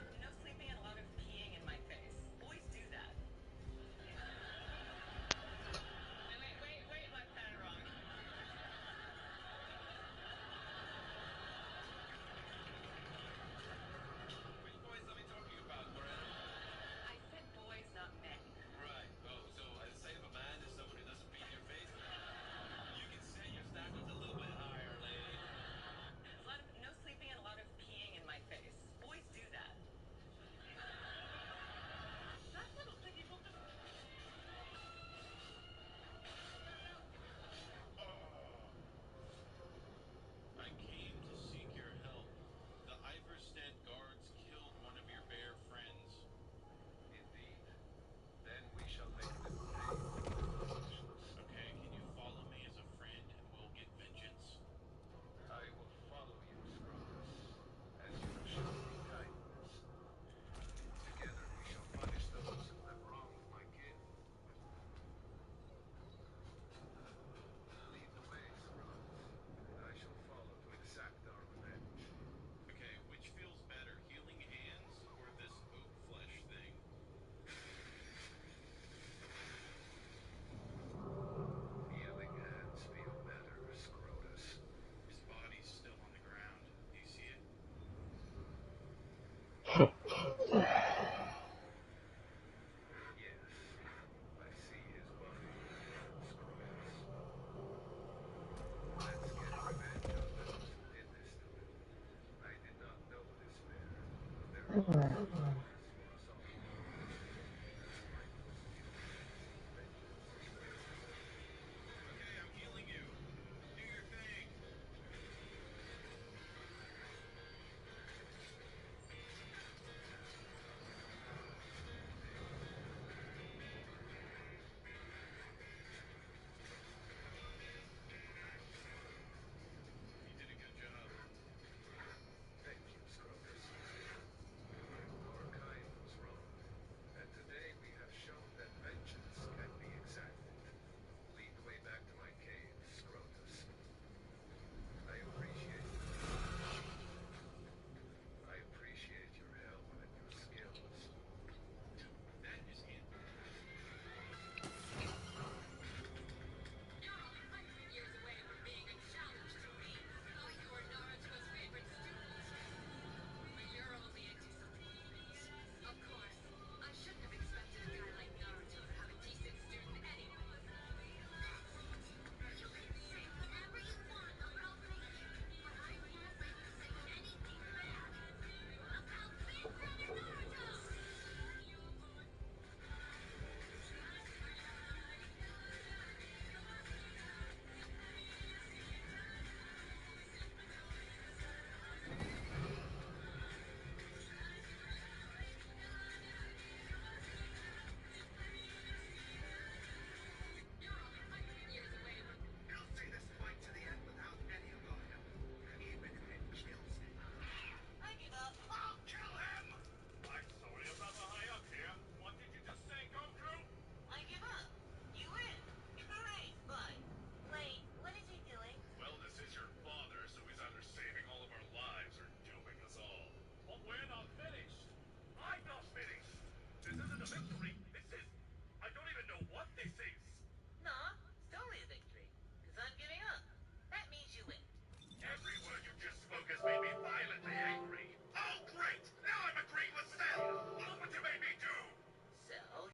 No sleeping and a lot of peeing in my face. Boys do that. Wait, my pen wrong. Which boys are we talking about, Loretta? I said boys, not men. Right. Oh, so the sight of a man is someone who doesn't pee in your face? You can set your standards a little bit higher, lady. No sleeping and a lot of peeing in my face. Boys do that. That little piggy booked a... I came to seek your help. The Iverstead guards killed one of your bear friends. Indeed. Then we shall make them pay for their foolishness. Okay, can you follow me as a friend and we'll get vengeance? I will follow you, Scrotus, as you have shown me kindness. Together we shall punish those who have wronged my kin. Lead the way, Scrotus, and I shall follow to exact our revenge. Okay, which feels better, healing hands or this oak flesh thing? Healing hands feel better, Scrotus. His body's still on the ground. Do you see it? Yes, I see his body, Scrotus. Let's get revenge on those who did this to him. I did not know this bear, but there are others who